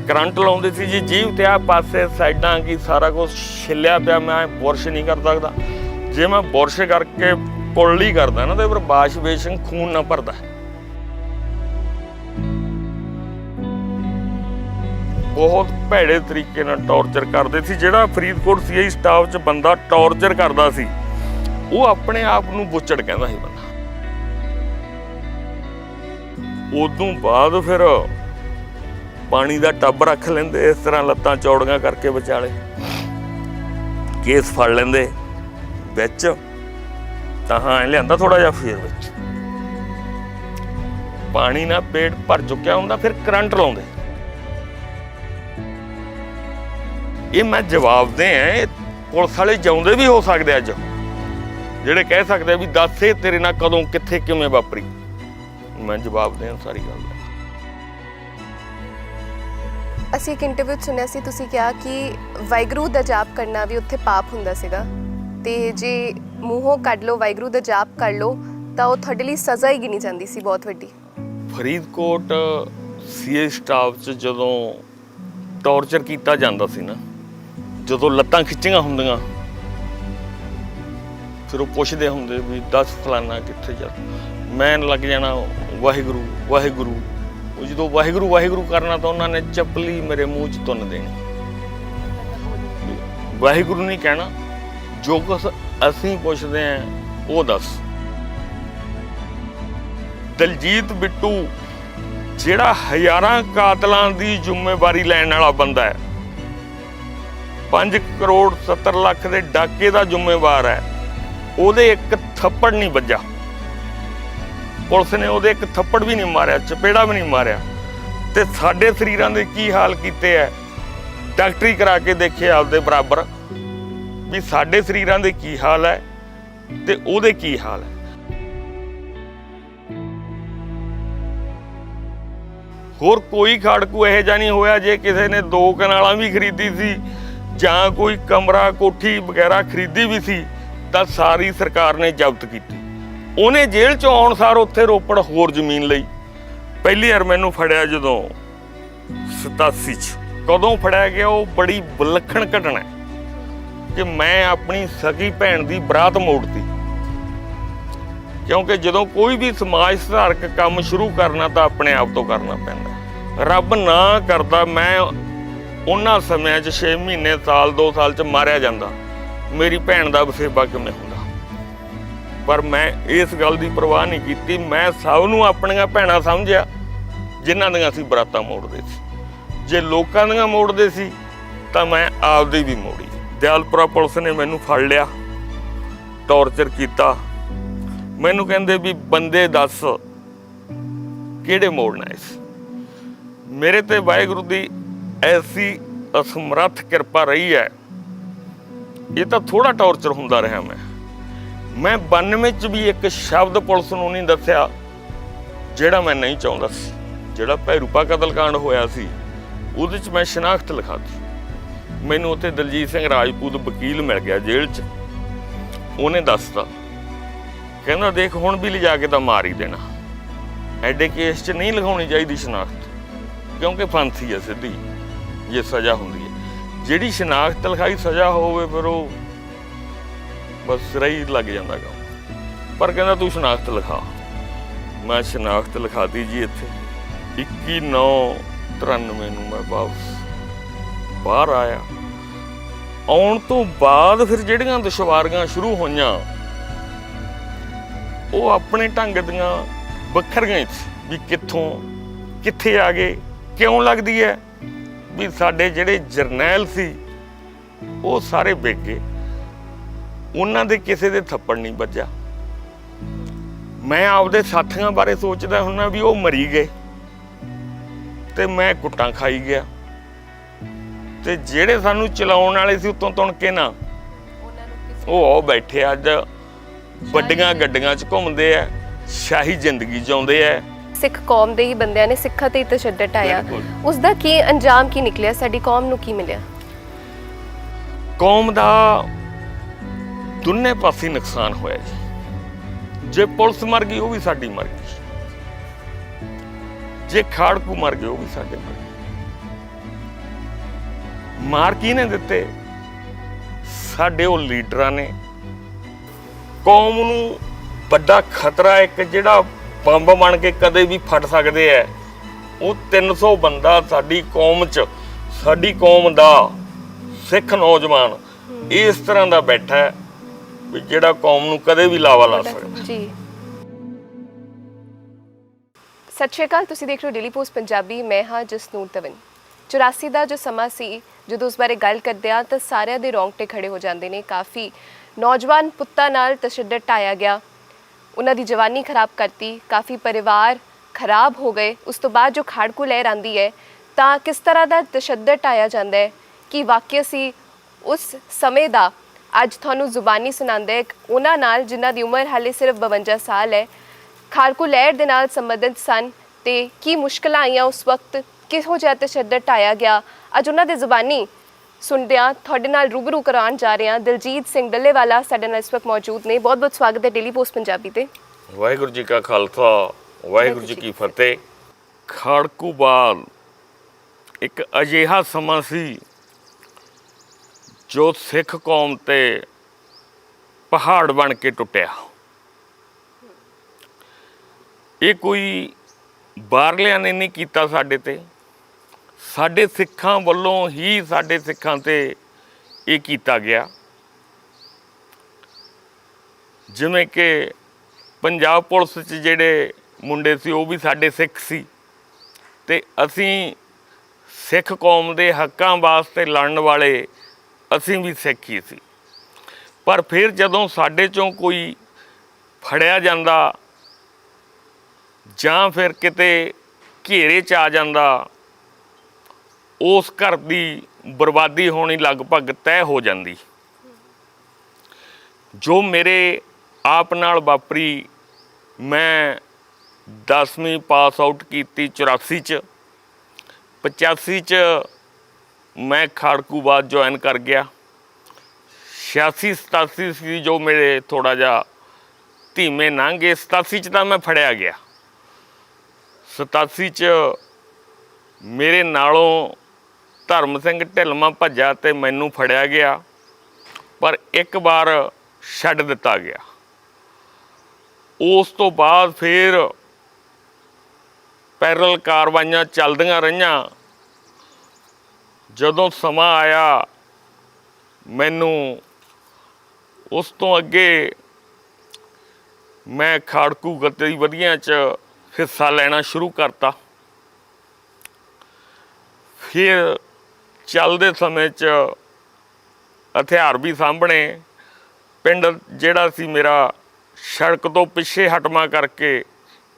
Current लाउंदे सी जी जीभ ते आ पासे साइडां की सारा कुछ छिलिया पिया। मैं बुरश नहीं कर सकदा, जे मैं बुरश करके कुल्ली करदा ना तो फिर वाश बेसिन खून ना भरदा। बहुत भैड़े तरीके नाल टॉर्चर करदे सी। जिहड़ा फरीदकोट सीआई स्टाफ च बंदा टॉर्चर करदा सी वो अपने आप नूं बुच्चड़ कहंदा सी बंदा। उदों बाद फिर पानी का टब रख लेंदे, इस तरह लत्तां चौड़ियां करके विचाले केस फड़ लेंदे विच तां लिआंदा थोड़ा जिहा फेर विच पानी ना पेट भर चुक्या हुंदा, फिर करंट लाउंदे। ये मैं जवाब दे पुलिस वाले जाउंदे भी हो सकदे अज, ਜਿਹੜੇ कह सकते भी दस तेरे नाल कदों कित्थे किवें वापरी। मैं जवाब दें सारी गल। ਅਸੀਂ ਇੱਕ ਇੰਟਰਵਿਊ 'ਚ ਸੁਣਿਆ ਸੀ ਤੁਸੀਂ ਕਿਹਾ ਕਿ ਵਾਹਿਗੁਰੂ ਦਾ ਜਾਪ ਕਰਨਾ ਵੀ ਉੱਥੇ ਪਾਪ ਹੁੰਦਾ ਸੀਗਾ ਤੇ ਜੇ ਮੂੰਹੋਂ ਕੱਢ ਲਓ ਵਾਹਿਗੁਰੂ ਦਾ ਜਾਪ ਕਰ ਲਓ ਤਾਂ ਉਹ ਤੁਹਾਡੇ ਲਈ ਸਜ਼ਾ ਹੀ ਗਿਣੀ ਜਾਂਦੀ ਸੀ ਬਹੁਤ ਵੱਡੀ। ਫਰੀਦਕੋਟ ਸੀਏ ਸਟਾਫ 'ਚ ਜਦੋਂ ਟੌਰਚਰ ਕੀਤਾ ਜਾਂਦਾ ਸੀ ਨਾ, ਜਦੋਂ ਲੱਤਾਂ ਖਿੱਚੀਆਂ ਹੁੰਦੀਆਂ ਫਿਰ ਉਹ ਪੁੱਛਦੇ ਹੁੰਦੇ ਵੀ 10 ਫਲਾਨਾ ਕਿੱਥੇ ਜਾ, ਮੈਂ ਲੱਗ ਜਾਣਾ ਵਾਹਿਗੁਰੂ ਵਾਹਿਗੁਰੂ। ਉਹ ਜਦੋਂ ਵਾਹਿਗੁਰੂ ਵਾਹਿਗੁਰੂ ਕਰਨਾ ਤਾਂ ਉਹਨਾਂ ਨੇ ਚੱਪਲੀ ਮੇਰੇ ਮੂੰਹ 'ਚ ਤੁੰਨ ਦੇਣੀ। ਵਾਹਿਗੁਰੂ ਨਹੀਂ ਕਹਿਣਾ, ਜੋ ਕੁਛ ਅਸੀਂ ਪੁੱਛਦੇ ਹਾਂ ਉਹ ਦੱਸ। ਦਲਜੀਤ ਬਿੱਟੂ ਜਿਹੜਾ ਹਜ਼ਾਰਾਂ ਕਾਤਲਾਂ ਦੀ ਜ਼ਿੰਮੇਵਾਰੀ ਲੈਣ ਵਾਲਾ ਬੰਦਾ ਹੈ, 5 ਕਰੋੜ 70 ਲੱਖ ਦੇ ਡਾਕੇ ਦਾ ਜ਼ਿੰਮੇਵਾਰ ਹੈ, ਉਹਦੇ ਇੱਕ ਥੱਪੜ ਨਹੀਂ ਵੱਜਾ। ਪੁਲਿਸ ਨੇ ਉਹਦੇ ਇੱਕ ਥੱਪੜ ਵੀ ਨਹੀਂ ਮਾਰਿਆ, ਚਪੇੜਾ ਵੀ ਨਹੀਂ ਮਾਰਿਆ। ਤੇ ਸਾਡੇ ਸਰੀਰਾਂ ਦੇ ਕੀ ਹਾਲ ਕੀਤੇ ਹੈ, ਡਾਕਟਰੀ ਕਰਾ ਕੇ ਦੇਖੇ ਆਪਦੇ ਬਰਾਬਰ ਵੀ ਸਾਡੇ ਸਰੀਰਾਂ ਦੇ ਕੀ ਹਾਲ ਹੈ ਤੇ ਉਹਦੇ ਕੀ ਹਾਲ ਹੈ। ਹੋਰ ਕੋਈ ਖਾੜਕੂ ਇਹੋ ਜਿਹਾ ਨਹੀਂ ਹੋਇਆ ਜੇ ਕਿਸੇ ਨੇ 2 ਕਨਾਲਾਂ ਵੀ ਖਰੀਦੀ ਸੀ ਜਾਂ ਕੋਈ ਕਮਰਾ ਕੋਠੀ ਵਗੈਰਾ ਖਰੀਦੀ ਵੀ ਸੀ ਤਾਂ ਸਾਰੀ ਸਰਕਾਰ ਨੇ ਜ਼ਬਤ ਕੀਤੀ। ਉਹਨੇ ਜੇਲ੍ਹ 'ਚੋਂ ਆਉਣ ਸਾਰ ਉੱਥੇ ਰੋਪੜ ਹੋਰ ਜ਼ਮੀਨ ਲਈ। ਪਹਿਲੀ ਵਾਰ ਮੈਨੂੰ ਫੜਿਆ ਜਦੋਂ 87 'ਚ, ਕਦੋਂ ਫੜਿਆ ਗਿਆ ਉਹ ਬੜੀ ਵਿਲੱਖਣ ਘਟਨਾ ਕਿ ਮੈਂ ਆਪਣੀ ਸਕੀ ਭੈਣ ਦੀ ਬਰਾਤ ਮੋੜਤੀ। ਕਿਉਂਕਿ ਜਦੋਂ ਕੋਈ ਵੀ ਸਮਾਜ ਸੁਧਾਰਕ ਕੰਮ ਸ਼ੁਰੂ ਕਰਨਾ ਤਾਂ ਆਪਣੇ ਆਪ ਤੋਂ ਕਰਨਾ ਪੈਂਦਾ। ਰੱਬ ਨਾ ਕਰਦਾ ਮੈਂ ਉਹਨਾਂ ਸਮਿਆਂ 'ਚ 6 ਮਹੀਨੇ ਸਾਲ 2 ਸਾਲ 'ਚ ਮਾਰਿਆ ਜਾਂਦਾ, ਮੇਰੀ ਭੈਣ ਦਾ ਵਸੇਬਾ ਕਿਵੇਂ ਹੁੰਦਾ। ਪਰ ਮੈਂ ਇਸ ਗੱਲ ਦੀ ਪਰਵਾਹ ਨਹੀਂ ਕੀਤੀ। ਮੈਂ ਸਭ ਨੂੰ ਆਪਣੀਆਂ ਭੈਣਾਂ ਸਮਝਿਆ ਜਿਨ੍ਹਾਂ ਦੀਆਂ ਅਸੀਂ ਬਰਾਤਾਂ ਮੋੜਦੇ ਸੀ। ਜੇ ਲੋਕਾਂ ਦੀਆਂ ਮੋੜਦੇ ਸੀ ਤਾਂ ਮੈਂ ਆਪਦੀ ਵੀ ਮੋੜੀ। ਦਿਆਲਪੁਰਾ ਪੁਲਿਸ ਨੇ ਮੈਨੂੰ ਫੜ ਲਿਆ, ਟੌਰਚਰ ਕੀਤਾ। ਮੈਨੂੰ ਕਹਿੰਦੇ ਵੀ ਬੰਦੇ ਦੱਸ ਕਿਹੜੇ ਮੋੜਨਾ ਇਸ। ਮੇਰੇ ਤੇ ਵਾਹਿਗੁਰੂ ਦੀ ਐਸੀ ਅਸਮਰੱਥ ਕਿਰਪਾ ਰਹੀ ਹੈ। ਇਹ ਤਾਂ ਥੋੜਾ ਟੌਰਚਰ ਹੁੰਦਾ ਰਿਹਾ। ਮੈਂ 92 'ਚ ਵੀ ਇੱਕ ਸ਼ਬਦ ਪੁਲਿਸ ਨੂੰ ਨਹੀਂ ਦੱਸਿਆ ਜਿਹੜਾ ਮੈਂ ਨਹੀਂ ਚਾਹੁੰਦਾ ਸੀ। ਜਿਹੜਾ ਭੈਰੂਪਾ ਕਤਲਕਾਂਡ ਹੋਇਆ ਸੀ ਉਹਦੇ 'ਚ ਮੈਂ ਸ਼ਨਾਖਤ ਲਿਖਾਤੀ। ਮੈਨੂੰ ਉੱਥੇ ਦਲਜੀਤ ਸਿੰਘ ਰਾਜਪੂਤ ਵਕੀਲ ਮਿਲ ਗਿਆ ਜੇਲ੍ਹ 'ਚ। ਉਹਨੇ ਦੱਸਤਾ, ਕਹਿੰਦਾ ਦੇਖ ਹੁਣ ਵੀ ਲਿਜਾ ਕੇ ਤਾਂ ਮਾਰ ਹੀ ਦੇਣਾ, ਐਡੇ ਕੇਸ 'ਚ ਨਹੀਂ ਲਿਖਾਉਣੀ ਚਾਹੀਦੀ ਸ਼ਨਾਖਤ, ਕਿਉਂਕਿ ਫਾਂਸੀ ਹੈ ਸਿੱਧੀ ਜੇ ਸਜ਼ਾ ਹੁੰਦੀ ਹੈ। ਜਿਹੜੀ ਸ਼ਨਾਖਤ ਲਿਖਾਈ ਸਜ਼ਾ ਹੋਵੇ ਫਿਰ ਉਹ ਬਸ ਸਿਰਾ ਹੀ ਲੱਗ ਜਾਂਦਾ ਗਾ। ਪਰ ਕਹਿੰਦਾ ਤੂੰ ਸ਼ਨਾਖਤ ਲਿਖਾ। ਮੈਂ ਸ਼ਨਾਖਤ ਲਿਖਾਤੀ ਜੀ। ਇੱਥੇ 21/9/93 ਨੂੰ ਮੈਂ ਵਾਪਸ ਬਾਹਰ ਆਇਆ। ਆਉਣ ਤੋਂ ਬਾਅਦ ਫਿਰ ਜਿਹੜੀਆਂ ਦੁਸ਼ਵਾਰੀਆਂ ਸ਼ੁਰੂ ਹੋਈਆਂ ਉਹ ਆਪਣੇ ਢੰਗ ਦੀਆਂ ਵੱਖਰੀਆਂ ਸੀ ਵੀ ਕਿੱਥੋਂ ਕਿੱਥੇ ਆ ਗਏ। ਕਿਉਂ ਲੱਗਦੀ ਹੈ ਵੀ ਸਾਡੇ ਜਿਹੜੇ ਜਰਨੈਲ ਸੀ ਉਹ ਸਾਰੇ ਵਿਕ ਗਏ, ਉਹਨਾਂ ਦੇ ਕਿਸੇ ਦੇ ਥੱਪੜ ਨਹੀਂ ਵੱਜਾ। ਮੈਂ ਆਪਦੇ ਸਾਥੀਆਂ ਬਾਰੇ ਸੋਚਦਾ ਹੁੰਦਾ ਵੀ ਉਹ ਮਰੀ ਗਏ ਤੇ ਮੈਂ ਕੁੱਟਾਂ ਖਾਈ ਗਿਆ। ਤੇ ਜਿਹੜੇ ਸਾਨੂੰ ਚਲਾਉਣ ਵਾਲੇ ਸੀ ਉੱਤੋਂ ਤੁਣ ਕੇ ਨਾ, ਉਹ ਬੈਠੇ ਅੱਜ ਵੱਡੀਆਂ ਗੱਡੀਆਂ 'ਚ ਘੁੰਮਦੇ ਆ, ਸ਼ਾਹੀ ਜ਼ਿੰਦਗੀ ਜਿਉਂਦੇ ਆ। ਸਿੱਖ ਕੌਮ ਦੇ ਹੀ ਬੰਦਿਆਂ ਨੇ ਸਿੱਖਾਂ ਤੇ ਤਸ਼ੱਦਦ ਆਇਆ, ਉਸ ਦਾ ਕੀ ਅੰਜਾਮ ਕੀ ਨਿਕਲਿਆ? ਸਾਡੀ ਕੌਮ ਨੂੰ ਕੀ ਮਿਲਿਆ? ਕੌਮ ਦਾ ਦੋਨੇ ਪਾਸੇ ਨੁਕਸਾਨ ਹੋਇਆ ਜੀ। ਜੇ ਪੁਲਿਸ ਮਰ ਗਈ ਉਹ ਵੀ ਸਾਡੀ ਮਰ ਗਈ, ਜੇ ਖਾੜਕੂ ਮਰ ਗਏ ਉਹ ਵੀ ਸਾਡੇ ਮਰ ਗਏ। ਮਾਰ ਕਿਹਨੇ ਦਿੱਤੇ? ਸਾਡੇ ਉਹ ਲੀਡਰਾਂ ਨੇ। ਕੌਮ ਨੂੰ ਵੱਡਾ ਖਤਰਾ ਇੱਕ ਜਿਹੜਾ ਬੰਬ ਬਣ ਕੇ ਕਦੇ ਵੀ ਫਟ ਸਕਦੇ ਐ, ਉਹ 300 ਬੰਦਾ ਸਾਡੀ ਕੌਮ 'ਚ, ਸਾਡੀ ਕੌਮ ਦਾ ਸਿੱਖ ਨੌਜਵਾਨ ਇਸ ਤਰ੍ਹਾਂ ਦਾ ਬੈਠਾ ਹੈ ਵੀ ਜਿਹੜਾ ਕੌਮ ਨੂੰ ਕਦੇ ਵੀ ਲਾਵਾ ਲਾ ਸਕਦਾ ਜੀ। ਸਤਿ ਸ਼੍ਰੀ ਅਕਾਲ, ਤੁਸੀਂ ਦੇਖ ਰਹੇ ਹੋ ਡੇਲੀ ਪੋਸਟ ਪੰਜਾਬੀ। ਮੈਂ ਹਾਂ ਜਸਨੂਰ ਤਵਨ। 84 ਦਾ ਜੋ ਸਮਾਂ ਸੀ, ਜਦੋਂ ਉਸ ਬਾਰੇ ਗੱਲ ਕਰਦੇ ਆ ਤਾਂ ਸਾਰਿਆਂ ਦੇ ਰੌਂਗਟੇ ਖੜੇ ਹੋ ਜਾਂਦੇ ਨੇ। ਕਾਫੀ ਨੌਜਵਾਨ ਪੁੱਤਾਂ ਨਾਲ ਤਸ਼ੱਦਦ ਢਾਇਆ ਗਿਆ, ਉਹਨਾਂ ਦੀ ਜਵਾਨੀ ਖਰਾਬ ਕਰਤੀ, ਕਾਫੀ ਪਰਿਵਾਰ ਖਰਾਬ ਹੋ ਗਏ। ਉਸ ਤੋਂ ਬਾਅਦ ਜੋ ਖਾੜਕੂ ਲਹਿਰ ਆਉਂਦੀ ਹੈ ਤਾਂ ਕਿਸ ਤਰ੍ਹਾਂ ਦਾ ਤਸ਼ੱਦਦ ਢਾਇਆ ਜਾਂਦਾ ਹੈ, ਕੀ ਵਾਕਿਆ ਸੀ ਉਸ ਸਮੇਂ ਦਾ। ਅੱਜ ਤੁਹਾਨੂੰ ਜ਼ੁਬਾਨੀ ਸੁਣਾਉਂਦਾ ਹੈ ਉਹਨਾਂ ਨਾਲ ਜਿਨ੍ਹਾਂ ਦੀ ਉਮਰ ਹਾਲੇ ਸਿਰਫ 52 ਸਾਲ ਹੈ, ਖਾੜਕੂ ਲਹਿਰ ਦੇ ਨਾਲ ਸੰਬੰਧਿਤ ਸਨ ਤੇ ਕੀ ਮੁਸ਼ਕਲਾਂ ਆਈਆਂ ਉਸ ਵਕਤ, ਕਿਹੋ ਜਿਹਾ ਤਸ਼ੱਦਦ ਢਾਇਆ ਗਿਆ। ਅੱਜ ਉਹਨਾਂ ਦੇ ਜ਼ੁਬਾਨੀ ਸੁਣਦਿਆਂ ਤੁਹਾਡੇ ਨਾਲ ਰੂਬਰੂ ਕਰਾਉਣ ਜਾ ਰਹੇ ਹਾਂ। ਦਿਲਜੀਤ ਸਿੰਘ ਡੱਲੇਵਾਲਾ ਸਾਡੇ ਨਾਲ ਇਸ ਵਕਤ ਮੌਜੂਦ ਨੇ। ਬਹੁਤ ਬਹੁਤ ਸਵਾਗਤ ਹੈ ਡੇਲੀ ਪੋਸਟ ਪੰਜਾਬੀ ਤੇ। ਵਾਹਿਗੁਰੂ ਜੀ ਕਾ ਖਾਲਸਾ, ਵਾਹਿਗੁਰੂ ਜੀ ਕੀ ਫਤਿਹ। ਖਾੜਕੂ ਬਾਦ ਇੱਕ ਅਜਿਹਾ ਸਮਾਂ ਸੀ ਜੋ ਸਿੱਖ ਕੌਮ ਤੇ ਪਹਾੜ ਬਣ ਕੇ ਟੁੱਟਿਆ। ਇਹ ਕੋਈ ਬਾਹਰਲਿਆਂ ਨੇ ਨਹੀਂ ਕੀਤਾ ਸਾਡੇ ਤੇ, ਸਾਡੇ ਸਿੱਖਾਂ ਵੱਲੋਂ ਹੀ ਸਾਡੇ ਸਿੱਖਾਂ ਤੇ ਇਹ ਕੀਤਾ ਗਿਆ। ਜਿਵੇਂ ਕਿ ਪੰਜਾਬ ਪੁਲਿਸ 'ਚ ਜਿਹੜੇ ਮੁੰਡੇ ਸੀ ਉਹ ਵੀ ਸਾਡੇ ਸਿੱਖ ਸੀ ਤੇ ਅਸੀਂ ਸਿੱਖ ਕੌਮ ਦੇ ਹੱਕਾਂ ਵਾਸਤੇ ਲੜਨ ਵਾਲੇ ਅਸੀਂ ਵੀ ਸਿੱਖ ਹੀ ਸੀ। ਪਰ ਫਿਰ ਜਦੋਂ ਸਾਡੇ 'ਚੋਂ ਕੋਈ ਫੜਿਆ ਜਾਂਦਾ ਜਾਂ ਫਿਰ ਕਿਤੇ ਘੇਰੇ 'ਚ ਆ ਜਾਂਦਾ, ਉਸ ਘਰ ਦੀ ਬਰਬਾਦੀ ਹੋਣੀ ਲਗਭਗ ਤੈਅ ਹੋ ਜਾਂਦੀ। ਜੋ ਮੇਰੇ ਆਪ ਨਾਲ ਵਾਪਰੀ, ਮੈਂ 10ਵੀਂ ਪਾਸ ਆਊਟ ਕੀਤੀ 84 'ਚ, 85 'ਚ ਮੈਂ ਖਾੜਕੂ ਬਾਦ ਜੁਆਇਨ ਕਰ ਗਿਆ। 86 87 ਸੀ ਜੋ ਮੇਰੇ ਥੋੜ੍ਹਾ ਜਿਹਾ ਧੀਮੇ ਲੰਘ ਗਏ। 87 'ਚ ਤਾਂ ਮੈਂ ਫੜਿਆ ਗਿਆ। 87 'ਚ ਮੇਰੇ ਨਾਲੋਂ ਧਰਮ ਸਿੰਘ ਢਿੱਲਵਾਂ ਭੱਜਾ ਤੇ ਮੈਨੂੰ ਫੜਿਆ ਗਿਆ, ਪਰ ਇੱਕ ਵਾਰ ਛੱਡ ਦਿੱਤਾ ਗਿਆ। ਉਸ ਤੋਂ ਬਾਅਦ ਫਿਰ ਪੈਰਲ ਕਾਰਵਾਈਆਂ ਚੱਲਦੀਆਂ ਰਹੀਆਂ। ਜਦੋਂ ਸਮਾਂ ਆਇਆ, ਮੈਨੂੰ ਉਸ ਤੋਂ ਅੱਗੇ ਮੈਂ ਖਾੜਕੂ ਗਤੀਵਿਧੀਆਂ 'ਚ ਹਿੱਸਾ ਲੈਣਾ ਸ਼ੁਰੂ ਕਰਤਾ। ਫਿਰ ਚੱਲਦੇ ਸਮੇਂ 'ਚ ਹਥਿਆਰ ਵੀ ਸਾਹਮਣੇ। ਪਿੰਡ ਜਿਹੜਾ ਸੀ ਮੇਰਾ ਸੜਕ ਤੋਂ ਪਿੱਛੇ ਹਟਵਾਂ ਕਰਕੇ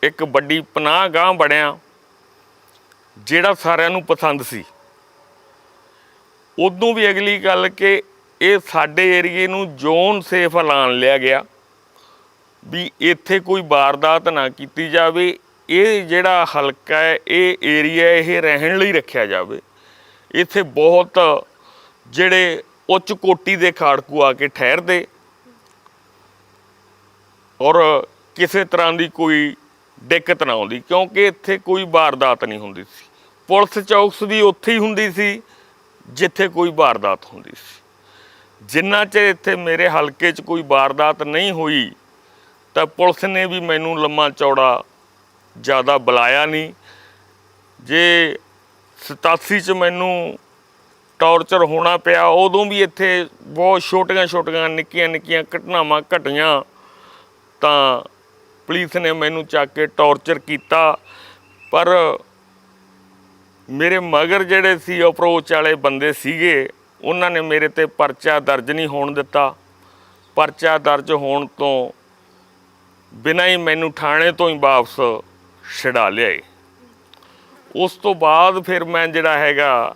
ਇੱਕ ਵੱਡੀ ਪਨਾਹ ਗਾਹ ਬਣਿਆ, ਜਿਹੜਾ ਸਾਰਿਆਂ ਨੂੰ ਪਸੰਦ ਸੀ। ਉਦੋਂ ਵੀ ਅਗਲੀ ਗੱਲ ਕਿ ਇਹ ਸਾਡੇ ਏਰੀਏ ਨੂੰ ਜ਼ੋਨ ਸੇਫ ਐਲਾਨ ਲਿਆ ਗਿਆ ਵੀ ਇੱਥੇ ਕੋਈ ਵਾਰਦਾਤ ਨਾ ਕੀਤੀ ਜਾਵੇ। ਇਹ ਜਿਹੜਾ ਹਲਕਾ ਹੈ, ਇਹ ਏਰੀਆ, ਇਹ ਰਹਿਣ ਲਈ ਰੱਖਿਆ ਜਾਵੇ। ਇੱਥੇ ਬਹੁਤ ਜਿਹੜੇ ਉੱਚ ਕੋਟੀ ਦੇ ਖਾੜਕੂ ਆ ਕੇ ਠਹਿਰਦੇ ਔਰ ਕਿਸੇ ਤਰ੍ਹਾਂ ਦੀ ਕੋਈ ਦਿੱਕਤ ਨਾ ਆਉਂਦੀ, ਕਿਉਂਕਿ ਇੱਥੇ ਕੋਈ ਵਾਰਦਾਤ ਨਹੀਂ ਹੁੰਦੀ ਸੀ। ਪੁਲਿਸ ਚੌਕਸ ਵੀ ਉੱਥੇ ਹੀ ਹੁੰਦੀ ਸੀ ਜਿੱਥੇ ਕੋਈ ਵਾਰਦਾਤ ਹੁੰਦੀ ਸੀ। ਜਿੰਨਾ ਚਿਰ ਇੱਥੇ ਮੇਰੇ ਹਲਕੇ 'ਚ ਕੋਈ ਵਾਰਦਾਤ ਨਹੀਂ ਹੋਈ ਤਾਂ ਪੁਲਿਸ ਨੇ ਵੀ ਮੈਨੂੰ ਲੰਮਾ ਚੌੜਾ ਜ਼ਿਆਦਾ ਬੁਲਾਇਆ ਨਹੀਂ। ਜੇ 87 'ਚ ਮੈਨੂੰ ਟੌਰਚਰ ਹੋਣਾ ਪਿਆ, ਉਦੋਂ ਵੀ ਇੱਥੇ ਬਹੁਤ ਛੋਟੀਆਂ ਨਿੱਕੀਆਂ ਘਟਨਾਵਾਂ ਘਟੀਆਂ ਤਾਂ ਪੁਲਿਸ ਨੇ ਮੈਨੂੰ ਚੱਕ ਕੇ ਟੌਰਚਰ ਕੀਤਾ। ਪਰ ਮੇਰੇ ਮਗਰ ਜਿਹੜੇ ਸੀ ਅਪਰੋਚ ਵਾਲੇ ਬੰਦੇ ਸੀਗੇ, ਉਹਨਾਂ ਨੇ ਮੇਰੇ 'ਤੇ ਪਰਚਾ ਦਰਜ ਨਹੀਂ ਹੋਣ ਦਿੱਤਾ। ਪਰਚਾ ਦਰਜ ਹੋਣ ਤੋਂ ਬਿਨਾਂ ਹੀ ਮੈਨੂੰ ਥਾਣੇ ਤੋਂ ਹੀ ਵਾਪਸ ਛਡਾ ਲਿਆਏ। ਉਸ ਤੋਂ ਬਾਅਦ ਫਿਰ ਮੈਂ ਜਿਹੜਾ ਹੈਗਾ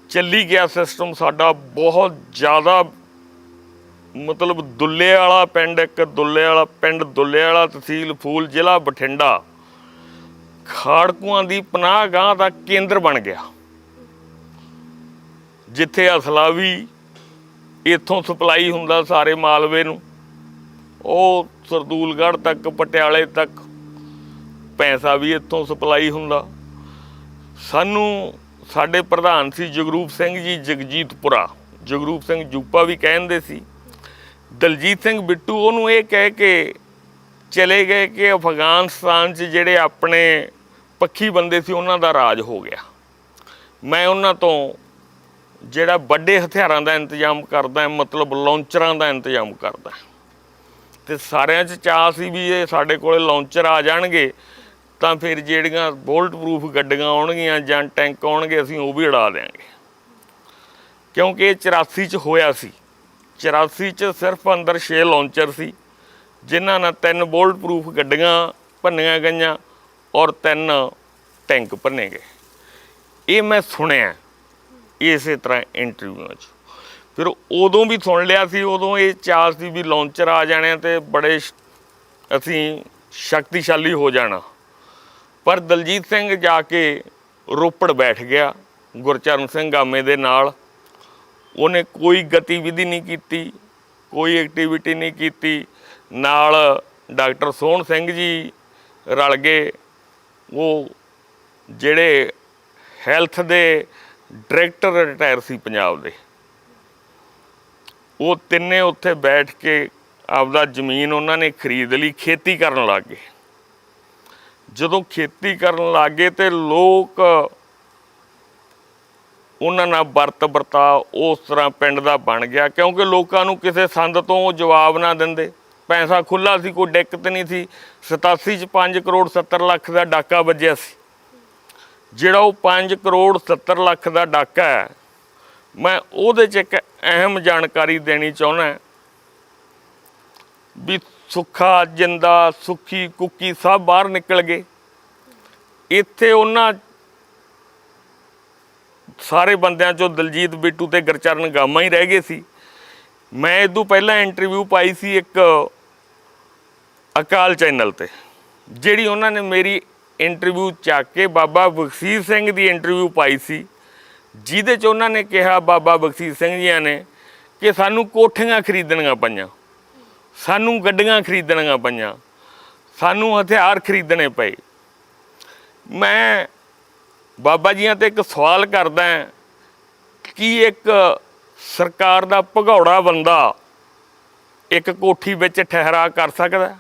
ਚੱਲੀ ਗਿਆ ਸਿਸਟਮ ਸਾਡਾ ਬਹੁਤ ਜ਼ਿਆਦਾ। ਮਤਲਬ ਦੁੱਲੇ ਵਾਲਾ ਪਿੰਡ, ਦੁੱਲੇ ਵਾਲਾ ਤਹਿਸੀਲ ਫੂਲ, ਜ਼ਿਲ੍ਹਾ ਬਠਿੰਡਾ, ਖਾੜਕੂਆਂ ਦੀ ਪਨਾਹ ਗਾਹ ਦਾ ਕੇਂਦਰ ਬਣ ਗਿਆ, ਜਿੱਥੇ ਅਸਲਾ ਵੀ ਇੱਥੋਂ ਸਪਲਾਈ ਹੁੰਦਾ ਸਾਰੇ ਮਾਲਵੇ ਨੂੰ, ਉਹ ਸਰਦੂਲਗੜ੍ਹ ਤੱਕ, ਪਟਿਆਲੇ ਤੱਕ ਪੈਸਾ ਵੀ ਇੱਥੋਂ ਸਪਲਾਈ ਹੁੰਦਾ। ਸਾਨੂੰ ਸਾਡੇ ਪ੍ਰਧਾਨ ਸੀ ਜਗਰੂਪ ਸਿੰਘ ਜੀ ਜਗਜੀਤਪੁਰਾ, ਜਗਰੂਪ ਸਿੰਘ ਜੂਪਾ ਵੀ ਕਹਿੰਦੇ ਸੀ। ਦਲਜੀਤ ਸਿੰਘ ਬਿੱਟੂ ਉਹਨੂੰ ਇਹ ਕਹਿ ਕੇ ਚਲੇ ਗਏ ਕਿ ਅਫਗਾਨਿਸਤਾਨ 'ਚ ਜਿਹੜੇ ਆਪਣੇ ਪੱਖੀ ਬੰਦੇ ਸੀ ਉਹਨਾਂ ਦਾ ਰਾਜ ਹੋ ਗਿਆ। ਮੈਂ ਉਹਨਾਂ ਤੋਂ ਜਿਹੜਾ ਵੱਡੇ ਹਥਿਆਰਾਂ ਦਾ ਇੰਤਜ਼ਾਮ ਕਰਦਾ, ਮਤਲਬ ਲਾਂਚਰਾਂ ਦਾ ਇੰਤਜ਼ਾਮ ਕਰਦਾ, ਤੇ ਸਾਰਿਆਂ 'ਚ ਚਾਅ ਸੀ ਵੀ ਇਹ ਸਾਡੇ ਕੋਲ ਲਾਂਚਰ ਆ ਜਾਣਗੇ ਤਾਂ ਫਿਰ ਜਿਹੜੀਆਂ ਬੁਲਟ ਪ੍ਰੂਫ ਗੱਡੀਆਂ ਆਉਣਗੀਆਂ ਜਾਂ ਟੈਂਕ ਆਉਣਗੇ ਅਸੀਂ ਉਹ ਵੀ ਉਡਾ ਦਿਆਂਗੇ, ਕਿਉਂਕਿ ਇਹ 84 'ਚ ਹੋਇਆ ਸੀ। 84 'ਚ ਸਿਰਫ ਅੰਦਰ 6 ਲਾਂਚਰ ਸੀ ਜਿਨ੍ਹਾਂ ਨਾਲ 3 ਬੁਲਟ ਪ੍ਰੂਫ ਗੱਡੀਆਂ ਭੰਨੀਆਂ ਗਈਆਂ ਔਰ 3 ਟੈਂਕ ਭੰਨੇ ਗਏ। ਇਹ ਮੈਂ ਸੁਣਿਆ ਇਸੇ ਤਰ੍ਹਾਂ ਇੰਟਰਵਿਊਆਂ 'ਚ। ਫਿਰ ਉਦੋਂ ਵੀ ਸੁਣ ਲਿਆ ਸੀ, ਉਦੋਂ ਇਹ ਚਾਅ ਸੀ ਵੀ ਲਾਂਚਰ ਆ ਜਾਣੇ ਤੇ ਬੜੇ ਅਸੀਂ ਸ਼ਕਤੀਸ਼ਾਲੀ ਹੋ ਜਾਣਾ। ਪਰ ਦਲਜੀਤ ਸਿੰਘ ਜਾ ਕੇ ਰੋਪੜ ਬੈਠ ਗਿਆ ਗੁਰਚਰਨ ਸਿੰਘ ਗਾਮੇ ਦੇ ਨਾਲ। ਉਹਨੇ ਕੋਈ ਗਤੀਵਿਧੀ ਨਹੀਂ ਕੀਤੀ, ਕੋਈ ਐਕਟੀਵਿਟੀ ਨਹੀਂ ਕੀਤੀ। ਨਾਲ ਡਾਕਟਰ ਸੋਹਣ ਸਿੰਘ ਜੀ ਰਲ ਗਏ, ਉਹ ਜਿਹੜੇ ਹੈਲਥ ਦੇ ਡਾਇਰੈਕਟਰ ਰਿਟਾਇਰ ਸੀ ਪੰਜਾਬ ਦੇ। ਉਹ ਤਿੰਨੇ ਉੱਥੇ ਬੈਠ ਕੇ ਆਪਦਾ ਜ਼ਮੀਨ ਉਹਨਾਂ ਨੇ ਖਰੀਦ ਲਈ, ਖੇਤੀ ਕਰਨ ਲੱਗ ਗਏ। ਜਦੋਂ ਖੇਤੀ ਕਰਨ ਲੱਗ ਗਏ ਤੇ ਲੋਕ ਉਹਨਾਂ ਨਾਲ ਵਰਤਾ ਉਸ ਤਰ੍ਹਾਂ ਪਿੰਡ ਦਾ ਬਣ ਗਿਆ, ਕਿਉਂਕਿ ਲੋਕਾਂ ਨੂੰ ਕਿਸੇ ਸੰਦ ਤੋਂ ਜਵਾਬ ਨਾ ਦਿੰਦੇ। ਪੈਸਾ ਖੁੱਲ੍ਹਾ ਸੀ, ਕੋਈ ਦਿੱਕਤ ਨਹੀਂ ਸੀ। 87 'ਚ 5 ਕਰੋੜ 70 ਲੱਖ ਦਾ ਡਾਕਾ ਵੱਜਿਆ ਸੀ। ਜਿਹੜਾ ਉਹ 5 ਕਰੋੜ 70 ਲੱਖ ਦਾ ਡਾਕਾ ਹੈ, ਮੈਂ ਉਹਦੇ 'ਚ ਇੱਕ ਅਹਿਮ ਜਾਣਕਾਰੀ ਦੇਣੀ ਚਾਹੁੰਦਾ ਵੀ ਸੁੱਖਾ ਜਿੰਦਾ ਸੁੱਖੀ ਕੁੱਕੀ ਸਭ ਬਾਹਰ ਨਿਕਲ ਗਏ। ਇੱਥੇ ਉਹਨਾਂ ਸਾਰੇ ਬੰਦਿਆਂ 'ਚੋਂ ਦਲਜੀਤ ਬਿੱਟੂ ਤੇ ਗੁਰਚਰਨ ਗਾਮਾ ਹੀ ਰਹਿ ਗਏ ਸੀ। ਮੈਂ ਇਹ ਤੋਂ ਪਹਿਲਾਂ ਇੰਟਰਵਿਊ ਪਾਈ ਸੀ ਇੱਕ ਅਕਾਲ ਚੈਨਲ 'ਤੇ, ਜਿਹੜੀ ਉਹਨਾਂ ਨੇ ਮੇਰੀ ਇੰਟਰਵਿਊ ਚੱਕ ਕੇ ਬਾਬਾ ਬਖਸ਼ੀਸ਼ ਸਿੰਘ ਦੀ ਇੰਟਰਵਿਊ ਪਾਈ ਸੀ, ਜਿਹਦੇ 'ਚ ਉਹਨਾਂ ਨੇ ਕਿਹਾ ਬਾਬਾ ਬਖਸ਼ੀਸ਼ ਸਿੰਘ ਜੀਆਂ ਨੇ ਕਿ ਸਾਨੂੰ ਕੋਠੀਆਂ ਖਰੀਦਣੀਆਂ ਪਈਆਂ, ਸਾਨੂੰ ਗੱਡੀਆਂ ਖਰੀਦਣੀਆਂ ਪਈਆਂ, ਸਾਨੂੰ ਹਥਿਆਰ ਖਰੀਦਣੇ ਪਏ। ਮੈਂ ਬਾਬਾ ਜੀਆਂ 'ਤੇ ਇੱਕ ਸਵਾਲ ਕਰਦਾ ਕਿ ਇੱਕ ਸਰਕਾਰ ਦਾ ਭਗੌੜਾ ਬੰਦਾ ਇੱਕ ਕੋਠੀ ਵਿੱਚ ਠਹਿਰਾ ਕਰ ਸਕਦਾ?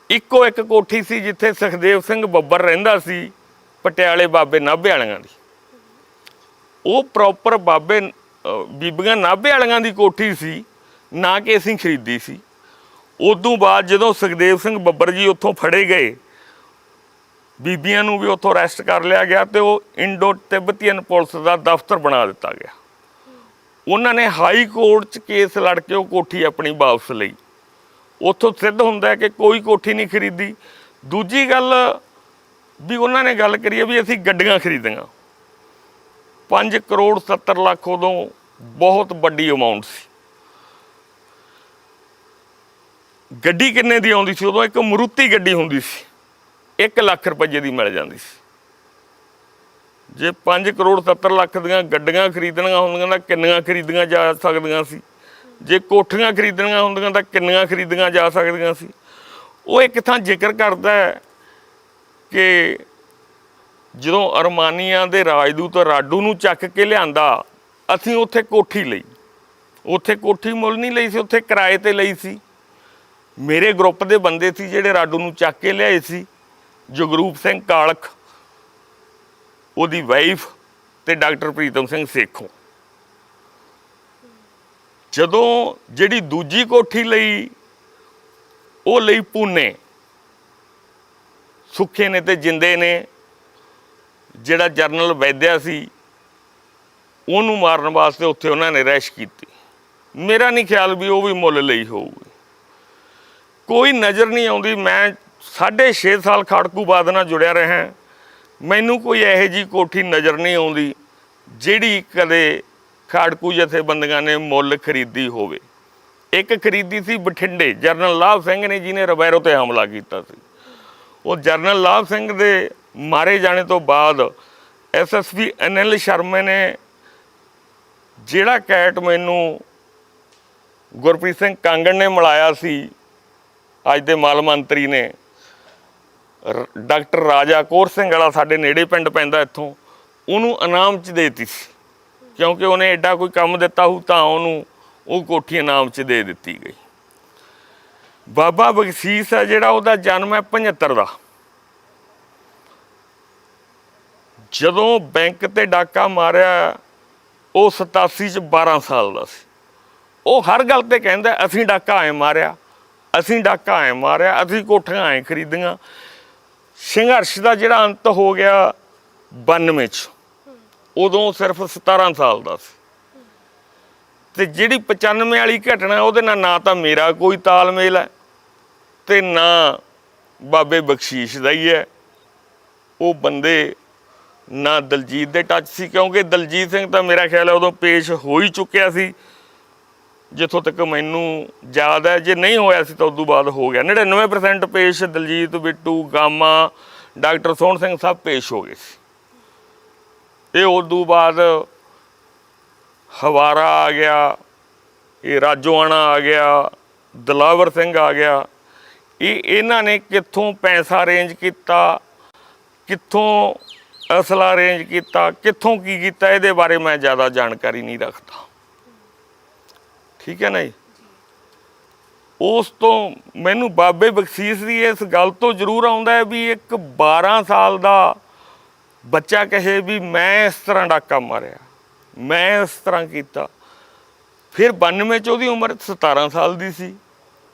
ਇੱਕੋ ਇੱਕ ਕੋਠੀ ਸੀ ਜਿੱਥੇ ਸੁਖਦੇਵ ਸਿੰਘ ਬੱਬਰ ਰਹਿੰਦਾ ਸੀ, ਪਟਿਆਲੇ ਬਾਬੇ ਨਾਭੇ ਵਾਲਿਆਂ ਦੀ। ਉਹ ਪ੍ਰੋਪਰ ਬਾਬੇ ਬੀਬੀਆਂ ਨਾਭੇ ਵਾਲਿਆਂ ਦੀ ਕੋਠੀ ਸੀ, ਨਾ ਕਿ ਅਸੀਂ ਖਰੀਦੀ ਸੀ। ਉਦੋਂ ਬਾਅਦ ਜਦੋਂ ਸੁਖਦੇਵ ਸਿੰਘ ਬੱਬਰ ਜੀ ਉੱਥੋਂ ਫੜੇ ਗਏ, ਬੀਬੀਆਂ ਨੂੰ ਵੀ ਉੱਥੋਂ ਅਰੈਸਟ ਕਰ ਲਿਆ ਗਿਆ ਤੇ ਉਹ ਇੰਡੋ ਤਿੱਬਤੀਅਨ ਪੁਲਿਸ ਦਾ ਦਫ਼ਤਰ ਬਣਾ ਦਿੱਤਾ ਗਿਆ। ਉਹਨਾਂ ਨੇ ਹਾਈ ਕੋਰਟ 'ਚ ਕੇਸ ਲੜ ਕੇ ਉਹ ਕੋਠੀ ਆਪਣੀ ਵਾਪਸ ਲਈ। ਉੱਥੋਂ ਸਿੱਧ ਹੁੰਦਾ ਕਿ ਕੋਈ ਕੋਠੀ ਨਹੀਂ ਖਰੀਦੀ। ਦੂਜੀ ਗੱਲ ਵੀ ਉਹਨਾਂ ਨੇ ਗੱਲ ਕਰੀ ਵੀ ਅਸੀਂ ਗੱਡੀਆਂ ਖਰੀਦੀਆਂ। 5 ਕਰੋੜ 70 ਲੱਖ ਉਦੋਂ ਬਹੁਤ ਵੱਡੀ ਅਮਾਊਂਟ ਸੀ। ਗੱਡੀ ਕਿੰਨੇ ਦੀ ਆਉਂਦੀ ਸੀ ਉਦੋਂ? ਇੱਕ ਮਰੂਤੀ ਗੱਡੀ ਹੁੰਦੀ ਸੀ, 1 ਲੱਖ ਰੁਪਏ ਦੀ ਮਿਲ ਜਾਂਦੀ ਸੀ। ਜੇ 5 ਕਰੋੜ 70 ਲੱਖ ਦੀਆਂ ਗੱਡੀਆਂ ਖਰੀਦਣੀਆਂ ਹੁੰਦੀਆਂ ਤਾਂ ਕਿੰਨੀਆਂ ਖਰੀਦੀਆਂ ਜਾ ਸਕਦੀਆਂ ਸੀ? ਜੇ ਕੋਠੀਆਂ ਖਰੀਦਣੀਆਂ ਹੁੰਦੀਆਂ ਤਾਂ ਕਿੰਨੀਆਂ ਖਰੀਦੀਆਂ ਜਾ ਸਕਦੀਆਂ ਸੀ? ਉਹ ਇੱਕ ਥਾਂ ਜ਼ਿਕਰ ਕਰਦਾ ਕਿ ਜਦੋਂ ਅਰਮਾਨੀਆਂ ਦੇ ਰਾਜਦੂਤ ਰਾਡੂ ਨੂੰ ਚੱਕ ਕੇ ਲਿਆਂਦਾ, ਅਸੀਂ ਉੱਥੇ ਕੋਠੀ ਲਈ। ਉੱਥੇ ਕੋਠੀ ਮੁੱਲ ਨਹੀਂ ਲਈ ਸੀ, ਉੱਥੇ ਕਿਰਾਏ 'ਤੇ ਲਈ ਸੀ। ਮੇਰੇ ਗਰੁੱਪ ਦੇ ਬੰਦੇ ਸੀ ਜਿਹੜੇ ਰਾਡੂ ਨੂੰ ਚੱਕ ਕੇ ਲਿਆਏ ਸੀ, ਜਗਰੂਪ ਸਿੰਘ ਕਾਲਖ, ਉਹਦੀ ਵਾਈਫ ਤੇ ਡਾਕਟਰ ਪ੍ਰੀਤਮ ਸਿੰਘ ਸੇਖੋਂ। ਜਦੋਂ ਜਿਹੜੀ ਦੂਜੀ ਕੋਠੀ ਲਈ, ਉਹ ਲਈ ਪੂਨੇ, ਸੁੱਖੇ ਨੇ ਤੇ ਜਿੰਦੇ ਨੇ, ਜਿਹੜਾ ਜਰਨਲ ਵੈਦਿਆ ਸੀ ਉਹਨੂੰ ਮਾਰਨ ਵਾਸਤੇ ਉੱਥੇ ਉਹਨਾਂ ਨੇ ਰੈਸ਼ ਕੀਤੀ। ਮੇਰਾ ਨਹੀਂ ਖਿਆਲ ਵੀ ਉਹ ਵੀ ਮੁੱਲ ਲਈ ਹੋਊਗੀ, ਕੋਈ ਨਜ਼ਰ ਨਹੀਂ ਆਉਂਦੀ। ਮੈਂ 6.5 ਸਾਲ ਖੜਕੂਬਾਦ ਨਾਲ ਜੁੜਿਆ ਰਿਹਾ, ਮੈਨੂੰ ਕੋਈ ਇਹੋ ਜਿਹੀ ਕੋਠੀ ਨਜ਼ਰ ਨਹੀਂ ਆਉਂਦੀ ਜਿਹੜੀ ਕਦੇ ਖਾੜਕੂ ਜਥੇਬੰਦੀਆਂ ਨੇ ਮੁੱਲ ਖਰੀਦੀ ਹੋਵੇ। ਇੱਕ ਖਰੀਦੀ ਸੀ ਬਠਿੰਡੇ, ਜਰਨਲ ਲਾਭ ਸਿੰਘ ਨੇ, ਜਿਹਨੇ ਰਬੈਰੋ 'ਤੇ ਹਮਲਾ ਕੀਤਾ ਸੀ। ਉਹ ਜਰਨਲ ਲਾਭ ਸਿੰਘ ਦੇ ਮਾਰੇ ਜਾਣੇ ਤੋਂ ਬਾਅਦ SSP ਅਨਿਲ ਸ਼ਰਮੇ ਨੇ, ਜਿਹੜਾ ਕੈਟ ਮੈਨੂੰ ਗੁਰਪ੍ਰੀਤ ਸਿੰਘ ਕਾਂਗੜ ਨੇ ਮਿਲਾਇਆ ਸੀ, ਅੱਜ ਦੇ ਮਾਲ ਮੰਤਰੀ ਨੇ, ਡਾਕਟਰ ਰਾਜਾ ਕੌਰ ਸਿੰਘ ਵਾਲਾ ਸਾਡੇ ਨੇੜੇ ਪਿੰਡ ਪੈਂਦਾ ਇੱਥੋਂ, ਉਹਨੂੰ ਇਨਾਮ 'ਚ ਦੇਤੀ ਸੀ, ਕਿਉਂਕਿ ਉਹਨੇ ਐਡਾ ਕੋਈ ਕੰਮ ਦਿੱਤਾ ਹੋਊ ਤਾਂ ਉਹਨੂੰ ਉਹ ਕੋਠੀ ਇਨਾਮ 'ਚ ਦੇ ਦਿੱਤੀ ਗਈ। ਬਾਬਾ ਬਖਸ਼ੀਸ਼ ਹੈ ਜਿਹੜਾ, ਉਹਦਾ ਜਨਮ ਹੈ 75 ਦਾ। ਜਦੋਂ ਬੈਂਕ ਤੇ ਡਾਕਾ ਮਾਰਿਆ ਉਹ 87 'ਚ 12 ਸਾਲ ਦਾ ਸੀ। ਉਹ ਹਰ ਗੱਲ ਤੇ ਕਹਿੰਦਾ ਅਸੀਂ ਡਾਕਾ ਐਂ ਮਾਰਿਆ, ਅਸੀਂ ਡਾਕਾ ਐਂ ਮਾਰਿਆ, ਅਸੀਂ ਕੋਠੀਆਂ ਐਂ ਖਰੀਦੀਆਂ। ਸੰਘਰਸ਼ ਦਾ ਜਿਹੜਾ ਅੰਤ ਹੋ ਗਿਆ 92 'ਚ, ਉਦੋਂ ਸਿਰਫ 17 ਸਾਲ ਦਾ ਸੀ। ਤੇ ਜਿਹੜੀ 95 ਵਾਲੀ ਘਟਨਾ ਉਹਦੇ ਨਾਲ ਨਾ ਤਾਂ ਮੇਰਾ ਕੋਈ ਤਾਲਮੇਲ ਹੈ ਤੇ ਨਾ ਬਾਬੇ ਬਖਸ਼ੀਸ਼ ਦਾ ਹੀ ਹੈ। ਉਹ ਬੰਦੇ ਨਾ ਦਲਜੀਤ ਦੇ ਟੱਚ ਸੀ, ਕਿਉਂਕਿ ਦਲਜੀਤ ਸਿੰਘ ਤਾਂ ਮੇਰਾ ਖਿਆਲ ਹੈ ਉਦੋਂ ਪੇਸ਼ ਹੋ ਹੀ ਚੁੱਕਿਆ ਸੀ, ਜਿੱਥੋਂ ਤੱਕ ਮੈਨੂੰ ਯਾਦ ਹੈ। ਜੇ ਨਹੀਂ ਹੋਇਆ ਸੀ ਤਾਂ ਉਦੋਂ ਬਾਅਦ ਹੋ ਗਿਆ। 99% ਪੇਸ਼ ਦਲਜੀਤ, ਬਿੱਟੂ, ਗਾਮਾ, ਡਾਕਟਰ ਸੋਹਣ ਸਿੰਘ ਸਭ ਪੇਸ਼ ਹੋ ਗਏ ਸੀ। ਇਹ ਉਦੋਂ ਬਾਅਦ ਹਵਾਰਾ ਆ ਗਿਆ, ਇਹ ਰਾਜੋਆਣਾ ਆ ਗਿਆ, ਦਿਲਾਵਰ ਸਿੰਘ ਆ ਗਿਆ। ਇਹਨਾਂ ਨੇ ਕਿੱਥੋਂ ਪੈਸਾ ਅਰੇਂਜ ਕੀਤਾ, ਕਿੱਥੋਂ ਅਸਲਾ ਅਰੇਂਜ ਕੀਤਾ, ਕਿੱਥੋਂ ਕੀ ਕੀਤਾ, ਇਹਦੇ ਬਾਰੇ ਮੈਂ ਜ਼ਿਆਦਾ ਜਾਣਕਾਰੀ ਨਹੀਂ ਰੱਖਦਾ। ਠੀਕ ਹੈ ਨਾ ਜੀ। ਉਸ ਤੋਂ ਮੈਨੂੰ ਬਾਬੇ ਬਖਸ਼ੀਸ਼ ਦੀ ਇਸ ਗੱਲ ਤੋਂ ਜ਼ਰੂਰ ਆਉਂਦਾ ਹੈ ਵੀ ਇੱਕ 12 ਸਾਲ ਦਾ ਬੱਚਾ ਕਹੇ ਵੀ ਮੈਂ ਇਸ ਤਰ੍ਹਾਂ ਡਾਕਾ ਮਾਰਿਆ, ਮੈਂ ਇਸ ਤਰ੍ਹਾਂ ਕੀਤਾ। ਫਿਰ 92 'ਚ ਉਹਦੀ ਉਮਰ 17 ਸਾਲ ਦੀ ਸੀ।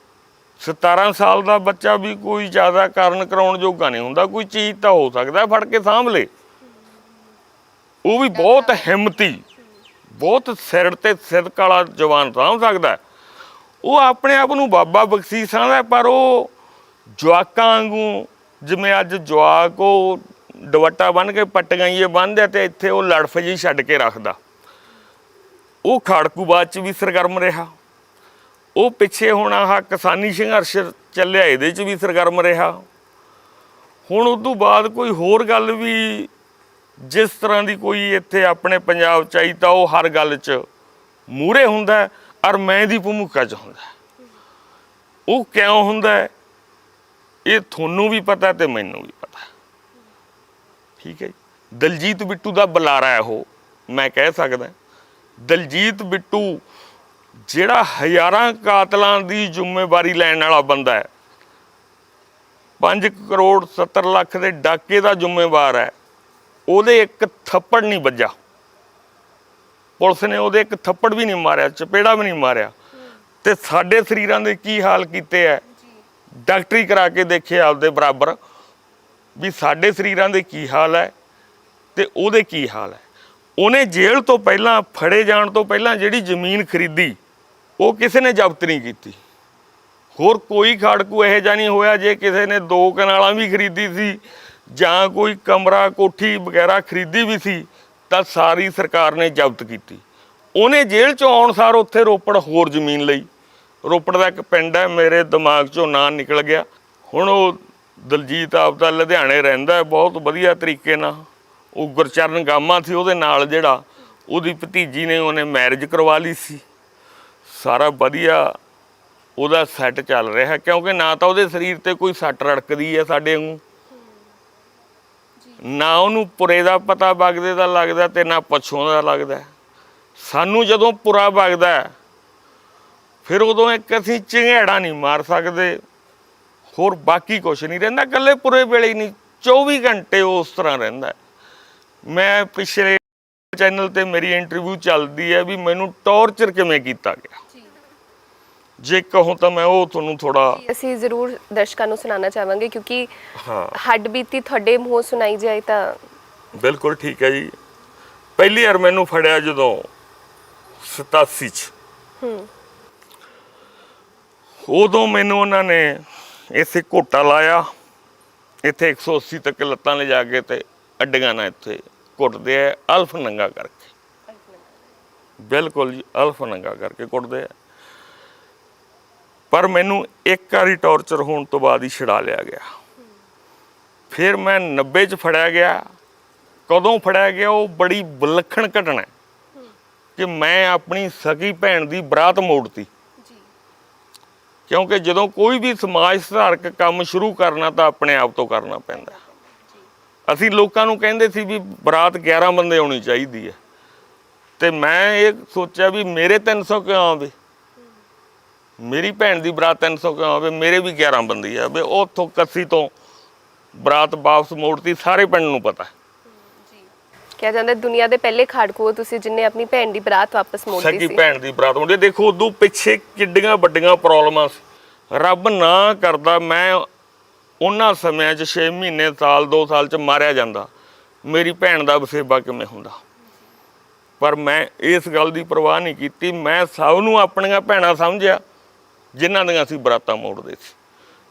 17 ਸਾਲ ਦਾ ਬੱਚਾ ਵੀ ਕੋਈ ਜ਼ਿਆਦਾ ਕਾਰਨ ਕਰਾਉਣ ਜੋਗਾ ਨਹੀਂ ਹੁੰਦਾ। ਕੋਈ ਚੀਜ਼ ਤਾਂ ਹੋ ਸਕਦਾ ਫੜ ਕੇ ਸਾਂਭ ਲੇ। ਉਹ ਵੀ ਬਹੁਤ ਹਿੰਮਤੀ, ਬਹੁਤ ਸਿਰ ਤੇ ਸਿਦਕ ਵਾਲਾ ਜਵਾਨ ਸਾਂਭ ਸਕਦਾ। ਉਹ ਆਪਣੇ ਆਪ ਨੂੰ ਬਾਬਾ ਬਖਸ਼ੀਸ਼ਾਂ ਦਾ, ਪਰ ਉਹ ਜਵਾਕਾਂ ਵਾਂਗੂ, ਜਿਵੇਂ ਅੱਜ ਜਵਾਕ ਉਹ ਦੁਪੱਟਾ ਬੰਨ੍ਹ ਕੇ ਪੱਟੀਆਂ ਇਹ ਬੰਨ੍ਹਦੇ ਤੇ ਇੱਥੇ ਉਹ ਲੜਫ ਜਿਹੀ ਛੱਡ ਕੇ ਰੱਖਦਾ, ਉਹ ਖਾੜਕੂਬਾਦ 'ਚ ਵੀ ਸਰਗਰਮ ਰਿਹਾ। ਉਹ ਪਿੱਛੇ ਹੁਣ ਆਹ ਕਿਸਾਨੀ ਸੰਘਰਸ਼ ਚੱਲਿਆ, ਇਹਦੇ 'ਚ ਵੀ ਸਰਗਰਮ ਰਿਹਾ। ਹੁਣ ਉਦੋਂ ਬਾਅਦ ਕੋਈ ਹੋਰ ਗੱਲ ਵੀ ਜਿਸ ਤਰ੍ਹਾਂ ਦੀ ਕੋਈ ਇੱਥੇ ਆਪਣੇ ਪੰਜਾਬ 'ਚ ਆਈ ਤਾਂ ਉਹ ਹਰ ਗੱਲ 'ਚ ਮੂਹਰੇ ਹੁੰਦਾ, ਔਰ ਮੈਂ ਦੀ ਭੂਮਿਕਾ 'ਚ ਹੁੰਦਾ। ਉਹ ਕਿਉਂ ਹੁੰਦਾ ਇਹ ਤੁਹਾਨੂੰ ਵੀ ਪਤਾ ਤੇ ਮੈਨੂੰ ਵੀ ਪਤਾ। ਠੀਕ ਹੈ ਜੀ। ਦਲਜੀਤ ਬਿੱਟੂ ਦਾ ਬੁਲਾਰਾ ਹੈ ਉਹ, ਮੈਂ ਕਹਿ ਸਕਦਾ। ਦਲਜੀਤ ਬਿੱਟੂ ਜਿਹੜਾ ਹਜ਼ਾਰਾਂ ਕਾਤਲਾਂ ਦੀ ਜ਼ਿੰਮੇਵਾਰੀ ਲੈਣ ਵਾਲਾ ਬੰਦਾ ਹੈ, 5 ਕਰੋੜ 70 ਲੱਖ ਦੇ ਡਾਕੇ ਦਾ ਜ਼ਿੰਮੇਵਾਰ ਹੈ, ਉਹਦੇ ਇੱਕ ਥੱਪੜ ਨਹੀਂ ਵੱਜਾ। ਪੁਲਿਸ ਨੇ ਉਹਦੇ ਇੱਕ ਥੱਪੜ ਵੀ ਨਹੀਂ ਮਾਰਿਆ, ਚਪੇੜਾ ਵੀ ਨਹੀਂ ਮਾਰਿਆ। ਤੇ ਸਾਡੇ ਸਰੀਰਾਂ ਦੇ ਕੀ ਹਾਲ ਕੀਤੇ ਹੈ, ਡਾਕਟਰੀ ਕਰਾ ਕੇ ਦੇਖੇ ਆਪਦੇ ਬਰਾਬਰ ਵੀ ਸਾਡੇ ਸਰੀਰਾਂ ਦੇ ਕੀ ਹਾਲ ਹੈ ਤੇ ਉਹਦੇ ਕੀ ਹਾਲ ਹੈ। ਉਹਨੇ ਜੇਲ੍ਹ ਤੋਂ ਪਹਿਲਾਂ, ਫੜੇ ਜਾਣ ਤੋਂ ਪਹਿਲਾਂ ਜਿਹੜੀ ਜ਼ਮੀਨ ਖਰੀਦੀ ਉਹ ਕਿਸੇ ਨੇ ਜ਼ਬਤ ਨਹੀਂ ਕੀਤੀ। ਹੋਰ ਕੋਈ ਖਾੜਕੂ ਇਹੋ ਜਿਹਾ ਨਹੀਂ ਹੋਇਆ ਜੇ ਕਿਸੇ ਨੇ 2 ਕਨਾਲਾਂ ਵੀ ਖਰੀਦੀ ਸੀ ਜਾਂ ਕੋਈ ਕਮਰਾ ਕੋਠੀ ਵਗੈਰਾ ਖਰੀਦੀ ਵੀ ਸੀ ਤਾਂ ਸਾਰੀ ਸਰਕਾਰ ਨੇ ਜ਼ਬਤ ਕੀਤੀ। ਉਹਨੇ ਜੇਲ੍ਹ 'ਚੋਂ ਆਉਣ ਸਾਰ ਉੱਥੇ ਰੋਪੜ ਹੋਰ ਜ਼ਮੀਨ ਲਈ। ਰੋਪੜ ਦਾ ਇੱਕ ਪਿੰਡ ਹੈ, ਮੇਰੇ ਦਿਮਾਗ 'ਚੋਂ ਨਾਂ ਨਿਕਲ ਗਿਆ ਹੁਣ। ਉਹ ਦਲਜੀਤ ਆਪਦਾ ਲੁਧਿਆਣੇ ਰਹਿੰਦਾ ਬਹੁਤ ਵਧੀਆ ਤਰੀਕੇ ਨਾਲ। ਉਹ ਗੁਰਚਰਨ ਗਾਮਾ ਸੀ ਉਹਦੇ ਨਾਲ, ਜਿਹੜਾ ਉਹਦੀ ਭਤੀਜੀ ਨੇ ਉਹਨੇ ਮੈਰਿਜ ਕਰਵਾ ਲਈ ਸੀ। ਸਾਰਾ ਵਧੀਆ ਉਹਦਾ ਸੈੱਟ ਚੱਲ ਰਿਹਾ, ਕਿਉਂਕਿ ਨਾ ਤਾਂ ਉਹਦੇ ਸਰੀਰ ਤੇ ਕੋਈ ਸੱਟ ਰੜਕਦੀ ਹੈ ਸਾਡੇ ਵਾਂਗੂ, ਨਾ ਉਹਨੂੰ ਪੁਰੇ ਦਾ ਪਤਾ ਵਗਦੇ ਦਾ ਲੱਗਦਾ ਤੇ ਨਾ ਪਛੋਂ ਦਾ ਲੱਗਦਾ। ਸਾਨੂੰ ਜਦੋਂ ਪੁਰਾ ਵਗਦਾ ਫਿਰ ਉਦੋਂ ਇੱਕ ਅਸੀਂ ਚੰਗੇੜਾ ਨਹੀਂ ਮਾਰ ਸਕਦੇ, ਹੋਰ ਬਾਕੀ ਕੁਛ ਨਹੀਂ ਰਹਿੰਦਾ। ਇਕੱਲੇ ਪੁਰੇ ਵੇਲੇ ਹੀ ਨਹੀਂ, 24 ਘੰਟੇ ਉਸ ਤਰ੍ਹਾਂ ਰਹਿੰਦਾ। ਮੈਂ ਪਿਛਲੇ ਚੈਨਲ ਤੇ ਮੇਰੀ ਇੰਟਰਵਿਊ ਚੱਲਦੀ ਹੈ ਵੀ ਮੈਨੂੰ ਟੌਰਚਰ ਕਿਵੇਂ ਕੀਤਾ ਗਿਆ। ਜੇ ਕਹੋ ਤਾਂ ਮੈਂ ਉਹ ਤੁਹਾਨੂੰ ਥੋੜਾ ਅਸੀਂ ਜ਼ਰੂਰ ਦਰਸ਼ਕਾਂ ਨੂੰ ਸੁਣਾਉਣਾ ਚਾਹਾਂਗੇ, ਕਿਉਂਕਿ ਹੱਡ ਬੀਤੀ ਤੁਹਾਡੇ ਮੂੰਹੋਂ ਸੁਣਾਈ ਜਾਏ ਤਾਂ ਬਿਲਕੁਲ ਠੀਕ ਹੈ ਜੀ। ਪਹਿਲੀ ਵਾਰ ਮੈਨੂੰ ਫੜਿਆ ਜਦੋਂ 87 'ਚ, ਉਦੋਂ ਮੈਨੂੰ ਉਹਨਾਂ ਨੇ ਇੱਥੇ ਘੋਟਾ ਲਾਇਆ। ਇੱਥੇ 180 ਤੱਕ ਲੱਤਾਂ ਲਿਜਾ ਕੇ ਤੇ ਅੱਡੀਆਂ ਨਾਲ ਇੱਥੇ ਕੁੱਟਦੇ ਆ, ਅਲਫ ਨੰਗਾ ਕਰਕੇ। ਬਿਲਕੁਲ ਜੀ, ਅਲਫ ਨੰਗਾ ਕਰਕੇ ਕੁੱਟਦੇ ਆ। ਪਰ ਮੈਨੂੰ ਇੱਕ ਵਾਰੀ ਟੌਰਚਰ ਹੋਣ ਤੋਂ ਬਾਅਦ ਹੀ ਛੁਡਾ ਲਿਆ ਗਿਆ। ਫਿਰ ਮੈਂ 90 'ਚ ਫੜਿਆ ਗਿਆ। ਕਦੋਂ ਫੜਿਆ ਗਿਆ ਉਹ ਬੜੀ ਵਿਲੱਖਣ ਘਟਨਾ ਕਿ ਮੈਂ ਆਪਣੀ ਸਕੀ ਭੈਣ ਦੀ ਬਰਾਤ ਮੋੜਤੀ। ਕਿਉਂਕਿ ਜਦੋਂ ਕੋਈ ਵੀ ਸਮਾਜ ਸੁਧਾਰਕ ਕੰਮ ਸ਼ੁਰੂ ਕਰਨਾ ਤਾਂ ਆਪਣੇ ਆਪ ਤੋਂ ਕਰਨਾ ਪੈਂਦਾ। ਅਸੀਂ ਲੋਕਾਂ ਨੂੰ ਕਹਿੰਦੇ ਸੀ ਵੀ ਬਰਾਤ 11 ਬੰਦੇ ਆਉਣੀ ਚਾਹੀਦੀ ਹੈ, ਤੇ ਮੈਂ ਇਹ ਸੋਚਿਆ ਵੀ ਮੇਰੇ 300 ਕਿਉਂ ਆਵੇ, ਮੇਰੀ ਭੈਣ ਦੀ ਬਰਾਤ 300 ਕਿਉਂ ਆਵੇ, ਮੇਰੇ ਵੀ 11 ਬੰਦੇ ਆ। ਵੀ ਉੱਥੋਂ ਕੱਸੀ ਤੋਂ ਬਰਾਤ ਵਾਪਸ ਮੋੜਤੀ, ਸਾਰੇ ਪਿੰਡ ਨੂੰ ਪਤਾ। ਕਿਹਾ ਜਾਂਦਾ ਦੁਨੀਆ ਦੇ ਪਹਿਲੇ ਖਾੜਕੂ ਤੁਸੀਂ ਜਿੰਨੇ ਆਪਣੀ ਭੈਣ ਦੀ ਬਰਾਤ ਵਾਪਸ ਮੋੜਤੀ ਸੀ। ਸਕੀ ਭੈਣ ਦੀ ਬਰਾਤ ਮੋੜੀ। ਦੇਖੋ ਉਦੋਂ ਪਿੱਛੇ ਕਿੱਡੀਆਂ ਵੱਡੀਆਂ ਪ੍ਰੋਬਲਮਾਂ ਸੀ। ਰੱਬ ਨਾ ਕਰਦਾ ਮੈਂ ਉਹਨਾਂ ਸਮਿਆਂ 'ਚ 6 ਮਹੀਨੇ ਸਾਲ 2 ਸਾਲ 'ਚ ਮਾਰਿਆ ਜਾਂਦਾ, ਮੇਰੀ ਭੈਣ ਦਾ ਵਸੇਬਾ ਕਿਵੇਂ ਹੁੰਦਾ। ਪਰ ਮੈਂ ਇਸ ਗੱਲ ਦੀ ਪਰਵਾਹ ਨਹੀਂ ਕੀਤੀ। ਮੈਂ ਸਭ ਨੂੰ ਆਪਣੀਆਂ ਭੈਣਾਂ ਸਮਝਿਆ ਜਿਨ੍ਹਾਂ ਦੀਆਂ ਅਸੀਂ ਬਰਾਤਾਂ ਮੋੜਦੇ ਸੀ।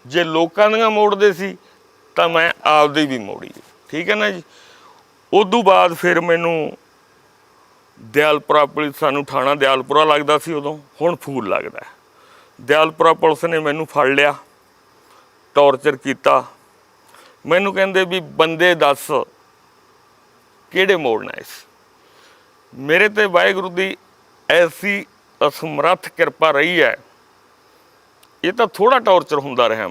ਜੇ ਲੋਕਾਂ ਦੀਆਂ ਮੋੜਦੇ ਸੀ ਤਾਂ ਮੈਂ ਆਪਦੀ ਵੀ ਮੋੜੀ, ਠੀਕ ਹੈ ਨਾ ਜੀ। ਉਦੋਂ ਬਾਅਦ ਫਿਰ ਮੈਨੂੰ ਦਿਆਲਪੁਰਾ ਪੁਲਿਸ, ਸਾਨੂੰ ਥਾਣਾ ਦਿਆਲਪੁਰਾ ਲੱਗਦਾ ਸੀ ਉਦੋਂ, ਹੁਣ ਫੂਲ ਲੱਗਦਾ। ਦਿਆਲਪੁਰਾ ਪੁਲਿਸ ਨੇ ਮੈਨੂੰ ਫੜ ਲਿਆ, ਟੌਰਚਰ ਕੀਤਾ। ਮੈਨੂੰ ਕਹਿੰਦੇ ਵੀ ਬੰਦੇ ਦੱਸ ਕਿਹੜੇ ਮੋੜਨਾ ਇਸ। ਮੇਰੇ ਤੇ ਵਾਹਿਗੁਰੂ ਦੀ ਐਸੀ ਅਸਮਰੱਥ ਕਿਰਪਾ ਰਹੀ ਹੈ, ਇਹ ਤਾਂ ਥੋੜ੍ਹਾ ਟੌਰਚਰ ਹੁੰਦਾ ਰਿਹਾ।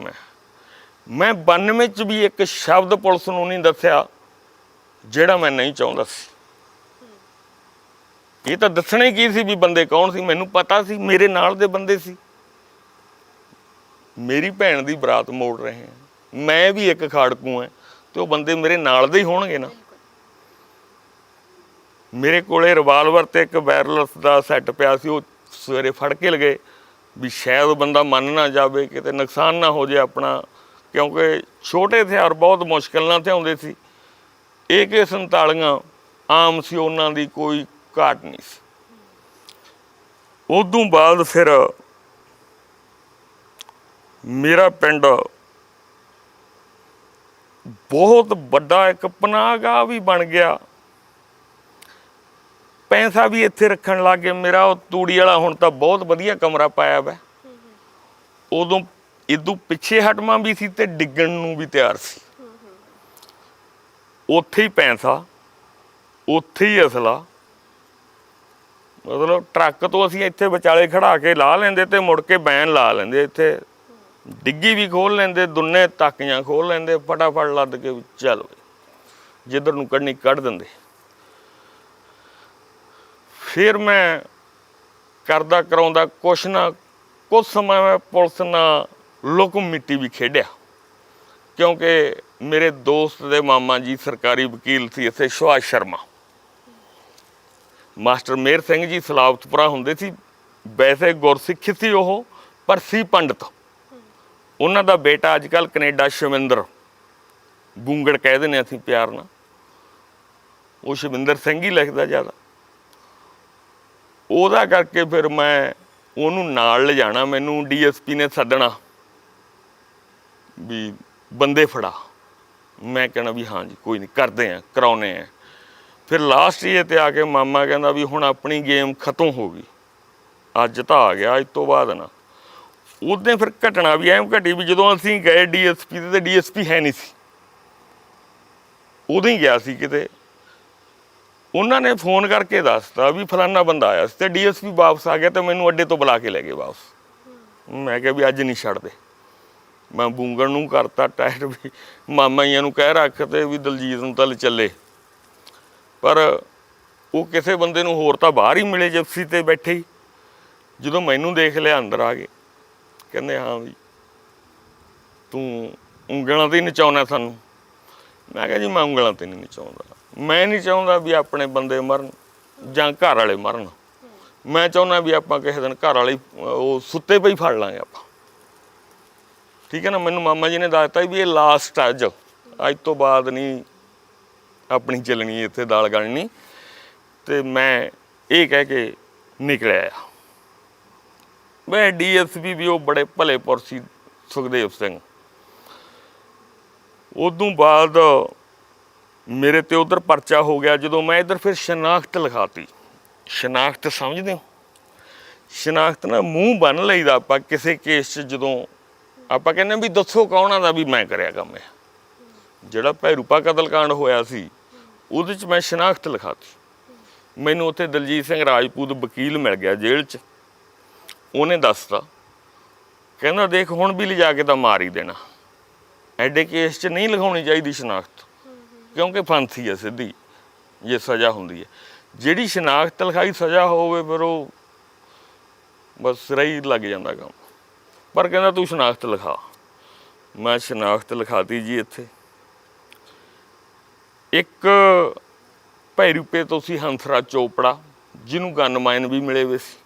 ਮੈਂ 92 'ਚ ਵੀ ਇੱਕ ਸ਼ਬਦ ਪੁਲਿਸ ਨੂੰ ਨਹੀਂ ਦੱਸਿਆ ਜਿਹੜਾ ਮੈਂ ਨਹੀਂ ਚਾਹੁੰਦਾ ਸੀ। ਇਹ ਤਾਂ ਦੱਸਣਾ ਹੀ ਕੀ ਸੀ ਵੀ ਬੰਦੇ ਕੌਣ ਸੀ, ਮੈਨੂੰ ਪਤਾ ਸੀ ਮੇਰੇ ਨਾਲ ਦੇ ਬੰਦੇ ਸੀ। ਮੇਰੀ ਭੈਣ ਦੀ ਬਰਾਤ ਮੋੜ ਰਹੇ ਹਾਂ, ਮੈਂ ਵੀ ਇੱਕ ਖਾੜਕੂ ਹਾਂ, ਤੇ ਉਹ ਬੰਦੇ ਮੇਰੇ ਨਾਲ ਦੇ ਹੀ ਹੋਣਗੇ ਨਾ। ਮੇਰੇ ਕੋਲੇ ਰਿਵਾਲਵਰ ਤੇ ਇੱਕ ਵਾਇਰਲੈਸ ਦਾ ਸੈੱਟ ਪਿਆ ਸੀ, ਉਹ ਸਵੇਰੇ ਫੜ ਕੇ ਲਗੇ ਵੀ ਸ਼ਾਇਦ ਉਹ ਬੰਦਾ ਮੰਨ ਨਾ ਜਾਵੇ, ਕਿਤੇ ਨੁਕਸਾਨ ਨਾ ਹੋ ਜਾਏ ਆਪਣਾ, ਕਿਉਂਕਿ ਛੋਟੇ ਹਥਿਆਰ ਬਹੁਤ ਮੁਸ਼ਕਿਲ ਨਾਲ ਥਿਆਉਂਦੇ ਸੀ। AK-47 ਆਮ ਸੀ, ਉਹਨਾਂ ਦੀ ਕੋਈ ਘਾਟ ਨਹੀਂ ਸੀ। ਉਦੋਂ ਬਾਅਦ ਫਿਰ ਮੇਰਾ ਪਿੰਡ ਬਹੁਤ ਵੱਡਾ ਇੱਕ ਪਨਾਹਗਾਹ ਵੀ ਬਣ ਗਿਆ। ਪੈਸਾ ਵੀ ਇੱਥੇ ਰੱਖਣ ਲੱਗ ਗਏ। ਮੇਰਾ ਉਹ ਤੂੜੀ ਵਾਲਾ ਹੁਣ ਤਾਂ ਬਹੁਤ ਵਧੀਆ ਕਮਰਾ ਪਾਇਆ ਵਾ। ਉਦੋਂ ਇਦੋਂ ਪਿੱਛੇ ਹਟਵਾਂ ਵੀ ਸੀ ਤੇ ਡਿੱਗਣ ਨੂੰ ਵੀ ਤਿਆਰ ਸੀ। ਉੱਥੇ ਹੀ ਪੈਸਾ, ਉੱਥੇ ਹੀ ਅਸਲਾ, ਮਤਲਬ ਟਰੱਕ ਤੋਂ ਅਸੀਂ ਇੱਥੇ ਵਿਚਾਲੇ ਖੜਾ ਕੇ ਲਾ ਲੈਂਦੇ ਤੇ ਮੁੜ ਕੇ ਬੈਨ ਲਾ ਲੈਂਦੇ। ਇੱਥੇ ਡਿੱਗੀ ਵੀ ਖੋਲ ਲੈਂਦੇ, ਦੁੰਨੇ ਤਾਕੀਆਂ ਖੋਲ ਲੈਂਦੇ, ਫਟਾਫਟ ਲੱਦ ਕੇ ਚੱਲ ਜਿੱਧਰ ਨੂੰ ਕੱਢਣੀ ਕੱਢ ਦਿੰਦੇ। ਫਿਰ ਮੈਂ ਕਰਦਾ ਕਰਾਉਂਦਾ ਕੁਛ ਨਾ ਕੁਛ ਸਮਾਂ ਮੈਂ ਪੁਲਿਸ ਨਾਲ ਲੁਕ ਮਿੱਟੀ ਵੀ ਖੇਡਿਆ, ਕਿਉਂਕਿ ਮੇਰੇ ਦੋਸਤ ਦੇ ਮਾਮਾ ਜੀ ਸਰਕਾਰੀ ਵਕੀਲ ਸੀ ਇੱਥੇ, ਸੁਭਾਸ਼ ਸ਼ਰਮਾ। ਮਾਸਟਰ ਮੇਹਰ ਸਿੰਘ ਜੀ ਸਲਾਬਤਪੁਰਾ ਹੁੰਦੇ ਸੀ, ਵੈਸੇ ਗੁਰਸਿੱਖ ਸੀ ਉਹ, ਪਰ ਸੀ ਪੰਡਤ। ਉਹਨਾਂ ਦਾ ਬੇਟਾ ਅੱਜ ਕੱਲ੍ਹ ਕੈਨੇਡਾ, ਸ਼ਵਿੰਦਰ ਬੂੰਗੜ ਕਹਿ ਦਿੰਦੇ ਅਸੀਂ ਪਿਆਰ ਨਾਲ, ਉਹ ਸ਼ਵਿੰਦਰ ਸਿੰਘ ਹੀ ਲਿਖਦਾ ਜ਼ਿਆਦਾ। ਉਹਦਾ ਕਰਕੇ ਫਿਰ ਮੈਂ ਉਹਨੂੰ ਨਾਲ ਲਿਜਾਣਾ, ਮੈਨੂੰ DSP ਨੇ ਸੱਦਣਾ ਵੀ ਬੰਦੇ ਫੜਾ। ਮੈਂ ਕਹਿਣਾ ਵੀ ਹਾਂ ਜੀ ਕੋਈ ਨਹੀਂ, ਕਰਦੇ ਆ, ਕਰਾਉਨੇ ਆ। ਫਿਰ ਲਾਸਟ ਈਅਰ 'ਤੇ ਆ ਕੇ ਮਾਮਾ ਕਹਿੰਦਾ ਵੀ ਹੁਣ ਆਪਣੀ ਗੇਮ ਖਤਮ ਹੋ ਗਈ, ਅੱਜ ਤਾਂ ਆ ਗਿਆ, ਅੱਜ ਤੋਂ ਬਾਅਦ ਨਾ। ਉਦੋਂ ਫਿਰ ਘਟਨਾ ਵੀ ਐਂ ਘਟੀ ਵੀ ਜਦੋਂ ਅਸੀਂ ਗਏ DSP ਤੇ DSP ਹੈ ਨਹੀਂ ਸੀ, ਉਦੋਂ ਹੀ ਗਿਆ ਸੀ ਕਿਤੇ। ਉਹਨਾਂ ਨੇ ਫੋਨ ਕਰਕੇ ਦੱਸਤਾ ਵੀ ਫਲਾਨਾ ਬੰਦਾ ਆਇਆ ਸੀ, ਤੇ DSP ਵਾਪਸ ਆ ਗਿਆ ਤੇ ਮੈਨੂੰ ਅੱਡੇ ਤੋਂ ਬੁਲਾ ਕੇ ਲੈ ਗਏ ਵਾਪਸ। ਮੈਂ ਕਿਹਾ ਵੀ ਅੱਜ ਨਹੀਂ ਛੱਡਦੇ। ਮੈਂ ਬੂੰਗਣ ਨੂੰ ਕਰਤਾ ਟਾਇਰ ਵੀ, ਮਾਮਾ ਜੀਆਂ ਨੂੰ ਕਹਿ ਰੱਖ ਤੇ ਵੀ ਦਲਜੀਤ ਨੂੰ ਤਾਂ ਚੱਲੇ। ਪਰ ਉਹ ਕਿਸੇ ਬੰਦੇ ਨੂੰ ਹੋਰ ਤਾਂ ਬਾਹਰ ਹੀ ਮਿਲੇ, ਜਿਪਸੀ 'ਤੇ ਬੈਠੇ ਹੀ। ਜਦੋਂ ਮੈਨੂੰ ਦੇਖ ਲਿਆ ਅੰਦਰ ਆ ਗਏ, ਕਹਿੰਦੇ ਹਾਂ ਵੀ ਤੂੰ ਉਂਗਲਾਂ 'ਤੇ ਹੀ ਨਚਾਉਣਾ ਸਾਨੂੰ। ਮੈਂ ਕਿਹਾ ਜੀ ਮੈਂ ਉਂਗਲਾਂ 'ਤੇ ਨਹੀਂ ਨਚਾਉਂਦਾ, ਮੈਂ ਨਹੀਂ ਚਾਹੁੰਦਾ ਵੀ ਆਪਣੇ ਬੰਦੇ ਮਰਨ ਜਾਂ ਘਰ ਵਾਲੇ ਮਰਨ। ਮੈਂ ਚਾਹੁੰਦਾ ਵੀ ਆਪਾਂ ਕਿਸੇ ਦਿਨ ਘਰ ਵਾਲੇ ਉਹ ਸੁੱਤੇ ਪਈ ਫੜ ਲਾਂਗੇ ਆਪਾਂ, ਠੀਕ ਹੈ ਨਾ। ਮੈਨੂੰ ਮਾਮਾ ਜੀ ਨੇ ਦੱਸਤਾ ਵੀ ਇਹ ਲਾਸਟ ਅੱਜ ਤੋਂ ਬਾਅਦ ਨਹੀਂ ਆਪਣੀ ਚੱਲਣੀ ਇੱਥੇ ਦਾਲ ਗਲਣੀ। ਤੇ ਮੈਂ ਇਹ ਕਹਿ ਕੇ ਨਿਕਲਿਆ। ਮੈਂ DSP ਵੀ ਉਹ ਬੜੇ ਭਲੇ ਪੁਰਸ਼ ਸੀ, ਸੁਖਦੇਵ ਸਿੰਘ। ਉਦੋਂ ਬਾਅਦ ਮੇਰੇ ਤੇ ਉਧਰ ਪਰਚਾ ਹੋ ਗਿਆ। ਜਦੋਂ ਮੈਂ ਇੱਧਰ ਫਿਰ ਸ਼ਨਾਖਤ ਲਿਖਾਤੀ। ਸ਼ਨਾਖਤ ਸਮਝਦੇ ਹੋ? ਸ਼ਨਾਖਤ ਨਾ ਮੂੰਹ ਬੰਨ ਲਈਦਾ ਆਪਾਂ ਕਿਸੇ ਕੇਸ 'ਚ। ਜਦੋਂ ਆਪਾਂ ਕਹਿੰਦੇ ਵੀ ਦੱਸੋ ਕੌਣ ਦਾ ਵੀ ਮੈਂ ਕਰਿਆ ਕੰਮ ਹੈ। ਜਿਹੜਾ ਭੈਰੂਪਾ ਕਤਲਕਾਂਡ ਹੋਇਆ ਸੀ ਉਹਦੇ 'ਚ ਮੈਂ ਸ਼ਨਾਖਤ ਲਿਖਾਤੀ। ਮੈਨੂੰ ਉੱਥੇ ਦਲਜੀਤ ਸਿੰਘ ਰਾਜਪੂਤ ਵਕੀਲ ਮਿਲ ਗਿਆ ਜੇਲ੍ਹ 'ਚ। ਉਹਨੇ ਦੱਸਤਾ, ਕਹਿੰਦਾ ਦੇਖ ਹੁਣ ਵੀ ਲਿਜਾ ਕੇ ਤਾਂ ਮਾਰ ਹੀ ਦੇਣਾ, ਐਡੇ ਕੇਸ 'ਚ ਨਹੀਂ ਲਿਖਾਉਣੀ ਚਾਹੀਦੀ ਸ਼ਨਾਖਤ। ਕਿਉਂਕਿ ਫਾਂਸੀ ਹੈ ਸਿੱਧੀ ਜੇ ਸਜ਼ਾ ਹੁੰਦੀ ਹੈ। ਜਿਹੜੀ ਸ਼ਨਾਖਤ ਲਿਖਾਈ ਸਜ਼ਾ ਹੋਵੇ ਫਿਰ ਉਹ ਬਸ ਸਿਰਾ ਹੀ ਲੱਗ ਜਾਂਦਾ ਕੰਮ। ਪਰ ਕਹਿੰਦਾ ਤੂੰ ਸ਼ਨਾਖਤ ਲਿਖਾ। ਮੈਂ ਸ਼ਨਾਖਤ ਲਿਖਾਤੀ ਜੀ। ਇੱਥੇ ਇੱਕ ਭੈਰੂਪੇ ਤੋਂ ਸੀ ਹੰਸਰਾਜ ਚੋਪੜਾ, ਜਿਹਨੂੰ ਗਨਮੈਨ ਵੀ ਮਿਲੇ ਹੋਏ ਸੀ।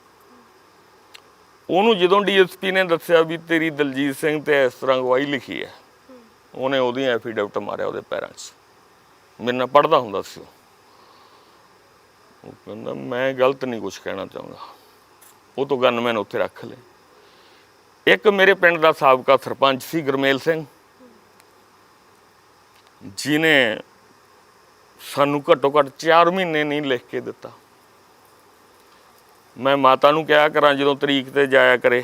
ਉਹਨੂੰ ਜਦੋਂ DSP ਨੇ ਦੱਸਿਆ ਵੀ ਤੇਰੀ ਦਲਜੀਤ ਸਿੰਘ ਤੇ ਇਸ ਤਰ੍ਹਾਂ ਗਵਾਹੀ ਲਿਖੀ ਹੈ, ਉਹਨੇ ਉਹਦੀ ਐਫੀਡੈਵਿਟ ਮਾਰਿਆ ਉਹਦੇ ਪੈਰਾਂ 'ਚ। ਮੇਰੇ ਨਾਲ ਪੜ੍ਹਦਾ ਹੁੰਦਾ ਸੀ ਉਹ ਕਹਿੰਦਾ ਮੈਂ ਗਲਤ ਨਹੀਂ ਕੁਛ ਕਹਿਣਾ ਚਾਹੁੰਦਾ। ਉਹ ਤੋਂ ਗਨਮੈਨ ਉੱਥੇ ਰੱਖ ਲਏ। ਇੱਕ ਮੇਰੇ ਪਿੰਡ ਦਾ ਸਾਬਕਾ ਸਰਪੰਚ ਸੀ ਗੁਰਮੇਲ ਸਿੰਘ, ਜਿਹਨੇ ਸਾਨੂੰ ਘੱਟੋ ਘੱਟ 4 ਮਹੀਨੇ ਨਹੀਂ ਲਿਖ ਕੇ ਦਿੱਤਾ। ਮੈਂ ਮਾਤਾ ਨੂੰ ਕਿਹਾ ਕਰਾਂ ਜਦੋਂ ਤਰੀਕ ਤੇ ਜਾਇਆ ਕਰੇ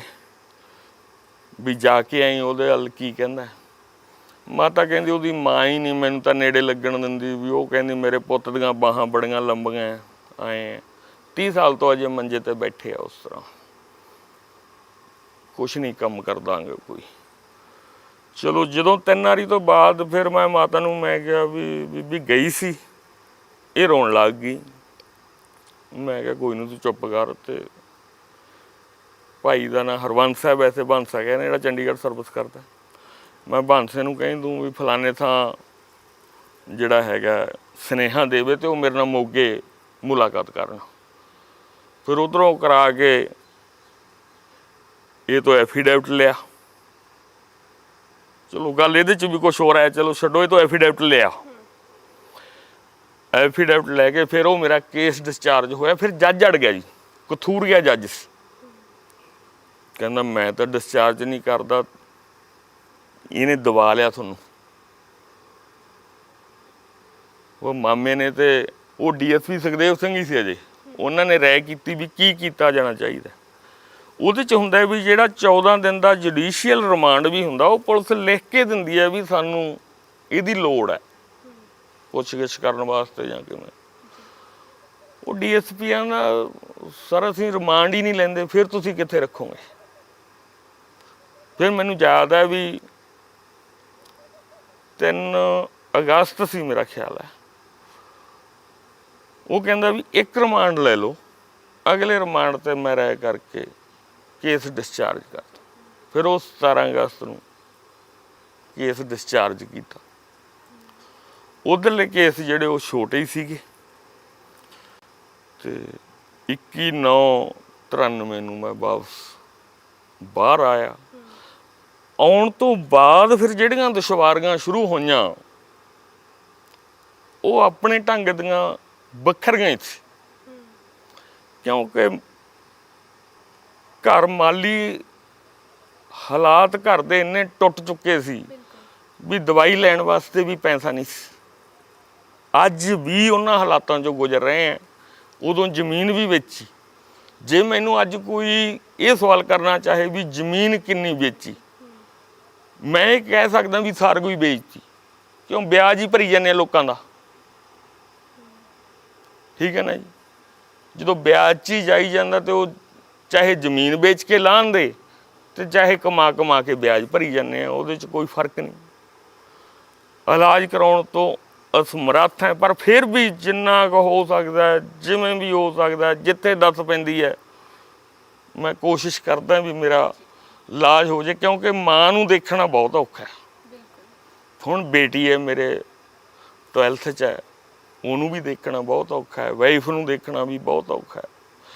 ਵੀ ਜਾ ਕੇ ਆਈ ਉਹਦੇ ਵੱਲ ਕੀ ਕਹਿੰਦਾ। ਮਾਤਾ ਕਹਿੰਦੀ ਉਹਦੀ ਮਾਂ ਹੀ ਨਹੀਂ ਮੈਨੂੰ ਤਾਂ ਨੇੜੇ ਲੱਗਣ ਦਿੰਦੀ, ਵੀ ਉਹ ਕਹਿੰਦੀ ਮੇਰੇ ਪੁੱਤ ਦੀਆਂ ਬਾਹਾਂ ਬੜੀਆਂ ਲੰਬੀਆਂ ਆਏ 30 ਸਾਲ ਤੋਂ ਅਜੇ ਮੰਜੇ ਤੇ ਬੈਠੇ ਆ ਉਸ ਤਰ੍ਹਾਂ, ਕੁਛ ਨਹੀਂ ਕੰਮ ਕਰ ਦਾਂਗੇ ਕੋਈ। ਚਲੋ ਜਦੋਂ 3 ਵਾਰੀ ਤੋਂ ਬਾਅਦ ਫਿਰ ਮੈਂ ਮਾਤਾ ਨੂੰ ਮੈਂ ਕਿਹਾ ਵੀ ਬੀਬੀ ਗਈ ਸੀ, ਇਹ ਰੋਣ ਲੱਗ ਗਈ। ਮੈਂ ਕਿਹਾ ਕੋਈ ਨਹੀਂ ਤੂੰ ਚੁੱਪ ਕਰ। ਤੇ ਭਾਈ ਦਾ ਨਾਂ ਹਰਵੰਸ ਹੈ, ਵੈਸੇ ਬੰਸ ਹੈਗਾ ਨੇ ਜਿਹੜਾ ਚੰਡੀਗੜ੍ਹ ਸਰਵਿਸ ਕਰਦਾ। ਮੈਂ ਬੰਸੇ ਨੂੰ ਕਹਿ ਦੂੰ ਵੀ ਫਲਾਣੇ ਥਾਂ ਜਿਹੜਾ ਹੈਗਾ ਸੁਨੇਹਾ ਦੇਵੇ ਤੇ ਉਹ ਮੇਰੇ ਨਾਲ ਮੋਗੇ ਮੁਲਾਕਾਤ ਕਰਨ। ਫਿਰ ਉੱਧਰੋਂ ਕਰਾ ਕੇ ਇਹ ਤੋਂ ਐਫੀਡੈਵਿਟ ਲਿਆ। ਚਲੋ ਗੱਲ ਇਹਦੇ 'ਚ ਵੀ ਕੁਛ ਹੋਰ ਹੈ, ਚਲੋ ਛੱਡੋ, ਇਹ ਤੋਂ ਐਫੀਡੈਵਿਟ ਲਿਆ। ਐਫੀਡੈਵਿਟ ਲੈ ਕੇ ਫਿਰ ਉਹ ਮੇਰਾ ਕੇਸ ਡਿਸਚਾਰਜ ਹੋਇਆ। ਫਿਰ ਜੱਜ ਅੜ ਗਿਆ ਜੀ, ਕਥੂਰੀਆ ਜੱਜ ਸੀ। ਕਹਿੰਦਾ ਮੈਂ ਤਾਂ ਡਿਸਚਾਰਜ ਨਹੀਂ ਕਰਦਾ, ਇਹਨੇ ਦਬਾ ਲਿਆ ਤੁਹਾਨੂੰ। ਉਹ ਮਾਮੇ ਨੇ ਤੇ ਉਹ DSP ਸੁਖਦੇਵ ਸਿੰਘ ਹੀ ਸੀ ਅਜੇ, ਉਹਨਾਂ ਨੇ ਰਾਏ ਕੀਤੀ ਵੀ ਕੀ ਕੀਤਾ ਜਾਣਾ ਚਾਹੀਦਾ। ਉਹਦੇ 'ਚ ਹੁੰਦਾ ਵੀ ਜਿਹੜਾ 14 ਦਿਨ ਦਾ ਜੁਡੀਸ਼ੀਅਲ ਰਿਮਾਂਡ ਵੀ ਹੁੰਦਾ, ਉਹ ਪੁਲਿਸ ਲਿਖ ਕੇ ਦਿੰਦੀ ਹੈ ਵੀ ਸਾਨੂੰ ਇਹਦੀ ਲੋੜ ਹੈ ਪੁੱਛਗਿੱਛ ਕਰਨ ਵਾਸਤੇ ਜਾਂ ਕਿਵੇਂ। ਉਹ DSP ਦਾ ਸਰ ਅਸੀਂ ਰਿਮਾਂਡ ਹੀ ਨਹੀਂ ਲੈਂਦੇ, ਫਿਰ ਤੁਸੀਂ ਕਿੱਥੇ ਰੱਖੋਗੇ। ਫਿਰ ਮੈਨੂੰ ਯਾਦ ਹੈ ਵੀ 3 ਅਗਸਤ ਸੀ ਮੇਰਾ ਖਿਆਲ ਹੈ, ਉਹ ਕਹਿੰਦਾ ਵੀ 1 ਰਿਮਾਂਡ ਲੈ ਲਓ, ਅਗਲੇ ਰਿਮਾਂਡ 'ਤੇ ਮੈਂ ਰਾਏ ਕਰਕੇ ਕੇਸ ਡਿਸਚਾਰਜ ਕਰ ਦਿੱਤਾ। ਫਿਰ ਉਹ 17 ਅਗਸਤ ਨੂੰ ਕੇਸ ਡਿਸਚਾਰਜ ਕੀਤਾ। ਉਧਰਲੇ ਕੇਸ ਜਿਹੜੇ ਉਹ ਛੋਟੇ ਹੀ ਸੀਗੇ। ਤੇ 21/9/93 ਨੂੰ ਮੈਂ ਵਾਪਸ ਬਾਹਰ ਆਇਆ। ਆਉਣ ਤੋਂ ਬਾਅਦ ਫਿਰ ਜਿਹੜੀਆਂ ਦੁਸ਼ਵਾਰੀਆਂ ਸ਼ੁਰੂ ਹੋਈਆਂ ਉਹ ਆਪਣੇ ਢੰਗ ਦੀਆਂ ਵੱਖਰੀਆਂ ਹੀ ਸੀ, ਕਿਉਂਕਿ ਘਰ ਮਾਲੀ ਹਾਲਾਤ ਘਰ ਦੇ ਇੰਨੇ ਟੁੱਟ ਚੁੱਕੇ ਸੀ ਵੀ ਦਵਾਈ ਲੈਣ ਵਾਸਤੇ ਵੀ ਪੈਸਾ ਨਹੀਂ ਸੀ। ਅੱਜ ਵੀ ਉਹਨਾਂ ਹਾਲਾਤਾਂ 'ਚੋਂ ਗੁਜ਼ਰ ਰਹੇ ਆ। ਉਦੋਂ ਜ਼ਮੀਨ ਵੀ ਵੇਚੀ। ਜੇ ਮੈਨੂੰ ਅੱਜ ਕੋਈ ਇਹ ਸਵਾਲ ਕਰਨਾ ਚਾਹੇ ਵੀ ਜ਼ਮੀਨ ਕਿੰਨੀ ਵੇਚੀ, ਮੈਂ ਇਹ ਕਹਿ ਸਕਦਾ ਵੀ ਸਾਰ ਕੋਈ ਵੇਚਤੀ, ਕਿਉਂ ਵਿਆਜ ਹੀ ਭਰੀ ਜਾਂਦੇ ਆ ਲੋਕਾਂ ਦਾ। ਠੀਕ ਹੈ ਨਾ ਜੀ। ਜਦੋਂ ਵਿਆਜ 'ਚ ਹੀ ਜਾਈ ਜਾਂਦਾ ਤੇ ਉਹ ਚਾਹੇ ਜ਼ਮੀਨ ਵੇਚ ਕੇ ਲਾਹੁਣ ਦੇ ਤੇ ਚਾਹੇ ਕਮਾ ਕੇ ਵਿਆਜ ਭਰੀ ਜਾਂਦੇ ਆ, ਉਹਦੇ 'ਚ ਕੋਈ ਫਰਕ ਨਹੀਂ। ਇਲਾਜ ਕਰਾਉਣ ਤੋਂ ਅਸਮਰੱਥ ਹੈ, ਪਰ ਫਿਰ ਵੀ ਜਿੰਨਾ ਕੁ ਹੋ ਸਕਦਾ, ਜਿਵੇਂ ਵੀ ਹੋ ਸਕਦਾ, ਜਿੱਥੇ ਦੱਸ ਪੈਂਦੀ ਹੈ ਮੈਂ ਕੋਸ਼ਿਸ਼ ਕਰਦਾ ਵੀ ਮੇਰਾ ਇਲਾਜ ਹੋ ਜਾਏ, ਕਿਉਂਕਿ ਮਾਂ ਨੂੰ ਦੇਖਣਾ ਬਹੁਤ ਔਖਾ ਹੈ। ਹੁਣ ਬੇਟੀ ਹੈ ਮੇਰੇ 12th 'ਚ ਹੈ, ਉਹਨੂੰ ਵੀ ਦੇਖਣਾ ਬਹੁਤ ਔਖਾ ਹੈ, ਵਾਈਫ ਨੂੰ ਦੇਖਣਾ ਵੀ ਬਹੁਤ ਔਖਾ ਹੈ।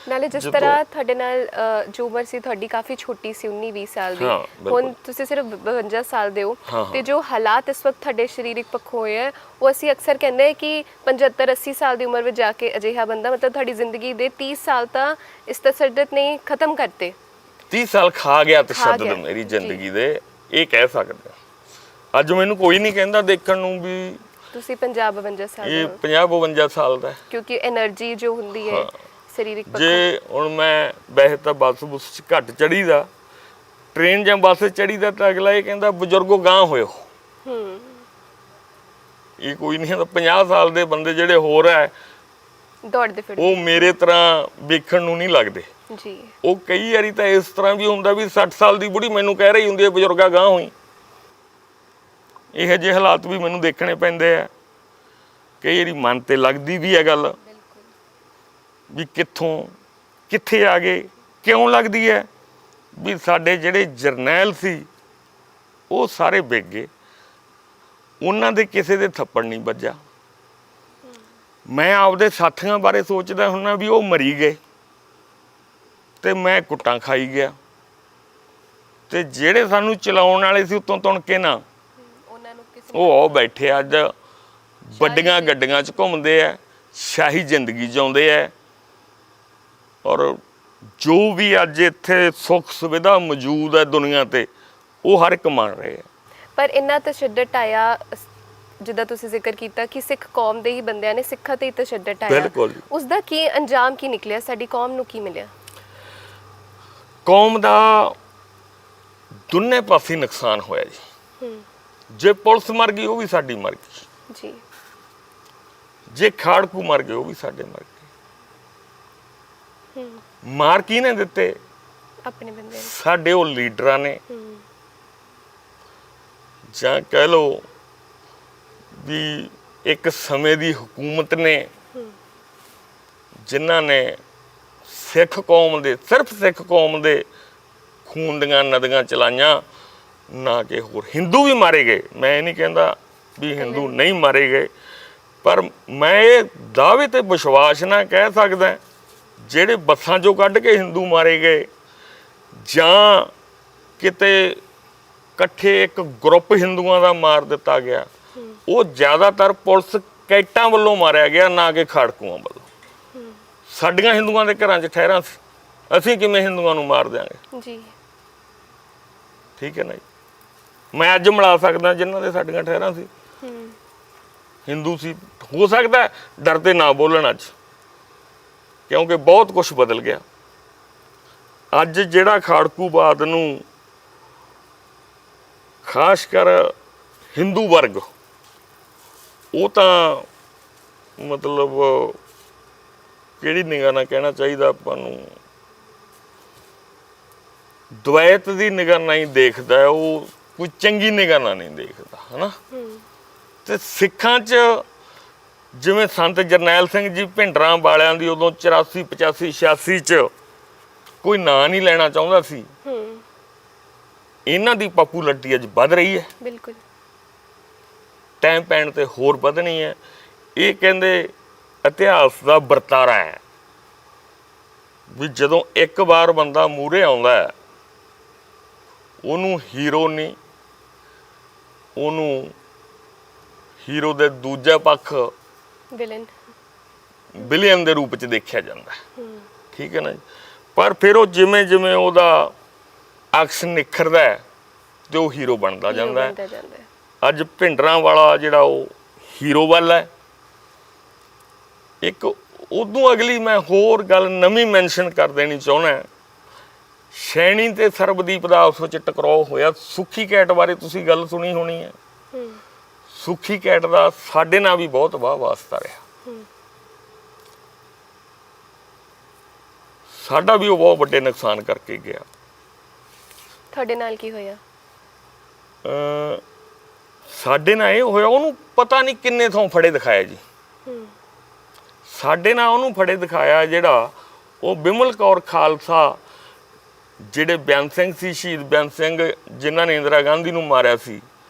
ਨਾਲੇ ਜਿਸ ਤਰ੍ਹਾਂ ਤੁਹਾਡੇ ਨਾਲ ਜੋ ਉਮਰ ਸੀ ਤੁਹਾਡੀ ਕਾਫੀ ਛੋਟੀ ਸੀ, 19-20 ਸਾਲ ਦੀ, ਹੁਣ ਤੁਸੀਂ ਸਿਰਫ 52 ਸਾਲ ਦੇ ਹੋ। ਤੇ ਜੋ ਹਾਲਾਤ ਇਸ ਵਕਤ ਤੁਹਾਡੇ ਸਰੀਰਕ ਪੱਖੋਂ ਹੋਏ ਹੈ, ਉਹ ਅਸੀਂ ਅਕਸਰ ਕਹਿੰਦੇ ਹਾਂ ਕਿ 75-80 ਸਾਲ ਦੀ ਉਮਰ ਵਿੱਚ ਜਾ ਕੇ ਅਜਿਹਾ ਬੰਦਾ, ਮਤਲਬ ਤੁਹਾਡੀ ਜ਼ਿੰਦਗੀ ਦੇ 30 ਸਾਲ ਤਾਂ ਇਸ ਤਸ਼ੱਦਦ ਨੇ ਖਤਮ ਕਰਤੇ। 30 ਸਾਲ ਖਾ ਗਿਆ ਤਸ਼ੱਦਦ ਮੇਰੀ ਜ਼ਿੰਦਗੀ ਦੇ, ਇਹ ਕਹਿ ਸਕਦੇ। ਅੱਜ ਮੈਨੂੰ ਕੋਈ ਨਹੀਂ ਕਹਿੰਦਾ ਦੇਖਣ ਨੂੰ ਵੀ ਤੁਸੀਂ 50-52 ਸਾਲ ਇਹ 50-52 ਸਾਲ ਦਾ, ਕਿਉਂਕਿ એનર્ਜੀ ਜੋ ਹੁੰਦੀ ਹੈ ਸਰੀਰਕ ਪੱਖੋਂ। ਜੇ ਹੁਣ ਮੈਂ ਵੈਸੇ ਤਾਂ ਬੱਸ ਚ ਘੱਟ ਚੜੀਦਾ, ਟ੍ਰੇਨ ਜਾਂ ਬੱਸ ਚੜੀਦਾ ਤਾਂ ਅਗਲਾ ਇਹ ਕਹਿੰਦਾ ਬਜ਼ੁਰਗੋ ਗਾਂਹ ਹੋਇਓ। ਇਹ ਕੋਈ ਨਹੀਂ, 50 ਸਾਲ ਦੇ ਬੰਦੇ ਜਿਹੜੇ ਹੋਰ ਹੈ ਦੌੜਦੇ ਫਿਰਦੇ, ਉਹ ਮੇਰੇ ਤਰ੍ਹਾਂ ਵੇਖਣ ਨੂੰ ਨਹੀਂ ਲੱਗਦੇ ਜੀ। ਉਹ ਕਈ ਵਾਰੀ ਤਾਂ ਇਸ ਤਰ੍ਹਾਂ ਵੀ ਹੁੰਦਾ ਵੀ 60 ਸਾਲ ਦੀ ਬੁੜੀ ਮੈਨੂੰ ਕਹਿ ਰਹੀ ਹੁੰਦੀ ਹੈ ਬਜ਼ੁਰਗਾ ਗਾਂਹ ਹੋਈ। ਇਹੋ ਜਿਹੇ ਹਾਲਾਤ ਵੀ ਮੈਨੂੰ ਦੇਖਣੇ ਪੈਂਦੇ ਆ। ਕਈ ਵਾਰੀ ਮਨ ਤੇ ਲੱਗਦੀ ਵੀ ਹੈ ਗੱਲ ਵੀ ਕਿੱਥੋਂ ਕਿੱਥੇ ਆ ਗਏ। ਕਿਉਂ ਲੱਗਦੀ ਹੈ ਵੀ ਸਾਡੇ ਜਿਹੜੇ ਜਰਨੈਲ ਸੀ ਉਹ ਸਾਰੇ ਵਿਕ ਗਏ, ਉਹਨਾਂ ਦੇ ਕਿਸੇ ਦੇ ਥੱਪੜ ਨਹੀਂ ਵੱਜਾ। ਮੈਂ ਆਪਦੇ ਸਾਥੀਆਂ ਬਾਰੇ ਸੋਚਦਾ ਹੁੰਨਾ ਵੀ ਉਹ ਮਰੀ ਗਏ ਤੇ ਮੈਂ ਕੁੱਟਾਂ ਖਾਈ ਗਿਆ, ਤੇ ਜਿਹੜੇ ਸਾਨੂੰ ਚਲਾਉਣ ਵਾਲੇ ਸੀ ਉੱਤੋਂ ਤੁਣ ਕੇ ਨਾ ਉਹ ਬੈਠੇ ਅੱਜ ਵੱਡੀਆਂ ਗੱਡੀਆਂ 'ਚ ਘੁੰਮਦੇ ਆ, ਸ਼ਾਹੀ ਜ਼ਿੰਦਗੀ ਜਿਉਂਦੇ ਆ। ਔਰ ਜੋ ਵੀ ਅੱਜ ਇੱਥੇ ਸੁੱਖ ਸੁਵਿਧਾ ਮੌਜੂਦ ਹੈ ਦੁਨੀਆ ਤੇ ਉਹ ਹਰ ਇੱਕ ਮੰਨ ਰਹੇ ਆ। ਪਰ ਇੰਨਾ ਤਸ਼ੱਦਦ ਆਇਆ, ਜਿੱਦਾਂ ਤੁਸੀਂ ਜ਼ਿਕਰ ਕੀਤਾ ਕਿ ਸਿੱਖ ਕੌਮ ਦੇ ਹੀ ਬੰਦਿਆਂ ਨੇ ਸਿੱਖਾਂ ਤੇ ਹੀ ਤਸ਼ੱਦਦ ਆਇਆ, ਬਿਲਕੁਲ। ਉਸ ਦਾ ਕੀ ਅੰਜਾਮ ਕੀ ਨਿਕਲਿਆ, ਸਾਡੀ ਕੌਮ ਨੂੰ ਕੀ ਮਿਲਿਆ? ਕੌਮ ਦਾ ਦੋਨੇ ਪਾਸੇ ਨੁਕਸਾਨ ਹੋਇਆ ਜੀ। ਜੇ ਪੁਲਿਸ ਮਰ ਗਈ ਉਹ ਵੀ ਸਾਡੀ ਮਰ ਗਈ ਜੀ, ਜੇ ਖਾੜਕੂ ਮਰ ਗਏ ਉਹ ਵੀ ਸਾਡੇ ਮਰ ਗਏ। ਮਾਰ ਕਿਹਨੇ ਦਿੱਤੇ? ਆਪਣੇ ਬੰਦੇ ਸਾਡੇ ਉਹ ਲੀਡਰਾਂ ਨੇ, ਜਾਂ ਕਹਿ ਲਓ ਵੀ ਇੱਕ ਸਮੇਂ ਦੀ ਹਕੂਮਤ ਨੇ, ਜਿਨ੍ਹਾਂ ਨੇ ਸਿੱਖ ਕੌਮ ਦੇ, ਸਿਰਫ ਸਿੱਖ ਕੌਮ ਦੇ ਖੂਨ ਦੀਆਂ ਨਦੀਆਂ ਚਲਾਈਆਂ, ਨਾ ਕਿ ਹੋਰ। ਹਿੰਦੂ ਵੀ ਮਾਰੇ ਗਏ, ਮੈਂ ਇਹ ਨਹੀਂ ਕਹਿੰਦਾ ਵੀ ਹਿੰਦੂ ਨਹੀਂ ਮਾਰੇ ਗਏ, ਪਰ ਮੈਂ ਇਹ ਦਾਅਵੇ ਤੇ ਵਿਸ਼ਵਾਸ ਨਾ ਕਹਿ ਸਕਦਾ ਜਿਹੜੇ ਬੱਸਾਂ 'ਚੋਂ ਕੱਢ ਕੇ ਹਿੰਦੂ ਮਾਰੇ ਗਏ, ਜਾਂ ਕਿਤੇ ਇਕੱਠੇ ਇੱਕ ਗਰੁੱਪ ਹਿੰਦੂਆਂ ਦਾ ਮਾਰ ਦਿੱਤਾ ਗਿਆ, ਉਹ ਜ਼ਿਆਦਾਤਰ ਪੁਲਿਸ ਕੈਟਾਂ ਵੱਲੋਂ ਮਾਰਿਆ ਗਿਆ, ਨਾ ਕਿ ਖਾੜਕੂਆਂ ਵੱਲੋਂ। ਸਾਡੀਆਂ ਹਿੰਦੂਆਂ ਦੇ ਘਰਾਂ 'ਚ ਠਹਿਰਾਂ ਸੀ, ਅਸੀਂ ਕਿਵੇਂ ਹਿੰਦੂਆਂ ਨੂੰ ਮਾਰ ਦਿਆਂਗੇ ਜੀ? ਠੀਕ ਹੈ ਨਾ ਜੀ। ਮੈਂ ਅੱਜ ਮਿਲਾ ਸਕਦਾ ਜਿਨ੍ਹਾਂ ਦੇ ਸਾਡੀਆਂ ਠਹਿਰਾਂ ਸੀ, ਹਿੰਦੂ ਸੀ। ਹੋ ਸਕਦਾ ਡਰਦੇ ਨਾ ਬੋਲਣ ਅੱਜ, ਕਿਉਂਕਿ ਬਹੁਤ ਕੁਝ ਬਦਲ ਗਿਆ। ਅੱਜ ਜਿਹੜਾ ਖਾੜਕੂਵਾਦ ਨੂੰ ਖਾਸ ਕਰ ਹਿੰਦੂ ਵਰਗ, ਉਹ ਤਾਂ ਮਤਲਬ ਕਿਹੜੀ ਨਿਗਾਹ ਨਾਲ ਕਹਿਣਾ ਚਾਹੀਦਾ ਆਪਾਂ ਨੂੰ, ਦੁਆਇਤ ਦੀ ਨਿਗਾਹ ਨਾਲ ਹੀ ਦੇਖਦਾ, ਉਹ ਕੋਈ ਚੰਗੀ ਨਿਗਾਹ ਨਾਲ ਨਹੀਂ ਦੇਖਦਾ, ਹਨਾ। ਤੇ ਸਿੱਖਾਂ 'ਚ ਜਿਵੇਂ ਸੰਤ ਜਰਨੈਲ ਸਿੰਘ ਜੀ ਭਿੰਡਰਾਂ ਵਾਲਿਆਂ ਦੀ ਉਦੋਂ 84 85 86 'ਚ ਕੋਈ ਨਾਂ ਨਹੀਂ ਲੈਣਾ ਚਾਹੁੰਦਾ ਸੀ, ਇਹਨਾਂ ਦੀ ਪਾਪੂਲੈਰਿਟੀ ਅੱਜ ਵੱਧ ਰਹੀ ਹੈ। ਬਿਲਕੁਲ, ਟਾਈਮ ਪੈਣ ਤੇ ਹੋਰ ਵਧਣੀ ਹੈ। ਇਹ ਕਹਿੰਦੇ ਇਤਿਹਾਸ ਦਾ ਵਰਤਾਰਾ ਹੈ ਵੀ ਜਦੋਂ ਇੱਕ ਵਾਰ ਬੰਦਾ ਮੂਹਰੇ ਆਉਂਦਾ ਹੈ, ਉਹਨੂੰ ਹੀਰੋ ਨਹੀਂ, ਉਹਨੂੰ ਹੀਰੋ ਦੇ ਦੂਜਾ ਪੱਖ ਵਿਲਨ ਦੇ ਰੂਪ 'ਚ ਦੇਖਿਆ ਜਾਂਦਾ ਹੈ। ਠੀਕ ਹੈ ਨਾ ਜੀ। ਪਰ ਫਿਰ ਉਹ ਜਿਵੇਂ ਜਿਵੇਂ ਉਹਦਾ ਅਕਸ ਨਿਖਰਦਾ ਹੈ ਤੇ ਉਹ ਹੀਰੋ ਬਣਦਾ ਜਾਂਦਾ ਹੈ। ਅੱਜ ਭਿੰਡਰਾਂ ਵਾਲਾ ਜਿਹੜਾ ਉਹ ਹੀਰੋ ਵੱਲ ਹੈ। ਇੱਕ ਉਦੋਂ ਅਗਲੀ ਮੈਂ ਹੋਰ ਗੱਲ ਨਵੀਂ ਮੈਂਸ਼ਨ ਕਰ ਦੇਣੀ ਚਾਹੁੰਦਾ, ਸ਼ੈਣੀ ਤੇ ਸਰਬਦੀਪ ਦਾ ਆਪਸ ਵਿੱਚ ਟਕਰਾਅ ਹੋਇਆ। ਸੁੱਖੀ ਕੈਟ ਬਾਰੇ ਤੁਸੀਂ ਗੱਲ ਸੁਣੀ ਹੋਣੀ ਹੈ। ਸੁੱਖੀ ਕੈਟ ਦਾ ਸਾਡੇ ਨਾਲ ਵੀ ਬਹੁਤ ਵਾਹ ਵਾਸਤਾ ਰਿਹਾ। ਸਾਡਾ ਵੀ ਉਹ ਬਹੁਤ ਵੱਡੇ ਨੁਕਸਾਨ ਕਰਕੇ ਗਿਆ। ਤੁਹਾਡੇ ਨਾਲ ਕੀ ਹੋਇਆ? ਸਾਡੇ ਨਾਲ ਇਹ ਹੋਇਆ, ਉਹਨੂੰ ਪਤਾ ਨਹੀਂ ਕਿੰਨੇ ਥਾਂ ਫੜੇ ਦਿਖਾਇਆ ਜੀ। ਸਾਡੇ ਨਾਲ ਉਹਨੂੰ ਫੜੇ ਦਿਖਾਇਆ ਜਿਹੜਾ ਉਹ ਬਿਮਲ ਕੌਰ ਖਾਲਸਾ, ਜਿਹੜੇ ਬੇਅੰਤ ਸਿੰਘ ਸੀ, ਸ਼ਹੀਦ ਬੇਅੰਤ ਸਿੰਘ ਜਿਨ੍ਹਾਂ ਨੇ ਇੰਦਰਾ ਗਾਂਧੀ ਨੂੰ ਮਾਰਿਆ ਸੀ,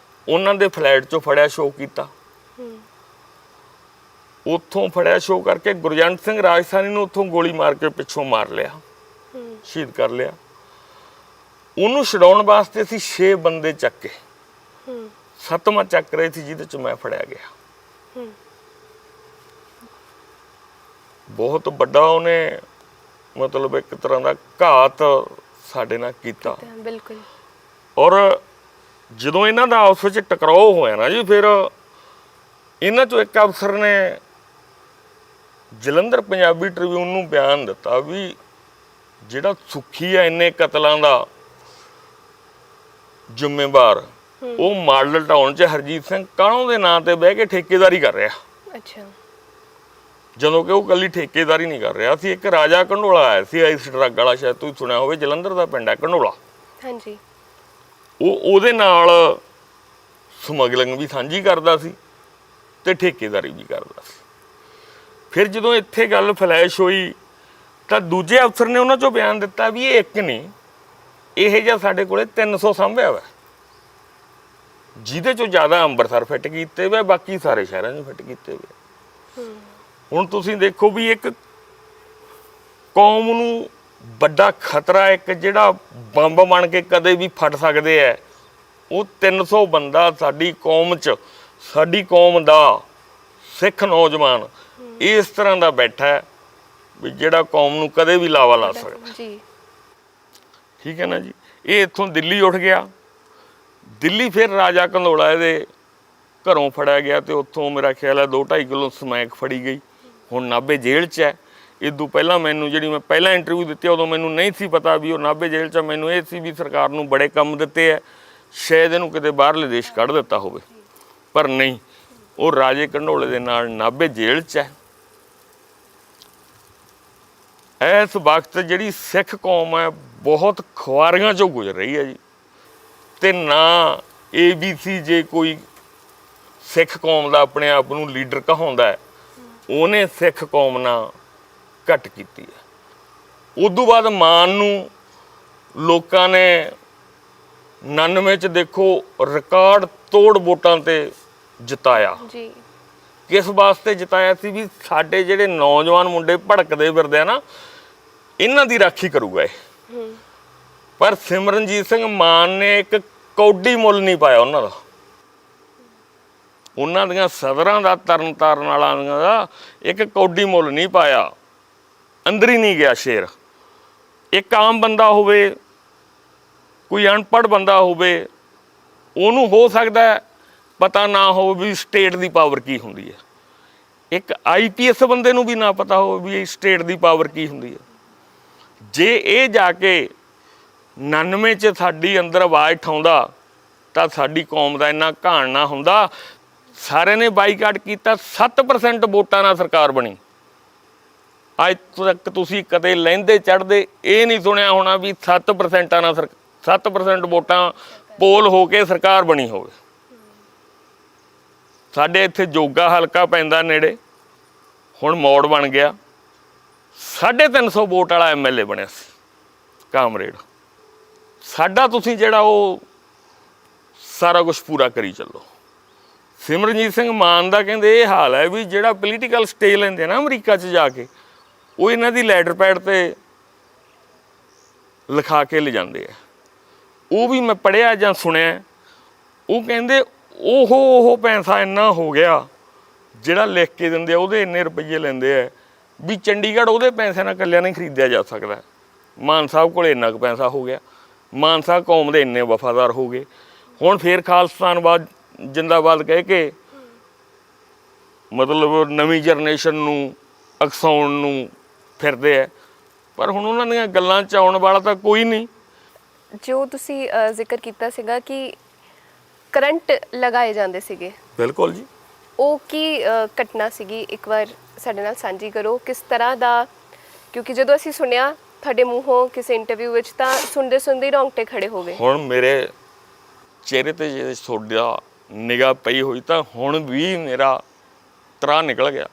ਉਹਨਾਂ ਦੇ ਫਲੈਟ 'ਚੋਂ ਫੜਿਆ, ਸ਼ੋਅ ਕੀਤਾ। ਉੱਥੋਂ ਫੜਿਆ, ਸ਼ੋਅ ਕਰਕੇ ਗੁਰਜੰਟ ਸਿੰਘ ਰਾਜਸਥਾਨੀ ਨੂੰ ਉੱਥੋਂ ਗੋਲੀ ਮਾਰ ਕੇ ਪਿੱਛੋਂ ਮਾਰ ਲਿਆ, ਸ਼ਹੀਦ ਕਰ ਲਿਆ। ਉਹਨੂੰ ਛਡਾਉਣ ਵਾਸਤੇ ਅਸੀਂ 6 ਬੰਦੇ ਚੱਕ ਕੇ 7ਵਾਂ ਚੱਕ ਰਹੇ ਸੀ, ਜਿਹਦੇ 'ਚ ਮੈਂ ਫੜਿਆ ਗਿਆ। ਬਹੁਤ ਵੱਡਾ ਉਹਨੇ ਮਤਲਬ ਇੱਕ ਤਰ੍ਹਾਂ ਦਾ ਘਾਤ ਸਾਡੇ ਨਾਲ ਕੀਤਾ। ਬਿਲਕੁਲ। ਔਰ ਜਦੋਂ ਇਹਨਾਂ ਦਾ ਆਪਸ ਵਿੱਚ ਟਕਰਾਓ ਹੋਇਆ ਨਾ ਜੀ, ਫਿਰ ਇਹਨਾਂ 'ਚੋਂ ਇੱਕ ਅਫਸਰ ਨੇ ਜਲੰਧਰ ਪੰਜਾਬੀ ਟ੍ਰਿਬਿਊਨ ਨੂੰ ਬਿਆਨ ਦਿੱਤਾ ਵੀ ਜਿਹੜਾ ਸੁੱਖੀ ਆ ਇੰਨੇ ਕਤਲਾਂ ਦਾ ਜ਼ਿੰਮੇਵਾਰ, ਉਹ ਮਾਡਲ ਟਾਊਨ 'ਚ ਹਰਜੀਤ ਸਿੰਘ ਕਾਹਲੋਂ ਦੇ ਨਾਂ ਤੇ ਬਹਿ ਕੇ ਠੇਕੇਦਾਰੀ ਕਰ ਰਿਹਾ। ਅੱਛਾ। ਜਦੋਂ ਕਿ ਉਹ ਇਕੱਲੀ ਠੇਕੇਦਾਰੀ ਨਹੀਂ ਕਰ ਰਿਹਾ ਸੀ। ਇੱਕ ਰਾਜਾ ਘੰਡੋਲਾ ਆਇਆ ਸੀ ਆਈਸ ਡਰੱਗ ਵਾਲਾ, ਸ਼ਾਇਦ ਤੁਸੀਂ ਸੁਣਿਆ ਹੋਵੇ, ਜਲੰਧਰ ਦਾ ਪਿੰਡ ਹੈ ਘੰਡੋਲਾ। ਹਾਂਜੀ। ਉਹਦੇ ਨਾਲ ਸਮਗਲਿੰਗ ਵੀ ਸਾਂਝੀ ਕਰਦਾ ਸੀ। ਤੇ ਠੇਕੇਦਾਰੀ ਵੀ ਕਰਦਾ ਸੀ। ਫਿਰ ਜਦੋਂ ਇੱਥੇ ਗੱਲ ਫਲੈਸ਼ ਹੋਈ ਤਾਂ ਦੂਜੇ ਅਫਸਰ ਨੇ ਉਹਨਾਂ 'ਚੋਂ ਬਿਆਨ ਦਿੱਤਾ ਵੀ ਇਹ ਇੱਕ ਨਹੀਂ, ਇਹ ਜਿਹਾ ਸਾਡੇ ਕੋਲੇ 300 ਸਾਂਭਿਆ ਵਾ, ਜਿਹਦੇ 'ਚੋਂ ਜ਼ਿਆਦਾ ਅੰਮ੍ਰਿਤਸਰ ਫਿੱਟ ਕੀਤੇ ਵੇ, ਬਾਕੀ ਸਾਰੇ ਸ਼ਹਿਰਾਂ 'ਚ ਫਿੱਟ ਕੀਤੇ ਵੇ। ਹੁਣ ਤੁਸੀਂ ਦੇਖੋ ਵੀ ਇੱਕ ਕੌਮ ਨੂੰ ਵੱਡਾ ਖਤਰਾ, ਇੱਕ ਜਿਹੜਾ ਬੰਬ ਬਣ ਕੇ ਕਦੇ ਵੀ ਫਟ ਸਕਦੇ ਹੈ, ਉਹ 300 ਬੰਦਾ ਸਾਡੀ ਕੌਮ 'ਚ, ਸਾਡੀ ਕੌਮ ਦਾ ਸਿੱਖ ਨੌਜਵਾਨ ਇਸ ਤਰ੍ਹਾਂ ਦਾ ਬੈਠਾ ਹੈ ਵੀ ਜਿਹੜਾ ਕੌਮ ਨੂੰ ਕਦੇ ਵੀ ਲਾਵਾ ਲਾ ਸਕਦਾ ਜੀ। ਠੀਕ ਹੈ ਨਾ ਜੀ। ਇਹ ਇੱਥੋਂ ਦਿੱਲੀ ਉੱਠ ਗਿਆ, ਦਿੱਲੀ ਫਿਰ ਰਾਜਾ ਕੰਦੋਲਾ ਇਹਦੇ ਘਰੋਂ ਫੜਿਆ ਗਿਆ ਤੇ ਉੱਥੋਂ ਮੇਰਾ ਖਿਆਲ ਹੈ 2-2.5 ਕਿਲੋ ਸਮੈਕ ਫੜੀ ਗਈ। ਹੁਣ ਨਾਭੇ ਜੇਲ੍ਹ 'ਚ ਹੈ। ਇਦੋਂ ਪਹਿਲਾਂ ਮੈਨੂੰ, ਜਿਹੜੀ ਮੈਂ ਪਹਿਲਾਂ ਇੰਟਰਵਿਊ ਦਿੱਤੀ ਉਦੋਂ ਮੈਨੂੰ ਨਹੀਂ ਸੀ ਪਤਾ ਵੀ ਉਹ ਨਾਭੇ ਜੇਲ੍ਹ 'ਚ। ਮੈਨੂੰ ਇਹ ਸੀ ਵੀ ਸਰਕਾਰ ਨੂੰ ਬੜੇ ਕੰਮ ਦਿੱਤੇ ਹੈ, ਸ਼ਾਇਦ ਇਹਨੂੰ ਕਿਤੇ ਬਾਹਰਲੇ ਦੇਸ਼ ਕੱਢ ਦਿੱਤਾ ਹੋਵੇ, ਪਰ ਨਹੀਂ, ਉਹ ਰਾਜੇ ਕੰਡੋਲੇ ਦੇ ਨਾਲ ਨਾਭੇ ਜੇਲ੍ਹ 'ਚ ਹੈ। ਇਸ ਵਕਤ ਜਿਹੜੀ ਸਿੱਖ ਕੌਮ ਹੈ ਬਹੁਤ ਖੁਆਰੀਆਂ 'ਚੋਂ ਗੁਜ਼ਰ ਰਹੀ ਹੈ ਜੀ। ਤੇ ਨਾ ABC ਜੇ ਕੋਈ ਸਿੱਖ ਕੌਮ ਦਾ ਆਪਣੇ ਆਪ ਨੂੰ ਲੀਡਰ ਕਹਾਉਂਦਾ ਹੈ, ਉਹਨੇ ਸਿੱਖ ਕੌਮ ਨਾਲ ਘੱਟ ਕੀਤੀ ਹੈ। ਉਦੋਂ ਬਾਅਦ ਮਾਨ ਨੂੰ ਲੋਕਾਂ ਨੇ 99 'ਚ ਦੇਖੋ ਰਿਕਾਰਡ ਤੋੜ ਵੋਟਾਂ ਤੇ ਜਿਤਾਇਆ ਜੀ। ਕਿਸ ਵਾਸਤੇ ਜਿਤਾਇਆ ਸੀ ਵੀ ਸਾਡੇ ਜਿਹੜੇ ਨੌਜਵਾਨ ਮੁੰਡੇ ਭੜਕਦੇ ਫਿਰਦੇ ਆ ਨਾ, ਇਹਨਾਂ ਦੀ ਰਾਖੀ ਕਰੂਗਾ ਇਹ। ਪਰ ਸਿਮਰਨਜੀਤ ਸਿੰਘ ਮਾਨ ਨੇ ਇੱਕ ਕੌਡੀ ਮੁੱਲ ਨਹੀਂ ਪਾਇਆ ਉਹਨਾਂ ਦਾ, ਉਹਨਾਂ ਦੀਆਂ ਸਦਰਾਂ ਦਾ, ਤਰਨ ਤਾਰਨ ਵਾਲਾਂ ਦਾ ਇੱਕ ਕੌਡੀ ਮੁੱਲ ਨਹੀਂ ਪਾਇਆ। ਅੰਦਰ ਹੀ ਨਹੀਂ ਗਿਆ ਸ਼ੇਰ। ਇੱਕ ਆਮ ਬੰਦਾ ਹੋਵੇ, ਕੋਈ ਅਨਪੜ੍ਹ ਬੰਦਾ ਹੋਵੇ, ਉਹਨੂੰ ਹੋ ਸਕਦਾ ਪਤਾ ਨਾ ਹੋਵੇ ਵੀ ਸਟੇਟ ਦੀ ਪਾਵਰ ਕੀ ਹੁੰਦੀ ਹੈ। ਇੱਕ IPS ਬੰਦੇ ਨੂੰ ਵੀ ਨਾ ਪਤਾ ਹੋਵੇ ਵੀ ਸਟੇਟ ਦੀ ਪਾਵਰ ਕੀ ਹੁੰਦੀ ਹੈ। ਜੇ ਇਹ ਜਾ ਕੇ 99 'ਚ ਸਾਡੀ ਅੰਦਰ ਆਵਾਜ਼ ਉਠਾਉਂਦਾ ਤਾਂ ਸਾਡੀ ਕੌਮ ਦਾ ਇੰਨਾ ਘਾਣ ਨਾ ਹੁੰਦਾ। ਸਾਰਿਆਂ ਨੇ ਬਾਈਕਾਟ ਕੀਤਾ, 7% ਵੋਟਾਂ ਨਾਲ ਸਰਕਾਰ ਬਣੀ। ਅੱਜ ਤੱਕ ਤੁਸੀਂ ਕਦੇ ਲਹਿੰਦੇ ਚੜ੍ਹਦੇ ਇਹ ਨਹੀਂ ਸੁਣਿਆ ਹੋਣਾ ਵੀ 7% ਨਾਲ 7% ਵੋਟਾਂ ਪੋਲ ਹੋ ਕੇ ਸਰਕਾਰ ਬਣੀ ਹੋਵੇ। ਸਾਡੇ ਇੱਥੇ ਜੋਗਾ ਹਲਕਾ ਪੈਂਦਾ ਨੇੜੇ, ਹੁਣ ਮੋੜ ਬਣ ਗਿਆ, 350 ਵੋਟ ਵਾਲਾ MLA ਬਣਿਆ ਸੀ ਕਾਮਰੇਡ ਸਾਡਾ। ਤੁਸੀਂ ਜਿਹੜਾ ਉਹ ਸਾਰਾ ਕੁਝ ਪੂਰਾ ਕਰੀ ਚੱਲੋ। ਸਿਮਰਨਜੀਤ ਸਿੰਘ ਮਾਨ ਦਾ ਕਹਿੰਦੇ ਇਹ ਹਾਲ ਹੈ ਵੀ ਜਿਹੜਾ ਪੋਲੀਟੀਕਲ ਸਟੇ ਲੈਂਦੇ ਨਾ ਅਮਰੀਕਾ 'ਚ ਜਾ ਕੇ, ਉਹ ਇਹਨਾਂ ਦੀ ਲੈਟਰ ਪੈਡ 'ਤੇ ਲਿਖਾ ਕੇ ਲਿਜਾਂਦੇ ਆ। ਉਹ ਵੀ ਮੈਂ ਪੜ੍ਹਿਆ ਜਾਂ ਸੁਣਿਆ, ਉਹ ਕਹਿੰਦੇ ਉਹ ਪੈਸਾ ਇੰਨਾ ਹੋ ਗਿਆ ਜਿਹੜਾ ਲਿਖ ਕੇ ਦਿੰਦੇ ਆ, ਉਹਦੇ ਇੰਨੇ ਰੁਪਈਏ ਲੈਂਦੇ ਆ ਵੀ ਚੰਡੀਗੜ੍ਹ ਉਹਦੇ ਪੈਸੇ ਨਾਲ ਇਕੱਲਿਆਂ ਨਹੀਂ ਖਰੀਦਿਆ ਜਾ ਸਕਦਾ। ਮਾਨ ਸਾਹਿਬ ਕੋਲ ਇੰਨਾ ਕੁ ਪੈਸਾ ਹੋ ਗਿਆ, ਮਾਨ ਸਾਹਿਬ ਕੌਮ ਦੇ ਇੰਨੇ ਵਫਾਦਾਰ ਹੋ ਗਏ। ਹੁਣ ਫੇਰ ਖਾਲਿਸਤਾਨਵਾਦ ਜਿੰਦਾਬਾਦ ਕਹਿ ਕੇ ਮਤਲਬ ਨਵੀਂ ਜਨਰੇਸ਼ਨ ਨੂੰ ਉਕਸਾਉਣ ਨੂੰ ਫਿਰਦੇ ਆ, ਪਰ ਹੁਣ ਉਹਨਾਂ ਦੀਆਂ ਗੱਲਾਂ 'ਚ ਆਉਣ ਵਾਲਾ ਤਾਂ ਕੋਈ ਨਹੀਂ। ਜੋ ਤੁਸੀਂ ਜ਼ਿਕਰ ਕੀਤਾ ਸੀਗਾ ਕਿ ਕਰੰਟ ਲਗਾਏ ਜਾਂਦੇ ਸੀਗੇ, ਬਿਲਕੁਲ ਜੀ, ਉਹ ਕੀ ਘਟਨਾ ਸੀਗੀ, ਇੱਕ ਵਾਰ ਸਾਡੇ ਨਾਲ ਸਾਂਝੀ ਕਰੋ ਕਿਸ ਤਰ੍ਹਾਂ ਦਾ? ਕਿਉਂਕਿ ਜਦੋਂ ਅਸੀਂ ਸੁਣਿਆ ਤੁਹਾਡੇ ਮੂੰਹੋਂ ਕਿਸੇ ਇੰਟਰਵਿਊ ਵਿੱਚ ਤਾਂ ਸੁਣਦੇ ਹੀ ਰੌਂਗਟੇ ਖੜੇ ਹੋ ਗਏ। ਹੁਣ ਮੇਰੇ ਚਿਹਰੇ ਤੇ ਜੇ ਤੁਹਾਡਾ ਨਿਗਾਹ ਪਈ ਹੋਈ ਤਾਂ ਹੁਣ ਵੀ ਮੇਰਾ ਤਰਾ ਨਿਕਲ ਗਿਆ,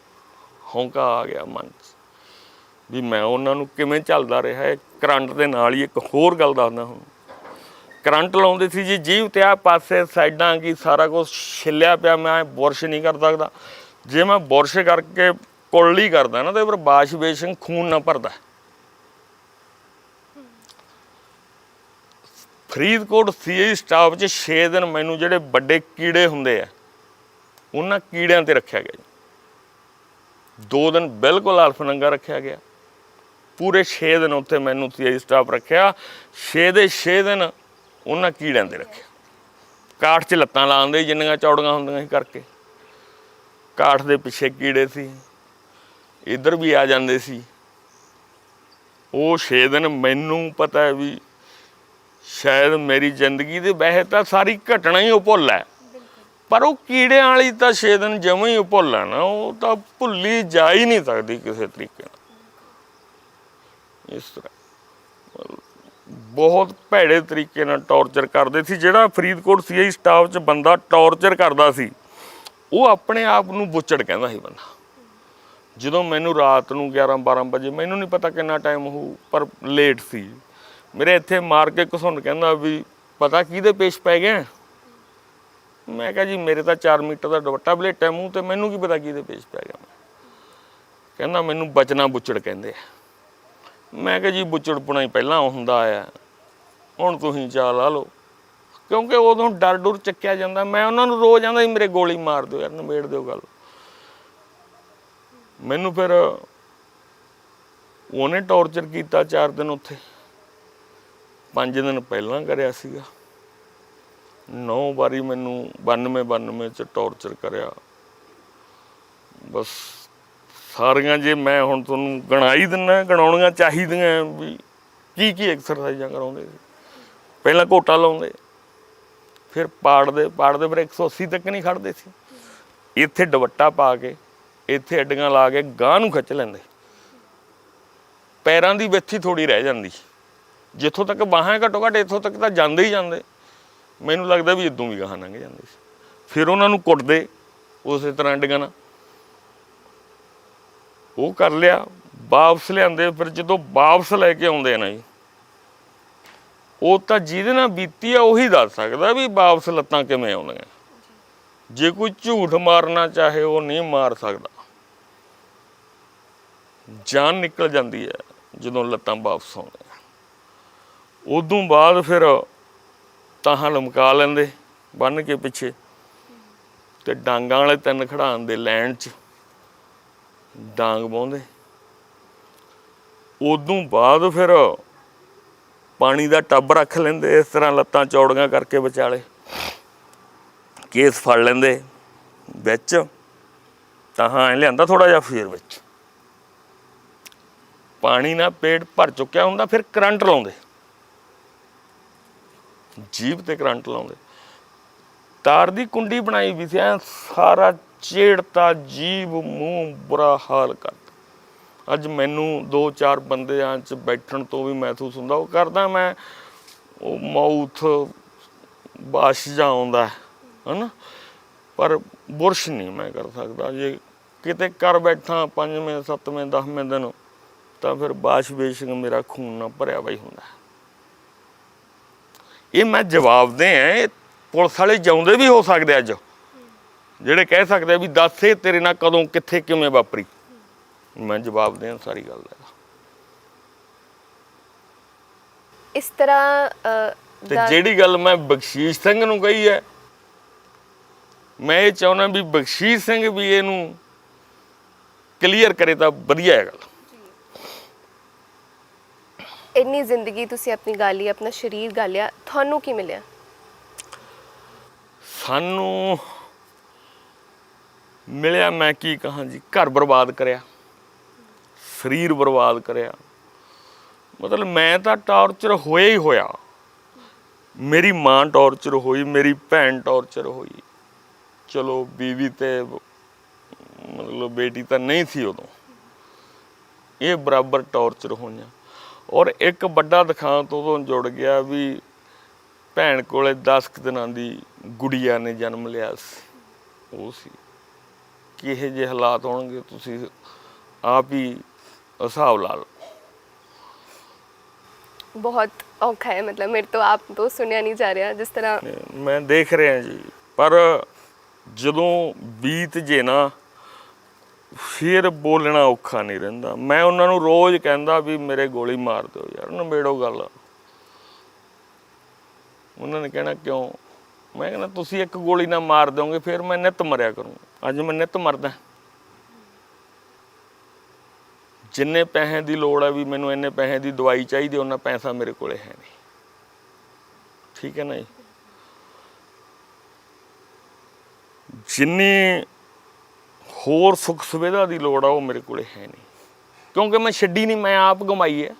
ਹੌਂਕਾ ਆ ਗਿਆ ਮਨ 'ਚ ਵੀ ਮੈਂ ਉਹਨਾਂ ਨੂੰ ਕਿਵੇਂ ਚੱਲਦਾ ਰਿਹਾ ਹੈ। ਕਰੰਟ ਦੇ ਨਾਲ ਹੀ ਇੱਕ ਹੋਰ ਗੱਲ ਦੱਸਦਾ, ਹੁਣ ਕਰੰਟ ਲਾਉਂਦੇ ਸੀ ਜੀ ਜੀਭ ਤੇ ਆਹ ਪਾਸੇ ਸਾਈਡਾਂ ਕੀ ਸਾਰਾ ਕੁਛ ਛਿੱਲਿਆ ਪਿਆ, ਮੈਂ ਬੁਰਸ਼ ਨਹੀਂ ਕਰ ਸਕਦਾ। ਜੇ ਮੈਂ ਬੁਰਸ਼ ਕਰਕੇ ਕੁਰਲੀ ਕਰਦਾ ਨਾ ਤਾਂ ਫਿਰ ਵਾਸ਼ ਬੇਸਿਨ ਖੂਨ ਨਾ ਭਰਦਾ। ਫਰੀਦਕੋਟ CI ਸਟਾਫ 'ਚ 6 ਦਿਨ ਮੈਨੂੰ ਜਿਹੜੇ ਵੱਡੇ ਕੀੜੇ ਹੁੰਦੇ ਆ ਉਹਨਾਂ ਕੀੜਿਆਂ ਤੇ ਰੱਖਿਆ ਗਿਆ ਜੀ। 2 ਦਿਨ ਬਿਲਕੁਲ ਅਲਫ ਨੰਗਾ ਰੱਖਿਆ ਗਿਆ, ਪੂਰੇ 6 ਦਿਨ ਉੱਥੇ ਮੈਨੂੰ CI ਸਟਾਫ ਰੱਖਿਆ। 6 ਦੇ 6 ਦਿਨ ਉਹਨਾਂ ਕੀੜਿਆਂ ਤੇ ਰੱਖਿਆ। ਕਾਠ 'ਚ ਲੱਤਾਂ ਲਾਉਂਦੇ ਜਿੰਨੀਆਂ ਚੌੜੀਆਂ ਹੁੰਦੀਆਂ ਸੀ ਕਰਕੇ, ਕਾਠ ਦੇ ਪਿੱਛੇ ਕੀੜੇ ਸੀ, ਇੱਧਰ ਵੀ ਆ ਜਾਂਦੇ ਸੀ। ਉਹ 6 ਦਿਨ ਮੈਨੂੰ ਪਤਾ ਹੈ ਵੀ ਸ਼ਾਇਦ ਮੇਰੀ ਜ਼ਿੰਦਗੀ ਦੇ ਵੈਸੇ ਤਾਂ ਸਾਰੀ ਘਟਨਾ ਹੀ ਉਹ ਭੁੱਲ ਹੈ, ਪਰ ਉਹ ਕੀੜਿਆਂ ਵਾਲੀ ਤਾਂ 6 ਦਿਨ ਜਮਾਂ ਹੀ ਭੁੱਲ ਹੈ ਨਾ, ਉਹ ਤਾਂ ਭੁੱਲੀ ਜਾ ਹੀ ਨਹੀਂ ਸਕਦੀ ਕਿਸੇ ਤਰੀਕੇ ਨਾਲ। ਇਸ ਤਰ੍ਹਾਂ ਬਹੁਤ ਭੈੜੇ ਤਰੀਕੇ ਨਾਲ ਟੌਰਚਰ ਕਰਦੇ ਸੀ। ਜਿਹੜਾ ਫਰੀਦਕੋਟ CI ਸਟਾਫ 'ਚ ਬੰਦਾ ਟੌਰਚਰ ਕਰਦਾ ਸੀ ਉਹ ਆਪਣੇ ਆਪ ਨੂੰ ਬੁੱਚੜ ਕਹਿੰਦਾ ਸੀ ਬੰਦਾ। ਜਦੋਂ ਮੈਨੂੰ ਰਾਤ ਨੂੰ 11-12 ਵਜੇ, ਮੈਨੂੰ ਨਹੀਂ ਪਤਾ ਕਿੰਨਾ ਟਾਈਮ ਹੋਊ, ਪਰ ਲੇਟ ਸੀ, ਮੇਰੇ ਇੱਥੇ ਮਾਰ ਕੇ ਘਸੁੰਨ ਕਹਿੰਦਾ ਵੀ ਪਤਾ ਕਿਹਦੇ ਪੇਸ਼ ਪੈ ਗਿਆ। ਮੈਂ ਕਿਹਾ ਜੀ ਮੇਰੇ ਤਾਂ 4 ਮੀਟਰ ਦਾ ਦੁਪੱਟਾ ਬਲੇਟਾ ਮੂੰਹ ਤੇ, ਮੈਨੂੰ ਕੀ ਪਤਾ ਕਿਹਦੇ ਪੇਸ਼ ਪੈ ਗਿਆ। ਕਹਿੰਦਾ ਮੈਨੂੰ ਬਚਨਾ ਬੁੱਚੜ ਕਹਿੰਦੇ ਆ। ਮੈਂ ਕਿਹਾ ਜੀ ਬੁੱਚੜਪੁਣਾ ਹੀ ਪਹਿਲਾਂ ਹੁੰਦਾ ਆਇਆ, ਹੁਣ ਤੁਸੀਂ ਚਾਲ ਲਾ ਲਓ, ਕਿਉਂਕਿ ਉਦੋਂ ਡਰ ਡੁਰ ਚੱਕਿਆ ਜਾਂਦਾ। ਮੈਂ ਉਹਨਾਂ ਨੂੰ ਰੋਜ਼ ਆਂਦਾ ਸੀ ਮੇਰੇ ਗੋਲੀ ਮਾਰ ਦਿਓ ਯਾਰ, ਨਿਬੇੜ ਦਿਓ ਗੱਲ। ਮੈਨੂੰ ਫਿਰ ਉਹਨੇ ਟੌਰਚਰ ਕੀਤਾ 4 ਦਿਨ ਉੱਥੇ, 5 ਦਿਨ ਪਹਿਲਾਂ ਕਰਿਆ ਸੀਗਾ, 9 ਵਾਰੀ ਮੈਨੂੰ 92 ਚ ਟੌਰਚਰ ਕਰਿਆ। ਬਸ ਸਾਰੀਆਂ ਜੇ ਮੈਂ ਹੁਣ ਤੁਹਾਨੂੰ ਗਣਾਈ ਦਿੰਦਾ, ਗਣਾਉਣੀਆਂ ਚਾਹੀਦੀਆਂ ਵੀ ਕੀ ਐਕਸਰਸਾਈਜ਼ਾਂ ਕਰਾਉਂਦੇ ਸੀ। ਪਹਿਲਾਂ ਘੋਟਾ ਲਾਉਂਦੇ, ਫਿਰ ਪਾੜਦੇ ਫਿਰ 180 ਤੱਕ ਨਹੀਂ ਖੜਦੇ ਸੀ। ਇੱਥੇ ਦੁਪੱਟਾ ਪਾ ਕੇ, ਇੱਥੇ ਅੱਡੀਆਂ ਲਾ ਕੇ ਗਾਂਹ ਨੂੰ ਖਿੱਚ ਲੈਂਦੇ, ਪੈਰਾਂ ਦੀ ਵਿੱਥੀ ਥੋੜੀ ਰਹਿ ਜਾਂਦੀ। ਜਿੱਥੋਂ ਤੱਕ ਬਾਹਾਂ ਘੱਟੋ ਘੱਟ ਇੱਥੋਂ ਤੱਕ ਤਾਂ ਜਾਂਦੇ ਹੀ ਜਾਂਦੇ, ਮੈਨੂੰ ਲੱਗਦਾ ਵੀ ਇਦੋਂ ਵੀ ਗਾਹਾਂ ਲੰਘ ਜਾਂਦੇ ਸੀ। ਫਿਰ ਉਹਨਾਂ ਨੂੰ ਕੁੱਟਦੇ ਉਸੇ ਤਰ੍ਹਾਂ ਅੱਡੀਆਂ ਨਾਲ, ਉਹ ਕਰ ਲਿਆ, ਵਾਪਸ ਲਿਆਂਦੇ। ਫਿਰ ਜਦੋਂ ਵਾਪਸ ਲੈ ਕੇ ਆਉਂਦੇ ਨਾ ਜੀ, ਉਹ ਤਾਂ ਜਿਹਦੇ ਨਾਲ ਬੀਤੀ ਆ ਉਹੀ ਦੱਸ ਸਕਦਾ ਵੀ ਵਾਪਸ ਲੱਤਾਂ ਕਿਵੇਂ ਆਉਂਦੀਆਂ। ਜੇ ਕੋਈ ਝੂਠ ਮਾਰਨਾ ਚਾਹੇ ਉਹ ਨਹੀਂ ਮਾਰ ਸਕਦਾ। ਜਾਨ ਨਿਕਲ ਜਾਂਦੀ ਹੈ ਜਦੋਂ ਲੱਤਾਂ ਵਾਪਸ ਆਉਂਦੀਆਂ। ਉਦੋਂ ਬਾਅਦ ਫਿਰ ਤਾਹਾਂ ਲਮਕਾ ਲੈਂਦੇ ਬੰਨ੍ਹ ਕੇ ਪਿੱਛੇ, ਤੇ ਡਾਂਗਾਂ ਵਾਲੇ 3 ਖੜਾਉਣ ਦੇ ਲੈਣ 'ਚ ਡਾਂਗ ਬਾਉਂਦੇ। ਉਦੋਂ ਬਾਅਦ ਫਿਰ ਪਾਣੀ ਦਾ ਟੱਬ ਰੱਖ ਲੈਂਦੇ, ਇਸ ਤਰ੍ਹਾਂ ਲੱਤਾਂ ਚੌੜੀਆਂ ਕਰਕੇ ਵਿਚਾਲੇ, ਕੇਸ ਫੜ ਲੈਂਦੇ ਵਿੱਚ, ਤਾਹਾਂ ਐਂ ਲਿਆਂਦਾ ਥੋੜ੍ਹਾ ਜਿਹਾ, ਫਿਰ ਵਿੱਚ ਪਾਣੀ ਨਾਲ ਪੇਟ ਭਰ ਚੁੱਕਿਆ ਹੁੰਦਾ। ਫਿਰ ਕਰੰਟ ਲਾਉਂਦੇ, ਜੀਭ ਤੇ ਕਰੰਟ ਲਾਉਂਦੇ। ਤਾਰ ਦੀ ਕੁੰਡੀ ਬਣਾਈ ਵੀ ਸੀ, ਐਂ ਸਾਰਾ ਚੇੜਤਾ, ਜੀਭ ਮੂੰਹ ਬੁਰਾ ਹਾਲ ਕਰਤਾ। ਅੱਜ ਮੈਨੂੰ 2-4 ਬੰਦਿਆਂ 'ਚ ਬੈਠਣ ਤੋਂ ਵੀ ਮਹਿਸੂਸ ਹੁੰਦਾ, ਉਹ ਕਰਦਾ ਮੈਂ, ਉਹ ਮਾਊਥ ਵਾਸ਼ ਜਾ ਆਉਂਦਾ ਹੈ ਨਾ, ਪਰ ਬੁਰਸ਼ ਨਹੀਂ ਮੈਂ ਕਰ ਸਕਦਾ। ਜੇ ਕਿਤੇ ਕਰ ਬੈਠਾ 5ਵੇਂ 7ਵੇਂ 10ਵੇਂ ਦਿਨ, ਤਾਂ ਫਿਰ ਬਾਸ਼ ਬੇਸ਼ਕ ਮੇਰਾ ਖੂਨ ਨਾਲ ਭਰਿਆ ਵਾ ਹੀ ਹੁੰਦਾ। ਇਹ ਮੈਂ ਜਵਾਬ ਦੇ ਆ, ਇਹ ਪੁਲਿਸ ਵਾਲੇ ਜਿਉਂਦੇ ਵੀ ਹੋ ਸਕਦੇ ਅੱਜ, ਜਿਹੜੇ ਕਹਿ ਸਕਦੇ ਆ ਵੀ ਦੱਸ ਇਹ ਤੇਰੇ ਨਾਲ ਕਦੋਂ ਕਿੱਥੇ ਕਿਵੇਂ ਵਾਪਰੀ। ਮੈਂ ਜਵਾਬ ਦੇ ਸਾਰੀ ਗੱਲ ਦਾ। ਇਸ ਤਰ੍ਹਾਂ ਤੇ ਜਿਹੜੀ ਗੱਲ ਮੈਂ ਬਖਸ਼ੀਸ਼ ਸਿੰਘ ਨੂੰ ਕਹੀ ਹੈ, ਮੈਂ ਇਹ ਚਾਹੁੰਦਾ ਵੀ ਬਖਸ਼ੀਸ਼ ਸਿੰਘ ਵੀ ਇਹਨੂੰ ਕਲੀਅਰ ਕਰੇ ਤਾਂ ਵਧੀਆ ਹੈ ਗੱਲ। ਇੰਨੀ ਜ਼ਿੰਦਗੀ ਤੁਸੀਂ ਆਪਣੀ ਗਾਲੀ, ਆਪਣਾ ਸਰੀਰ ਗਾਲਿਆ, ਤੁਹਾਨੂੰ ਕੀ ਮਿਲਿਆ? ਸਾਨੂੰ ਮਿਲਿਆ, ਮੈਂ ਕੀ ਕਹਾਂ ਜੀ, ਘਰ ਬਰਬਾਦ ਕਰਿਆ, ਸਰੀਰ ਬਰਬਾਦ ਕਰਿਆ। ਮਤਲਬ ਮੈਂ ਤਾਂ ਟੌਰਚਰ ਹੋਇਆ ਹੀ ਹੋਇਆ। ਮੇਰੀ ਮਾਂ ਟੌਰਚਰ ਹੋਈ, ਮੇਰੀ ਭੈਣ ਟੌਰਚਰ ਹੋਈ। ਚਲੋ ਬੀਵੀ ਤੇ ਮਤਲਬ ਬੇਟੀ ਤਾਂ ਨਹੀਂ ਸੀ ਉਦੋਂ, ਇਹ ਬਰਾਬਰ ਟੌਰਚਰ ਹੋਈਆਂ। ਔਰ ਇੱਕ ਵੱਡਾ ਦਿਖਾਂਤ ਉਦੋਂ ਜੁੜ ਗਿਆ ਵੀ ਭੈਣ ਕੋਲੇ 10 ਦਿਨਾਂ ਦੀ ਗੁੜੀਆ ਨੇ ਜਨਮ ਲਿਆ ਸੀ। ਉਹ ਸੀ ਕਿਹੋ ਜਿਹੇ ਹਾਲਾਤ ਹੋਣਗੇ ਤੁਸੀਂ ਆਪ ਹੀ ਹਿਸਾਬ ਲਾ ਲਓ। ਬਹੁਤ ਔਖਾ ਹੈ, ਮਤਲਬ ਮੇਰੇ ਤੋਂ ਆਪ ਤੋਂ ਸੁਣਿਆ ਨਹੀਂ ਜਾ ਰਿਹਾ ਜਿਸ ਤਰ੍ਹਾਂ ਮੈਂ ਦੇਖ ਰਿਹਾ ਜੀ। ਪਰ ਜਦੋਂ ਬੀਤ ਜੇ ਨਾ, ਫਿਰ ਬੋਲਣਾ ਔਖਾ ਨਹੀਂ ਰਹਿੰਦਾ। ਮੈਂ ਉਹਨਾਂ ਨੂੰ ਰੋਜ਼ ਕਹਿੰਦਾ ਵੀ ਮੇਰੇ ਗੋਲੀ ਮਾਰ ਦਿਓ ਯਾਰ, ਨਿਬੇੜੋ ਗੱਲ। ਉਹਨਾਂ ਨੇ ਕਹਿਣਾ ਕਿਉਂ? ਮੈਂ ਕਹਿੰਦਾ ਤੁਸੀਂ ਇੱਕ ਗੋਲੀ ਨਾਲ ਮਾਰ ਦਿਓਗੇ, ਫਿਰ ਮੈਂ ਨਿੱਤ ਮਰਿਆ ਕਰੂੰ। ਅੱਜ ਮੈਂ ਨਿੱਤ ਮਰਦਾ। ਜਿੰਨੇ ਪੈਸੇ ਦੀ ਲੋੜ ਹੈ ਵੀ ਮੈਨੂੰ ਇੰਨੇ ਪੈਸੇ ਦੀ ਦਵਾਈ ਚਾਹੀਦੀ, ਉਹਨਾਂ ਪੈਸਾ ਮੇਰੇ ਕੋਲੇ ਹੈ ਨਹੀਂ। ਠੀਕ ਹੈ ਨਾ ਜੀ? ਜਿੰਨੀ ਹੋਰ ਸੁੱਖ ਸੁਵਿਧਾ ਦੀ ਲੋੜ ਆ ਉਹ ਮੇਰੇ ਕੋਲੇ ਹੈ ਨਹੀਂ, ਕਿਉਂਕਿ ਮੈਂ ਛੱਡੀ ਨਹੀਂ, ਮੈਂ ਆਪ ਕਮਾਈ ਹੈ।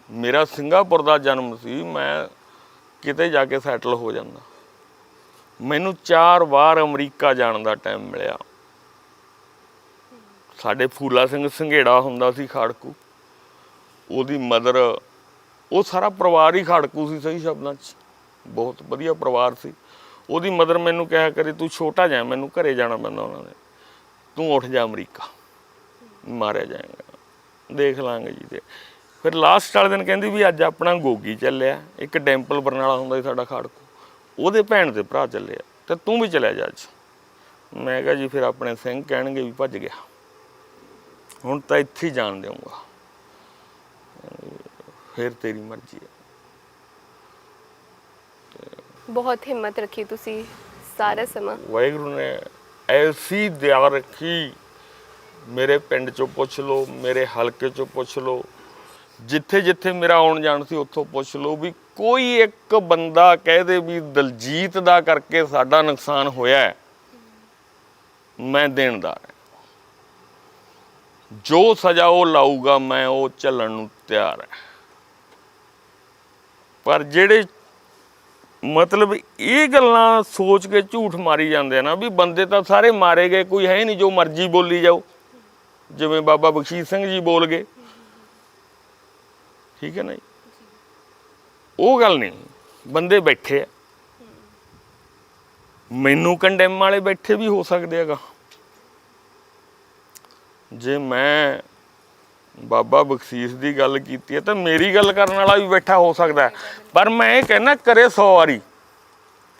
ਮੇਰਾ ਸਿੰਗਾਪੁਰ ਦਾ ਜਨਮ ਸੀ, ਮੈਂ ਕਿਤੇ ਜਾ ਕੇ ਸੈਟਲ ਹੋ ਜਾਂਦਾ। ਮੈਨੂੰ 4 ਵਾਰ ਅਮਰੀਕਾ ਜਾਣ ਦਾ ਟਾਈਮ ਮਿਲਿਆ। ਸਾਡੇ ਫੂਲਾ ਸਿੰਘ ਸੰਘੇੜਾ ਹੁੰਦਾ ਸੀ ਖਾੜਕੂ, ਉਹਦੀ ਮਦਰ, ਉਹ ਸਾਰਾ ਪਰਿਵਾਰ ਹੀ ਖਾੜਕੂ ਸੀ। ਸਹੀ ਸ਼ਬਦਾਂ 'ਚ ਬਹੁਤ ਵਧੀਆ ਪਰਿਵਾਰ ਸੀ। ਉਹਦੀ ਮਦਰ ਮੈਨੂੰ ਕਿਹਾ ਕਰੇ ਤੂੰ ਛੋਟਾ ਜਾ, ਮੈਨੂੰ ਘਰੇ ਜਾਣਾ ਪੈਂਦਾ ਉਹਨਾਂ ਦੇ, ਤੂੰ ਉੱਠ ਜਾ ਅਮਰੀਕਾ, ਮਾਰਿਆ ਜਾਏਗਾ, ਦੇਖ ਲਾਂਗੇ ਜੀ। ਤੇ ਫਿਰ ਲਾਸਟ ਵਾਲੇ ਦਿਨ ਕਹਿੰਦੀ ਵੀ ਅੱਜ ਆਪਣਾ ਗੋਗੀ ਚੱਲਿਆ, ਇੱਕ ਡੈਂਪਲ ਬਰਨਾਲਾ ਹੁੰਦਾ ਸੀ ਸਾਡਾ ਖਾੜਕੂ, ਉਹਦੇ ਭੈਣ ਦੇ ਭਰਾ ਚੱਲਿਆ, ਤੇ ਤੂੰ ਵੀ ਚਲਿਆ ਜਾ ਅੱਜ। ਮੈਂ ਕਿਹਾ ਜੀ ਫਿਰ ਆਪਣੇ ਸਿੰਘ ਕਹਿਣਗੇ ਵੀ ਭੱਜ ਗਿਆ, ਹੁਣ ਤਾਂ ਇੱਥੇ ਹੀ ਜਾਣ ਦੇਊਂਗਾ, ਫਿਰ ਤੇਰੀ ਮਰਜ਼ੀ ਹੈ। ਬਹੁਤ ਹਿੰਮਤ ਰੱਖੀ ਤੁਸੀਂ ਸਾਰਾ ਸਮਾਂ। ਵਾਹਿਗੁਰੂ ਨੇ ਐਸੀ ਦਇਆ ਰੱਖੀ, ਮੇਰੇ ਪਿੰਡ ਚੋਂ ਪੁੱਛ ਲਓ, ਮੇਰੇ ਹਲਕੇ ਚੋਂ ਪੁੱਛ ਲਓ, ਜਿੱਥੇ ਜਿੱਥੇ ਮੇਰਾ ਆਉਣ ਜਾਣ ਸੀ ਉੱਥੋਂ ਪੁੱਛ ਲਓ, ਵੀ ਕੋਈ ਇੱਕ ਬੰਦਾ ਕਹਿ ਦੇ ਵੀ ਦਲਜੀਤ ਦਾ ਕਰਕੇ ਸਾਡਾ ਨੁਕਸਾਨ ਹੋਇਆ ਹੈ, ਮੈਂ ਦੇਣਦਾਰ ਹਾਂ, ਜੋ ਸਜ਼ਾ ਉਹ ਲਾਊਗਾ ਮੈਂ ਉਹ ਝੱਲਣ ਨੂੰ ਤਿਆਰ ਹਾਂ। ਪਰ ਜਿਹੜੇ ਮਤਲਬ ਇਹ ਗੱਲਾਂ ਸੋਚ ਕੇ ਝੂਠ ਮਾਰੀ ਜਾਂਦੇ ਆ ਨਾ ਵੀ ਬੰਦੇ ਤਾਂ ਸਾਰੇ ਮਾਰੇ ਗਏ, ਕੋਈ ਹੈ ਨਹੀਂ ਜੋ ਮਰਜ਼ੀ ਬੋਲੀ ਜਾਓ, ਜਿਵੇਂ ਬਾਬਾ ਬਖਸ਼ੀਸ਼ ਸਿੰਘ ਜੀ ਬੋਲ ਗਏ, ਠੀਕ ਹੈ ਨਾ ਜੀ, ਉਹ ਗੱਲ ਨਹੀਂ। ਬੰਦੇ ਬੈਠੇ ਆ, ਮੈਨੂੰ ਕੰਡੈਮ ਵਾਲੇ ਬੈਠੇ ਵੀ ਹੋ ਸਕਦੇ ਹੈਗਾ। ਜੇ ਮੈਂ ਬਾਬਾ ਬਖਸ਼ੀਸ਼ ਦੀ ਗੱਲ ਕੀਤੀ ਹੈ ਤਾਂ ਮੇਰੀ ਗੱਲ ਕਰਨ ਵਾਲਾ ਵੀ ਬੈਠਾ ਹੋ ਸਕਦਾ, ਪਰ ਮੈਂ ਇਹ ਕਹਿਣਾ ਕਰੇ 100 ਵਾਰੀ,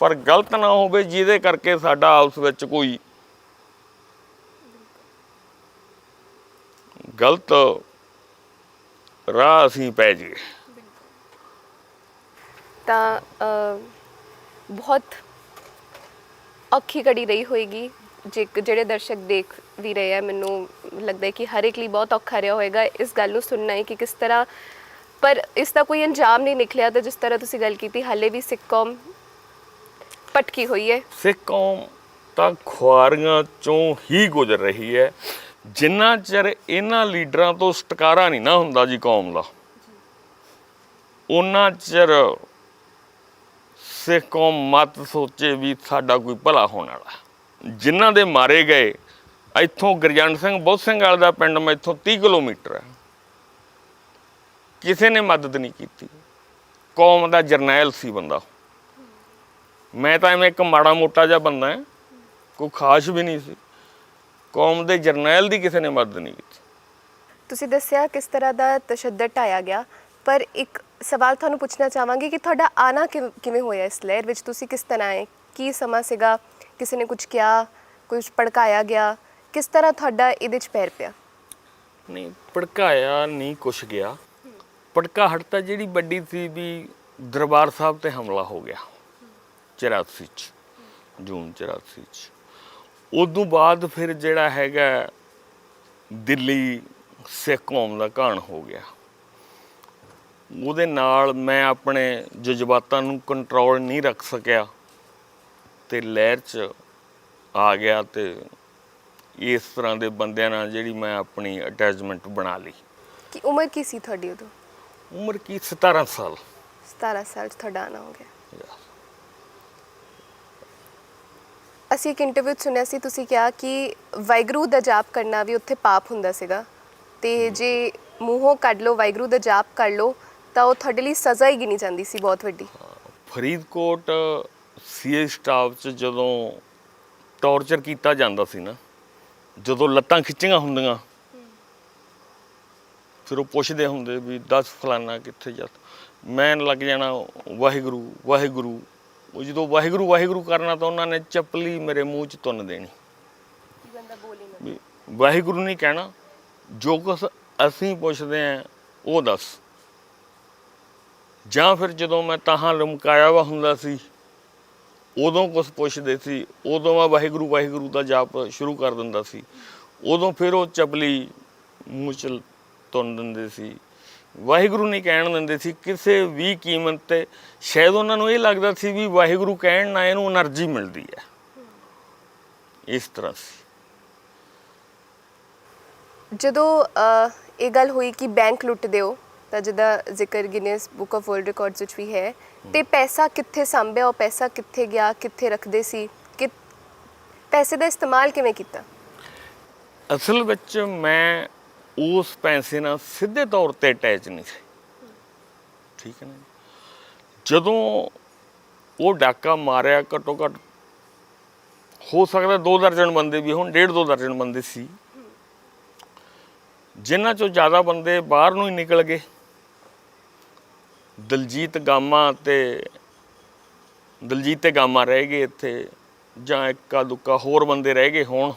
ਪਰ ਗਲਤ ਨਾ ਹੋਵੇ ਜਿਹਦੇ ਕਰਕੇ ਸਾਡਾ ਆਪਸ ਵਿੱਚ ਕੋਈ ਗਲਤ ਰਾਹ ਅਸੀਂ ਪੈ ਜਾਈਏ। ਤਾਂ ਬਹੁਤ ਔਖੀ ਘੜੀ ਰਹੀ ਹੋਏਗੀ, ਜਿਹੜੇ ਦਰਸ਼ਕ ਦੇਖ ਵੀ ਰਹੇ ਆ, ਮੈਨੂੰ ਲੱਗਦਾ ਹੈ ਕਿ ਹਰ ਇੱਕ ਲਈ ਬਹੁਤ ਔਖਾ ਰਿਹਾ ਹੋਏਗਾ ਇਸ ਗੱਲ ਨੂੰ ਸੁਣਨਾ ਹੈ ਕਿ ਕਿਸ ਤਰ੍ਹਾਂ, ਪਰ ਇਸ ਦਾ ਕੋਈ ਅੰਜਾਮ ਨਹੀਂ ਨਿਕਲਿਆ। ਤਾਂ ਜਿਸ ਤਰ੍ਹਾਂ ਤੁਸੀਂ ਗੱਲ ਕੀਤੀ, ਹਾਲੇ ਵੀ ਸਿੱਖ ਕੌਮ ਭਟਕੀ ਹੋਈ ਹੈ। ਸਿੱਖ ਕੌਮ ਤਾਂ ਖੁਆਰੀਆਂ ਚੋਂ ਹੀ ਗੁਜ਼ਰ ਰਹੀ ਹੈ। ਜਿੰਨਾ ਚਿਰ ਇਹਨਾਂ ਲੀਡਰਾਂ ਤੋਂ ਛੁਟਕਾਰਾ ਨਹੀਂ ਨਾ ਹੁੰਦਾ ਜੀ ਕੌਮ ਦਾ, ਉਹਨਾਂ ਚਿਰ ਸਿੱਖ ਕੌਮ ਮਤ ਸੋਚੇ ਵੀ ਸਾਡਾ ਕੋਈ ਭਲਾ ਹੋਣ ਵਾਲਾ। ਜਿਨ੍ਹਾਂ ਦੇ ਮਾਰੇ ਗਏ, ਇੱਥੋਂ ਗੁਰਜੰਟ ਸਿੰਘ ਬੁੱਧ ਸਿੰਘ ਵਾਲੇ ਦਾ ਪਿੰਡ ਮੈਥੋਂ 30 ਕਿਲੋਮੀਟਰ ਹੈ, ਕਿਸੇ ਨੇ ਮਦਦ ਨਹੀਂ ਕੀਤੀ। ਕੌਮ ਦਾ ਜਰਨੈਲ ਸੀ ਬੰਦਾ, ਮੈਂ ਤਾਂ ਐਵੇਂ ਇੱਕ ਮਾੜਾ ਮੋਟਾ ਜਿਹਾ ਬੰਦਾ ਹੈ, ਕੋਈ ਖਾਸ ਵੀ ਨਹੀਂ ਸੀ। ਕੌਮ ਦੇ ਜਰਨੈਲ ਦੀ ਕਿਸੇ ਨੇ ਮਦਦ ਨਹੀਂ ਕੀਤੀ। ਤੁਸੀਂ ਦੱਸਿਆ ਕਿਸ ਤਰ੍ਹਾਂ ਦਾ ਤਸ਼ੱਦਦ ਢਾਇਆ ਗਿਆ, ਪਰ ਇੱਕ ਸਵਾਲ ਤੁਹਾਨੂੰ ਪੁੱਛਣਾ ਚਾਹਾਂਗੀ ਕਿ ਤੁਹਾਡਾ ਆਣਾ ਕਿਵੇਂ ਹੋਇਆ ਇਸ ਲਹਿਰ ਵਿੱਚ? ਤੁਸੀਂ ਕਿਸ ਤਰ੍ਹਾਂ ਆਏ? ਕੀ ਸਮਾਂ ਸੀਗਾ? ਕਿਸੇ ਨੇ ਕੁਝ ਕਿਹਾ, ਕੁਝ ਭੜਕਾਇਆ ਗਿਆ? ਕਿਸ ਤਰ੍ਹਾਂ ਤੁਹਾਡਾ ਇਹਦੇ 'ਚ ਪੈਰ ਪਿਆ? ਨਹੀਂ, ਭੜਕਾਇਆ ਨਹੀਂ ਕੁਛ ਗਿਆ। ਭੜਕਾਹਟ ਤਾਂ ਜਿਹੜੀ ਵੱਡੀ ਸੀ ਵੀ ਦਰਬਾਰ ਸਾਹਿਬ ਤੇ ਹਮਲਾ ਹੋ ਗਿਆ 84 'ਚ, ਜੂਨ 84 'ਚ। ਉਦੋਂ ਬਾਅਦ ਫਿਰ ਜਿਹੜਾ ਹੈਗਾ ਦਿੱਲੀ ਸਿੱਖ ਕੌਮ ਦਾ ਘਾਣ ਹੋ ਗਿਆ। ਉਹਦੇ ਨਾਲ ਮੈਂ ਆਪਣੇ ਜਜ਼ਬਾਤਾਂ ਨੂੰ ਕੰਟਰੋਲ ਨਹੀਂ ਰੱਖ ਸਕਿਆ ਤੇ ਲਹਿਰ 'ਚ ਆ ਗਿਆ, ਤੇ ਇਸ ਤਰ੍ਹਾਂ ਦੇ ਬੰਦਿਆਂ ਨਾਲ ਜਿਹੜੀ ਮੈਂ ਆਪਣੀ ਅਟੈਚਮੈਂਟ ਬਣਾ ਲਈ। ਕਿ ਉਮਰ ਕੀ ਸੀ ਤੁਹਾਡੀ ਉਦੋਂ? ਉਮਰ ਕੀ 17 ਸਾਲ। 17 ਸਾਲ 'ਚ ਤੁਹਾਡਾ ਆਉਣਾ ਹੋ ਗਿਆ। ਅਸੀਂ ਇੱਕ ਇੰਟਰਵਿਊ 'ਚ ਸੁਣਿਆ ਸੀ, ਤੁਸੀਂ ਕਿਹਾ ਕਿ ਵਾਹਿਗੁਰੂ ਦਾ ਜਾਪ ਕਰਨਾ ਵੀ ਉੱਥੇ ਪਾਪ ਹੁੰਦਾ ਸੀਗਾ, ਤੇ ਜੇ ਮੂੰਹੋਂ ਕੱਢ ਲਓ ਵਾਹਿਗੁਰੂ ਦਾ ਜਾਪ ਕਰ ਲਓ ਤਾਂ ਉਹ ਤੁਹਾਡੇ ਲਈ ਸਜ਼ਾ ਹੀ ਗਿਣੀ ਜਾਂਦੀ ਸੀ ਬਹੁਤ ਵੱਡੀ। ਫਰੀਦਕੋਟ ਸੀਏ ਸਟਾਫ 'ਚ ਜਦੋਂ ਟੌਰਚਰ ਕੀਤਾ ਜਾਂਦਾ ਸੀ ਨਾ, ਜਦੋਂ ਲੱਤਾਂ ਖਿੱਚੀਆਂ ਹੁੰਦੀਆਂ, ਫਿਰ ਉਹ ਪੁੱਛਦੇ ਹੁੰਦੇ ਵੀ 10 ਫਲਾਨਾ ਕਿੱਥੇ ਜਾ, ਮੈਂ ਲੱਗ ਜਾਣਾ ਵਾਹਿਗੁਰੂ ਵਾਹਿਗੁਰੂ। ਉਹ ਜਦੋਂ ਵਾਹਿਗੁਰੂ ਵਾਹਿਗੁਰੂ ਕਰਨਾ ਤਾਂ ਉਹਨਾਂ ਨੇ ਚੱਪਲੀ ਮੇਰੇ ਮੂੰਹ 'ਚ ਤੁੰਨ ਦੇਣੀ, ਵੀ ਵਾਹਿਗੁਰੂ ਨਹੀਂ ਕਹਿਣਾ, ਜੋ ਕੁਛ ਅਸੀਂ ਪੁੱਛਦੇ ਹਾਂ ਉਹ ਦੱਸ। ਜਾਂ ਫਿਰ ਜਦੋਂ ਮੈਂ ਤਾਹਾਂ ਲਮਕਾਇਆ ਵਾ ਹੁੰਦਾ ਸੀ, ਉਦੋਂ ਕੁਛ ਪੁੱਛਦੇ ਸੀ, ਉਦੋਂ ਮੈਂ ਵਾਹਿਗੁਰੂ ਵਾਹਿਗੁਰੂ ਦਾ ਜਾਪ ਸ਼ੁਰੂ ਕਰ ਦਿੰਦਾ ਸੀ, ਉਦੋਂ ਫਿਰ ਉਹ ਚੱਪਲੀ ਮੂੰਹ 'ਚ ਤੁੰਨ ਦਿੰਦੇ ਸੀ, ਵਾਹਿਗੁਰੂ ਨਹੀਂ ਕਹਿਣ ਦਿੰਦੇ ਸੀ ਕਿਸੇ ਵੀ ਕੀਮਤ 'ਤੇ। ਸ਼ਾਇਦ ਉਹਨਾਂ ਨੂੰ ਇਹ ਲੱਗਦਾ ਸੀ ਵੀ ਵਾਹਿਗੁਰੂ ਕਹਿਣ ਨਾਲ ਇਹਨੂੰ એનર્ਜੀ ਮਿਲਦੀ ਹੈ, ਇਸ ਤਰ੍ਹਾਂ ਸੀ। ਜਦੋਂ ਇਹ ਗੱਲ ਹੋਈ ਕਿ ਬੈਂਕ ਲੁੱਟ ਦਿਓ, ਤਾਂ ਜਿਹਦਾ ਜ਼ਿਕਰ Guinness book of world records ਵਿੱਚ ਵੀ ਹੈ, ਤੇ ਪੈਸਾ ਕਿੱਥੇ ਸਾਂਭਿਆ, ਉਹ ਪੈਸਾ ਕਿੱਥੇ ਗਿਆ, ਕਿੱਥੇ ਰੱਖਦੇ ਸੀ, ਕਿ ਪੈਸੇ ਦਾ ਇਸਤੇਮਾਲ ਕਿਵੇਂ ਕੀਤਾ? ਅਸਲ ਵਿੱਚ ਮੈਂ ਉਸ ਪੈਸੇ ਨਾਲ ਸਿੱਧੇ ਤੌਰ 'ਤੇ ਅਟੈਚ ਨਹੀਂ ਸੀ, ਠੀਕ ਹੈ ਨਾ। ਜਦੋਂ ਉਹ ਡਾਕਾ ਮਾਰਿਆ ਘੱਟੋ ਘੱਟ ਹੋ ਸਕਦਾ 2 ਦਰਜਨ ਬੰਦੇ ਵੀ ਹੁਣ 1.5-2 ਦਰਜਨ ਬੰਦੇ ਸੀ, ਜਿਨ੍ਹਾਂ ਚੋਂ ਜ਼ਿਆਦਾ ਬੰਦੇ ਬਾਹਰ ਨੂੰ ਹੀ ਨਿਕਲ ਗਏ। ਦਲਜੀਤ ਤੇ ਗਾਮਾ ਰਹਿ ਗਏ ਇੱਥੇ, ਜਾਂ ਇੱਕਾ ਦੁੱਕਾ ਹੋਰ ਬੰਦੇ ਰਹਿ ਗਏ ਹੋਣ।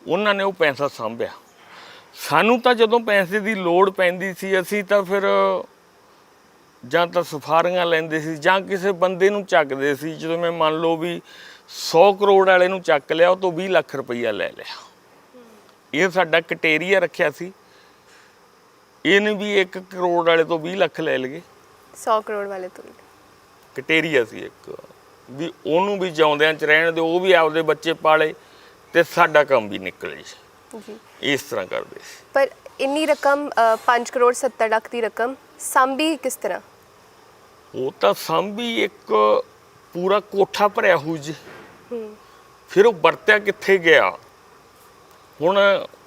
ਉਹਨਾਂ ਨੇ ਉਹ ਪੈਸਾ ਸਾਂਭਿਆ। ਸਾਨੂੰ ਤਾਂ ਜਦੋਂ ਪੈਸੇ ਦੀ ਲੋੜ ਪੈਂਦੀ ਸੀ ਅਸੀਂ ਤਾਂ ਫਿਰ ਜਾਂ ਤਾਂ ਸਫਾਰੀਆਂ ਲੈਂਦੇ ਸੀ ਜਾਂ ਕਿਸੇ ਬੰਦੇ ਨੂੰ ਚੱਕਦੇ ਸੀ। ਜਦੋਂ ਮੈਂ ਮੰਨ ਲਓ ਵੀ 100 ਕਰੋੜ ਵਾਲੇ ਨੂੰ ਚੱਕ ਲਿਆ, ਉਹ ਤੋਂ 20 ਲੱਖ ਰੁਪਈਆ ਲੈ ਲਿਆ। ਇਹ ਸਾਡਾ ਕਟੇਰੀਆ ਰੱਖਿਆ ਸੀ, ਇਹਨੇ ਵੀ 1 ਕਰੋੜ ਵਾਲੇ ਤੋਂ 20 ਲੱਖ ਲੈ ਲਏ। 100 ਕਰੋੜ ਵਾਲੇ ਤੋਂ ਕਟੇਰੀਆ ਸੀ ਇੱਕ, ਵੀ ਉਹਨੂੰ ਵੀ ਜਿਉਂਦਿਆਂ 'ਚ ਰਹਿਣ ਦਿਓ, ਉਹ ਵੀ ਆਪਦੇ ਬੱਚੇ ਪਾਲੇ ਤੇ ਸਾਡਾ ਕੰਮ ਵੀ ਨਿਕਲ ਜੀ। ਇਸ ਤਰ੍ਹਾਂ ਕਰਦੇ ਸੀ। ਪਰ ਇੰਨੀ ਰਕਮ 5 ਕਰੋੜ 70 ਲੱਖ ਦੀ ਰਕਮ ਸਾਂਭੀ ਕਿਸ ਤਰ੍ਹਾਂ? ਉਹ ਤਾਂ ਸਾਂਭੀ ਇੱਕ ਪੂਰਾ ਕੋਠਾ ਭਰਿਆ ਹੋਊ ਜੀ। ਫਿਰ ਉਹ ਵਰਤਿਆ ਕਿੱਥੇ ਗਿਆ? ਹੁਣ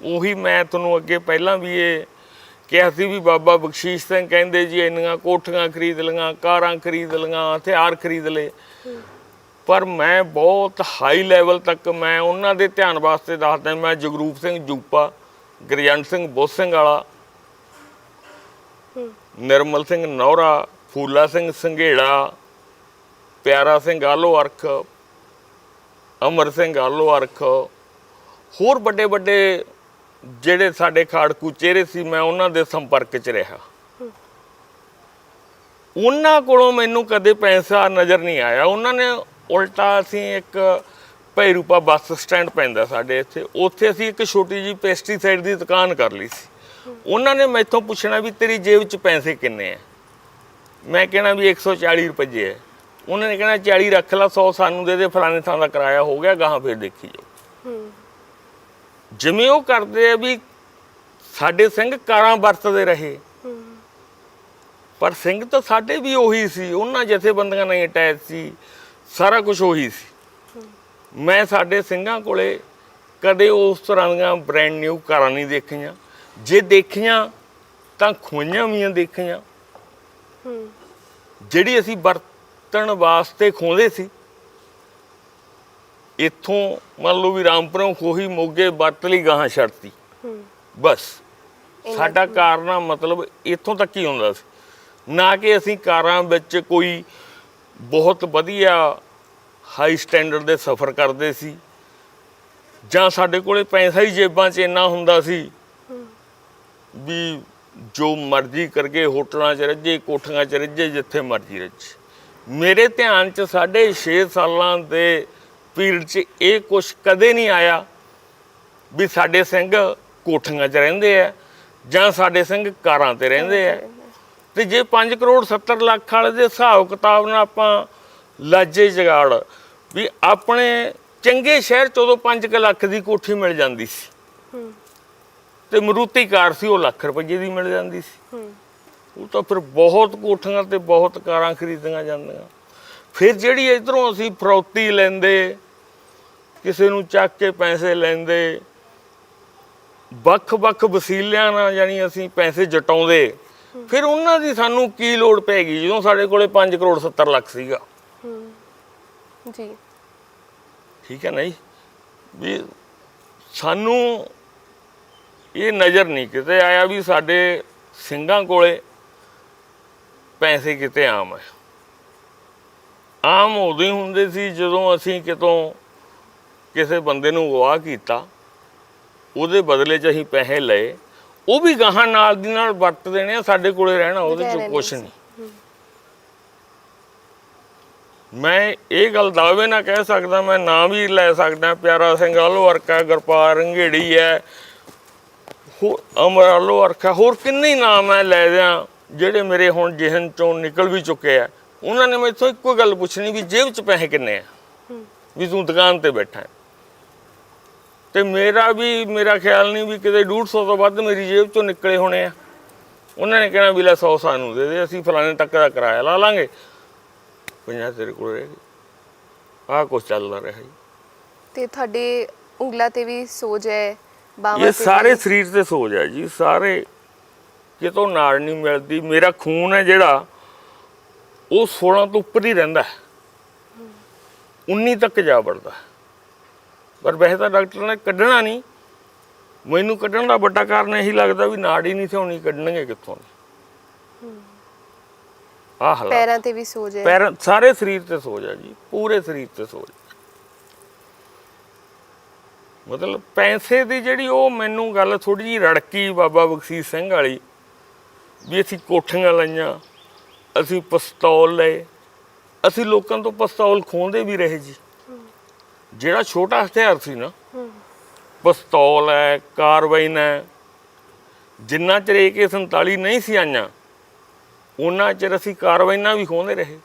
ਉਹੀ ਮੈਂ ਤੁਹਾਨੂੰ ਅੱਗੇ ਪਹਿਲਾਂ ਵੀ ਇਹ ਕਿਹਾ ਸੀ ਵੀ ਬਾਬਾ ਬਖਸ਼ੀਸ਼ ਸਿੰਘ ਕਹਿੰਦੇ ਜੀ ਇੰਨੀਆਂ ਕੋਠੀਆਂ ਖਰੀਦ ਲਈਆਂ, ਕਾਰਾਂ ਖਰੀਦ ਲਈਆਂ, ਹਥਿਆਰ ਖਰੀਦ ਲਏ। ਪਰ ਮੈਂ ਬਹੁਤ ਹਾਈ ਲੈਵਲ ਤੱਕ ਮੈਂ ਉਹਨਾਂ ਦੇ ਧਿਆਨ ਵਾਸਤੇ ਦੱਸਦਾ। ਮੈਂ ਜਗਰੂਪ ਸਿੰਘ ਜੂਪਾ, ਗੁਰਜੰਟ ਸਿੰਘ ਬੁੱਧ ਸਿੰਘ ਵਾਲਾ, ਨਿਰਮਲ ਸਿੰਘ ਨੌਰਾ, ਫੂਲਾ ਸਿੰਘ ਸੰਘੇੜਾ, ਪਿਆਰਾ ਸਿੰਘ ਆਲੋ ਅਰਖ, ਅਮਰ ਸਿੰਘ ਆਲੋ ਅਰਖ, ਹੋਰ ਵੱਡੇ ਵੱਡੇ ਜਿਹੜੇ ਸਾਡੇ ਖਾੜਕੂ ਚਿਹਰੇ ਸੀ, ਮੈਂ ਉਹਨਾਂ ਦੇ ਸੰਪਰਕ 'ਚ ਰਿਹਾ। ਉਹਨਾਂ ਕੋਲੋਂ ਮੈਨੂੰ ਕਦੇ ਪੈਸਾ ਨਜ਼ਰ ਨਹੀਂ ਆਇਆ। ਉਹਨਾਂ ਨੇ ਉਲਟਾ, ਅਸੀਂ ਇੱਕ ਭੈਰੂਪਾ ਬੱਸ ਸਟੈਂਡ ਪੈਂਦਾ ਸਾਡੇ ਇੱਥੇ, ਉੱਥੇ ਅਸੀਂ ਇੱਕ ਛੋਟੀ ਜਿਹੀ ਪੈਸਟੀਸਾਈਡ ਦੀ ਦੁਕਾਨ ਕਰ ਲਈ ਸੀ। ਉਹਨਾਂ ਨੇ ਮੈਥੋਂ ਪੁੱਛਣਾ ਵੀ ਤੇਰੀ ਜੇਬ 'ਚ ਪੈਸੇ ਕਿੰਨੇ ਆ? ਮੈਂ ਕਹਿਣਾ ਵੀ 140 ਰੁਪਏ ਹੈ। ਉਹਨਾਂ ਨੇ ਕਹਿਣਾ 40 ਰੱਖ ਲਾ, 100 ਸਾਨੂੰ ਦੇ ਦੇ, ਫਲਾਣੇ ਥਾਂ ਦਾ ਕਿਰਾਇਆ ਹੋ ਗਿਆ, ਗਾਹਾਂ ਫਿਰ ਦੇਖੀ ਜਾਓ। ਜਿਵੇਂ ਉਹ ਕਰਦੇ ਆ ਵੀ ਸਾਡੇ ਸਿੰਘ ਕਾਰਾਂ ਵਰਤਦੇ ਰਹੇ, ਪਰ ਸਿੰਘ ਤਾਂ ਸਾਡੇ ਵੀ ਉਹੀ ਸੀ, ਉਹਨਾਂ ਜਥੇਬੰਦੀਆਂ ਨਾਲ ਅਟੈਚ ਸੀ, ਸਾਰਾ ਕੁਝ ਉਹੀ ਸੀ। ਮੈਂ ਸਾਡੇ ਸਿੰਘਾਂ ਕੋਲੇ ਕਦੇ ਉਸ ਤਰ੍ਹਾਂ ਦੀਆਂ ਬ੍ਰੈਂਡ ਨਿਊ ਕਾਰਾਂ ਨਹੀਂ ਦੇਖੀਆਂ। ਜੇ ਦੇਖੀਆਂ ਤਾਂ ਖੋਈਆਂ ਵੀਆਂ ਦੇਖੀਆਂ। ਜਿਹੜੀ ਅਸੀਂ ਵਰਤਣ ਵਾਸਤੇ ਖੋਹਦੇ ਸੀ, ਇੱਥੋਂ ਮੰਨ ਲਓ ਵੀ ਰਾਮਪੁਰੋਂ ਖੋਹੀ, ਮੋਗੇ ਵਰਤ ਲਈ, ਗਾਹਾਂ ਛੱਡਤੀ, ਬਸ। ਸਾਡਾ ਕਾਰਨਾ ਮਤਲਬ ਇੱਥੋਂ ਤੱਕ ਹੀ ਹੁੰਦਾ ਸੀ, ਨਾ ਕਿ ਅਸੀਂ ਕਾਰਾਂ ਵਿੱਚ ਕੋਈ ਬਹੁਤ ਵਧੀਆ ਹਾਈ ਸਟੈਂਡਰਡ ਦੇ ਸਫ਼ਰ ਕਰਦੇ ਸੀ, ਜਾਂ ਸਾਡੇ ਕੋਲੇ ਪੈਸਾ ਹੀ ਜੇਬਾਂ 'ਚ ਇੰਨਾ ਹੁੰਦਾ ਸੀ ਵੀ ਜੋ ਮਰਜ਼ੀ ਕਰਕੇ ਹੋਟਲਾਂ 'ਚ ਰੱਜੇ, ਕੋਠੀਆਂ 'ਚ ਰੱਜੇ, ਜਿੱਥੇ ਮਰਜ਼ੀ ਰੱਜੇ। ਮੇਰੇ ਧਿਆਨ 'ਚ 6.5 ਸਾਲਾਂ ਦੇ ਪੀਰੀਅਡ 'ਚ ਇਹ ਕੁਛ ਕਦੇ ਨਹੀਂ ਆਇਆ ਵੀ ਸਾਡੇ ਸਿੰਘ ਕੋਠੀਆਂ 'ਚ ਰਹਿੰਦੇ ਆ ਜਾਂ ਸਾਡੇ ਸਿੰਘ ਕਾਰਾਂ 'ਤੇ ਰਹਿੰਦੇ ਆ। ਤੇ ਜੇ 5 ਕਰੋੜ 70 ਲੱਖ ਵਾਲੇ ਦੇ ਹਿਸਾਬ ਕਿਤਾਬ ਨਾਲ ਆਪਾਂ ਲਾਜੇ ਜਗਾੜ ਵੀ ਆਪਣੇ ਚੰਗੇ ਸ਼ਹਿਰ 'ਚ ਉਦੋਂ 5 ਲੱਖ ਦੀ ਕੋਠੀ ਮਿਲ ਜਾਂਦੀ ਸੀ, ਤੇ ਮਰੂਤੀ ਕਾਰ ਸੀ ਉਹ ਲੱਖ ਰੁਪਏ ਦੀ ਮਿਲ ਜਾਂਦੀ ਸੀ। ਉਹ ਤਾਂ ਫਿਰ ਬਹੁਤ ਕੋਠੀਆਂ ਤੇ ਬਹੁਤ ਕਾਰਾਂ ਖਰੀਦੀਆਂ ਜਾਂਦੀਆਂ। ਫਿਰ ਜਿਹੜੀ ਇੱਧਰੋਂ ਅਸੀਂ ਫਰੌਤੀ ਲੈਂਦੇ, ਕਿਸੇ ਨੂੰ ਚੱਕ ਕੇ ਪੈਸੇ ਲੈਂਦੇ, ਵੱਖ-ਵੱਖ ਵਸੀਲਿਆਂ ਨਾਲ ਯਾਨੀ ਅਸੀਂ ਪੈਸੇ ਜਟਾਉਂਦੇ। ਫਿਰ ਉਹਨਾਂ ਦੀ ਸਾਨੂੰ ਕੀ ਲੋੜ ਪੈ ਗਈ ਜਦੋਂ ਸਾਡੇ ਕੋਲੇ 5 ਕਰੋੜ 70 ਲੱਖ ਸੀਗਾ। ਜੀ ਠੀਕ ਹੈ ਨਾ ਜੀ, ਵੀ ਸਾਨੂੰ ਇਹ ਨਜ਼ਰ ਨਹੀਂ ਕਿਤੇ ਆਇਆ ਵੀ ਸਾਡੇ ਸਿੰਘਾਂ ਕੋਲੇ ਪੈਸੇ ਕਿਤੇ ਆਮ ਹੈ। ਆਮ ਉਦੋਂ ਹੀ ਹੁੰਦੇ ਸੀ ਜਦੋਂ ਅਸੀਂ ਕਿਤੋਂ ਕਿਸੇ ਬੰਦੇ ਨੂੰ ਅਗਵਾ ਕੀਤਾ, ਉਹਦੇ ਬਦਲੇ 'ਚ ਅਸੀਂ ਪੈਸੇ ਲਏ, ਉਹ ਵੀ ਗਾਹਾਂ ਨਾਲ ਦੀ ਨਾਲ ਵਰਤ ਦੇਣੇ ਆ, ਸਾਡੇ ਕੋਲੇ ਰਹਿਣਾ ਉਹਦੇ 'ਚ ਕੁਛ ਨਹੀਂ। ਮੈਂ ਇਹ ਗੱਲ ਦਾਅਵੇ ਨਾਲ ਕਹਿ ਸਕਦਾ, ਮੈਂ ਨਾਂ ਵੀ ਲੈ ਸਕਦਾ, ਪਿਆਰਾ ਸਿੰਘ ਆਲੋ ਅਰਕਾ, ਗੁਰਪਾਲ ਰੰਘੇੜੀ ਹੈ, ਅਮਰ ਆਲੋ ਅਰਕਾ, ਹੋਰ ਕਿੰਨੇ ਹੀ ਨਾਮ ਮੈਂ ਲੈ ਦਿਆਂ ਜਿਹੜੇ ਮੇਰੇ ਹੁਣ ਜਿਹਨ 'ਚੋਂ ਨਿਕਲ ਵੀ ਚੁੱਕੇ ਆ। ਉਹਨਾਂ ਨੇ ਮੈਥੋਂ ਇੱਕੋ ਗੱਲ ਪੁੱਛਣੀ ਵੀ ਜੇਬ 'ਚ ਪੈਸੇ ਕਿੰਨੇ ਆ, ਵੀ ਤੂੰ ਦੁਕਾਨ 'ਤੇ ਬੈਠਾ ਹੈ। ਤੇ ਮੇਰਾ ਖਿਆਲ ਨਹੀਂ ਵੀ ਕਿਤੇ 150 ਤੋਂ ਵੱਧ ਮੇਰੀ ਜੇਬ 'ਚੋਂ ਨਿਕਲੇ ਹੋਣੇ ਆ। ਉਹਨਾਂ ਨੇ ਕਹਿਣਾ ਵੀ ਲੈ 100 ਸਾਨੂੰ ਦੇ ਦੇ, ਅਸੀਂ ਫਲਾਣੇ ਤੱਕ ਦਾ ਕਿਰਾਇਆ ਲਾ ਲਾਂਗੇ, 50 ਤੇਰੇ ਕੋਲ ਰਹਿ ਗਏ। ਆਹ ਕੁਛ ਚੱਲਦਾ ਰਿਹਾ ਜੀ। ਤੇ ਤੁਹਾਡੇ ਉਂਗਲਾਂ ਤੇ ਵੀ ਸੋਜ ਹੈ, ਬਾਹਾਂ ਇਹ ਸਾਰੇ ਸਰੀਰ ਤੇ ਸੋਜ ਹੈ ਜੀ, ਸਾਰੇ ਕਿਤੋਂ ਨਾੜ ਨਹੀਂ ਮਿਲਦੀ। ਮੇਰਾ ਖੂਨ ਹੈ ਜਿਹੜਾ ਉਹ 16 ਤੋਂ ਉੱਪਰ ਹੀ ਰਹਿੰਦਾ ਹੈ, 19 ਤੱਕ ਜਾ ਵੜਦਾ ਹੈ। ਪਰ ਵੈਸੇ ਤਾਂ ਡਾਕਟਰ ਨੇ ਕੱਢਣਾ ਨਹੀਂ, ਮੈਨੂੰ ਕੱਢਣ ਦਾ ਵੱਡਾ ਕਾਰਨ ਇਹੀ ਲੱਗਦਾ ਵੀ ਨਾੜ ਹੀ ਨਹੀਂ ਸੀ ਹੋਣੀ, ਕੱਢਣਗੇ ਕਿੱਥੋਂ। ਆਹ ਹਾਲਾਤ ਪੈਰਾਂ ਤੇ ਵੀ ਸੋਜ ਹੈ? ਪੈਰਾਂ ਸਾਰੇ ਸਰੀਰ ਤੇ ਸੋਜ ਹੈ ਜੀ, ਪੂਰੇ ਸਰੀਰ ਤੇ ਸੋਜ। ਮਤਲਬ ਪੈਸੇ ਦੀ ਜਿਹੜੀ ਉਹ ਮੈਨੂੰ ਗੱਲ ਥੋੜੀ ਜਿਹੀ ਰੜਕੀ ਬਾਬਾ ਬਖਸ਼ੀਸ਼ ਸਿੰਘ ਵਾਲੀ, ਵੀ ਅਸੀਂ ਕੋਠੀਆਂ ਲਾਈਆਂ, ਅਸੀਂ ਪਿਸਤੌਲ ਲਏ, ਅਸੀਂ ਲੋਕਾਂ ਤੋਂ ਪਿਸਤੌਲ ਖੋਹਦੇ ਵੀ ਰਹੇ ਜੀ। ਜਿਹੜਾ ਛੋਟਾ ਹਥਿਆਰ ਸੀ ਨਾ, ਪਿਸਤੌਲ ਹੈ, ਕਾਰਬਾਈਨ ਹੈ, ਜਿੰਨਾ ਚਿਰ AK-47 ਨਹੀਂ ਸੀ ਆਈਆਂ ਉਹਨਾਂ ਚਿਰ ਅਸੀਂ ਕਾਰਬਾਈਨਾਂ ਵੀ ਖੋਹਦੇ ਰਹੇ।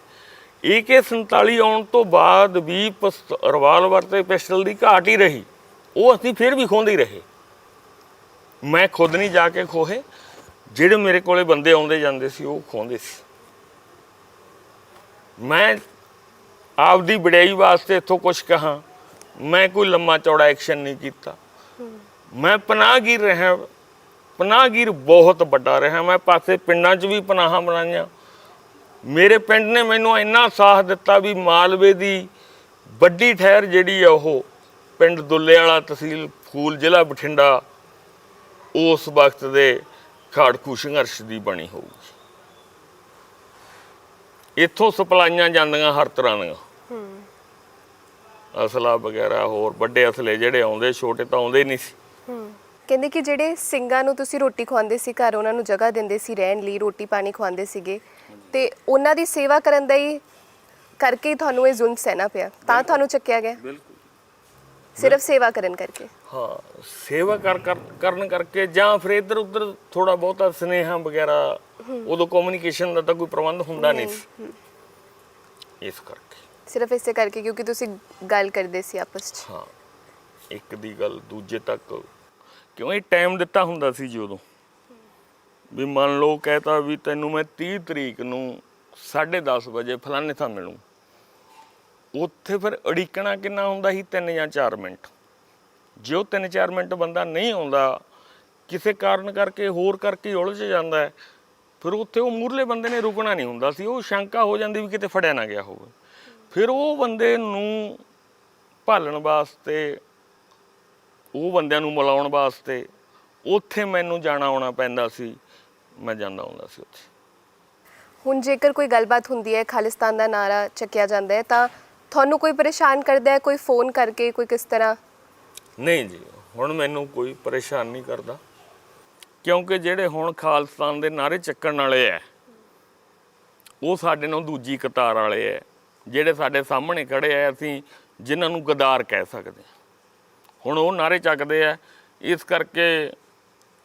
AK-47 ਆਉਣ ਤੋਂ ਬਾਅਦ ਵੀ ਰਿਵਾਲਵਰ ਤੇ ਪਿਸਟਲ ਦੀ ਘਾਟ ਹੀ ਰਹੀ, ਉਹ ਅਸੀਂ ਫਿਰ ਵੀ ਖੋਹਦੇ ਹੀ ਰਹੇ। ਮੈਂ ਖੁਦ ਨਹੀਂ ਜਾ ਕੇ ਖੋਹੇ, ਜਿਹੜੇ ਮੇਰੇ ਕੋਲੇ ਬੰਦੇ ਆਉਂਦੇ ਜਾਂਦੇ ਸੀ ਉਹ ਖੋਹਦੇ ਸੀ। ਮੈਂ ਆਪਦੀ ਵਡਿਆਈ ਵਾਸਤੇ ਇੱਥੋਂ ਕੁਛ ਕਹਾਂ, ਮੈਂ ਕੋਈ ਲੰਮਾ ਚੌੜਾ ਐਕਸ਼ਨ ਨਹੀਂ ਕੀਤਾ। ਮੈਂ ਪਨਾਹਗੀਰ ਰਿਹਾ, ਪਨਾਹਗੀਰ ਬਹੁਤ ਵੱਡਾ ਰਿਹਾ। ਮੈਂ ਪਾਸੇ ਪਿੰਡਾਂ 'ਚ ਵੀ ਪਨਾਹਾਂ ਬਣਾਈਆਂ। ਮੇਰੇ ਪਿੰਡ ਨੇ ਮੈਨੂੰ ਇੰਨਾ ਸਾਥ ਦਿੱਤਾ ਵੀ ਮਾਲਵੇ ਦੀ ਵੱਡੀ ਠਹਿਰ ਜਿਹੜੀ ਆ ਉਹ ਪਿੰਡ ਦੁੱਲੇ ਵਾਲਾ, ਤਹਿਸੀਲ ਫੂਲ, ਜ਼ਿਲ੍ਹਾ ਬਠਿੰਡਾ, ਉਸ ਵਕਤ ਦੇ ਖਾੜਕੂ ਸੰਘਰਸ਼ ਦੀ ਬਣੀ ਹੋਊਗੀ। ਇੱਥੋਂ ਸਪਲਾਈਆਂ ਜਾਂਦੀਆਂ ਹਰ ਤਰ੍ਹਾਂ ਦੀਆਂ, ਅਸਲਾ ਵਗੈਰਾ, ਹੋਰ ਵੱਡੇ ਅਸਲੇ ਜਿਹੜੇ ਆਉਂਦੇ, ਛੋਟੇ ਤਾਂ ਆਉਂਦੇ ਨਹੀਂ ਸੀ। ਕਹਿੰਦੇ ਕਿ ਜਿਹੜੇ ਸਿੰਘਾਂ ਨੂੰ ਤੁਸੀਂ ਰੋਟੀ ਖਵਾਉਂਦੇ ਸੀ ਘਰ, ਉਹਨਾਂ ਨੂੰ ਜਗ੍ਹਾ ਦਿੰਦੇ ਸੀ ਰਹਿਣ ਲਈ, ਰੋਟੀ ਪਾਣੀ ਖਵਾਉਂਦੇ ਸੀਗੇ, ਤੇ ਉਹਨਾਂ ਦੀ ਸੇਵਾ ਕਰਨ ਦਾ ਹੀ ਕਰਕੇ ਹੀ ਤੁਹਾਨੂੰ ਇਹ ਜ਼ੁਲਮ ਸਹਿਣਾ ਪਿਆ, ਤਾਂ ਤੁਹਾਨੂੰ ਚੱਕਿਆ ਗਿਆ? ਬਿਲਕੁਲ, ਸਿਰਫ ਸੇਵਾ ਕਰਨ ਕਰਕੇ? ਹਾਂ, ਸੇਵਾ ਕਰਨ ਕਰਕੇ, ਜਾਂ ਫਿਰ ਇੱਧਰ ਉੱਧਰ ਥੋੜਾ ਬਹੁਤਾ ਸਨੇਹਾ ਵਗੈਰਾ, ਉਦੋਂ ਕਮਿਊਨੀਕੇਸ਼ਨ ਦਾ ਤਾਂ ਕੋਈ ਪ੍ਰਬੰਧ ਹੁੰਦਾ ਨਹੀਂ ਸੀ, ਇਸ ਕਰਕੇ। ਸਿਰਫ ਇਸੇ ਕਰਕੇ ਕਿਉਂਕਿ ਤੁਸੀਂ ਗੱਲ ਕਰਦੇ ਸੀ ਆਪਸ 'ਚ? ਹਾਂ, ਇੱਕ ਦੀ ਗੱਲ ਦੂਜੇ ਤੱਕ, ਕਿਉਂ ਇਹ ਟਾਈਮ ਦਿੱਤਾ ਹੁੰਦਾ ਸੀ ਜੀ ਉਦੋਂ, ਵੀ ਮੰਨ ਲਓ ਕਹਿਤਾ ਵੀ ਤੈਨੂੰ ਮੈਂ 30 ਤਰੀਕ ਨੂੰ 10:30 ਵਜੇ ਫਲਾਣੇ ਥਾਂ ਮਿਲੂੰ। ਉੱਥੇ ਫਿਰ ਉਡੀਕਣਾ ਕਿੰਨਾ ਹੁੰਦਾ ਸੀ? 3 ਜਾਂ 4 ਮਿੰਟ। ਜੇ ਉਹ 3-4 ਮਿੰਟ ਬੰਦਾ ਨਹੀਂ ਆਉਂਦਾ, ਕਿਸੇ ਕਾਰਨ ਕਰਕੇ ਹੋਰ ਕਰਕੇ ਉਲਝ ਜਾਂਦਾ ਹੈ, ਫਿਰ ਉੱਥੇ ਉਹ ਮੂਹਰਲੇ ਬੰਦੇ ਨੇ ਰੁਕਣਾ ਨਹੀਂ ਹੁੰਦਾ ਸੀ। ਉਹ ਸ਼ੰਕਾ ਹੋ ਜਾਂਦੀ ਵੀ ਕਿਤੇ ਫੜਿਆ ਨਾ ਗਿਆ ਹੋਵੇ। ਫਿਰ ਉਹ ਬੰਦੇ ਨੂੰ ਭਾਲਣ ਵਾਸਤੇ, ਉਹ ਬੰਦਿਆਂ ਨੂੰ ਮਿਲਾਉਣ ਵਾਸਤੇ ਉੱਥੇ ਮੈਨੂੰ ਜਾਣਾ ਆਉਣਾ ਪੈਂਦਾ ਸੀ। ਮੈਂ ਜਾਂਦਾ ਆਉਂਦਾ ਸੀ ਉੱਥੇ। ਹੁਣ ਜੇਕਰ ਕੋਈ ਗੱਲਬਾਤ ਹੁੰਦੀ ਹੈ, ਖਾਲਿਸਤਾਨ ਦਾ ਨਾਰਾ ਚੱਕਿਆ ਜਾਂਦਾ ਹੈ, ਤਾਂ ਤੁਹਾਨੂੰ ਕੋਈ ਪਰੇਸ਼ਾਨ ਕਰਦਾ ਹੈ? ਕੋਈ ਫੋਨ ਕਰਕੇ, ਕੋਈ ਕਿਸ ਤਰ੍ਹਾਂ? ਨਹੀਂ ਜੀ, ਹੁਣ ਮੈਨੂੰ ਕੋਈ ਪਰੇਸ਼ਾਨ ਨਹੀਂ ਕਰਦਾ, ਕਿਉਂਕਿ ਜਿਹੜੇ ਹੁਣ ਖਾਲਿਸਤਾਨ ਦੇ ਨਾਰੇ ਚੱਕਣ ਵਾਲੇ ਹੈ, ਉਹ ਸਾਡੇ ਨਾਲ ਦੂਜੀ ਕਤਾਰ ਵਾਲੇ ਹੈ। ਜਿਹੜੇ ਸਾਡੇ ਸਾਹਮਣੇ ਖੜੇ ਆ, ਅਸੀਂ ਜਿਨ੍ਹਾਂ ਨੂੰ ਗਦਾਰ ਕਹਿ ਸਕਦੇ, ਹੁਣ ਉਹ ਨਾਰੇ ਚੱਕਦੇ ਆ। ਇਸ ਕਰਕੇ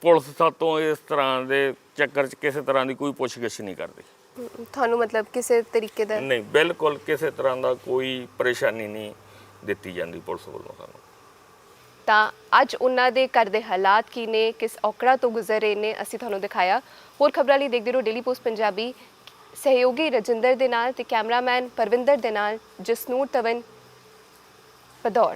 ਪੁਲਿਸ ਸਾਤੋਂ ਇਸ ਤਰ੍ਹਾਂ ਦੇ ਚੱਕਰ 'ਚ ਕਿਸੇ ਤਰ੍ਹਾਂ ਦੀ ਕੋਈ ਪੁੱਛਗਿੱਛ ਨਹੀਂ ਕਰਦੀ। ਤੁਹਾਨੂੰ ਮਤਲਬ ਕਿਸੇ ਤਰੀਕੇ ਦਾ? ਨਹੀਂ, ਬਿਲਕੁਲ ਕਿਸੇ ਤਰ੍ਹਾਂ ਦਾ ਕੋਈ ਪਰੇਸ਼ਾਨੀ ਨਹੀਂ ਦਿੱਤੀ ਜਾਂਦੀ ਪੁਲਿਸ ਵੱਲੋਂ ਸਾਨੂੰ। ਤਾਂ ਅੱਜ ਉਹਨਾਂ ਦੇ ਘਰ ਦੇ ਹਾਲਾਤ ਕੀ ਨੇ, ਕਿਸ ਔਕੜਾਂ ਤੋਂ ਗੁਜ਼ਰ ਰਹੇ ਨੇ, ਅਸੀਂ ਤੁਹਾਨੂੰ ਦਿਖਾਇਆ। ਹੋਰ ਖਬਰਾਂ ਲਈ ਦੇਖਦੇ ਰਹੋ ਡੇਲੀ ਪੋਸਟ ਪੰਜਾਬੀ। ਸਹਿਯੋਗੀ ਰਜਿੰਦਰ ਦੇ ਨਾਲ ਤੇ ਕੈਮਰਾਮੈਨ ਪਰਵਿੰਦਰ ਦੇ ਨਾਲ ਜਸਨੂਰ ਤਵਨ, ਭਦੌੜ।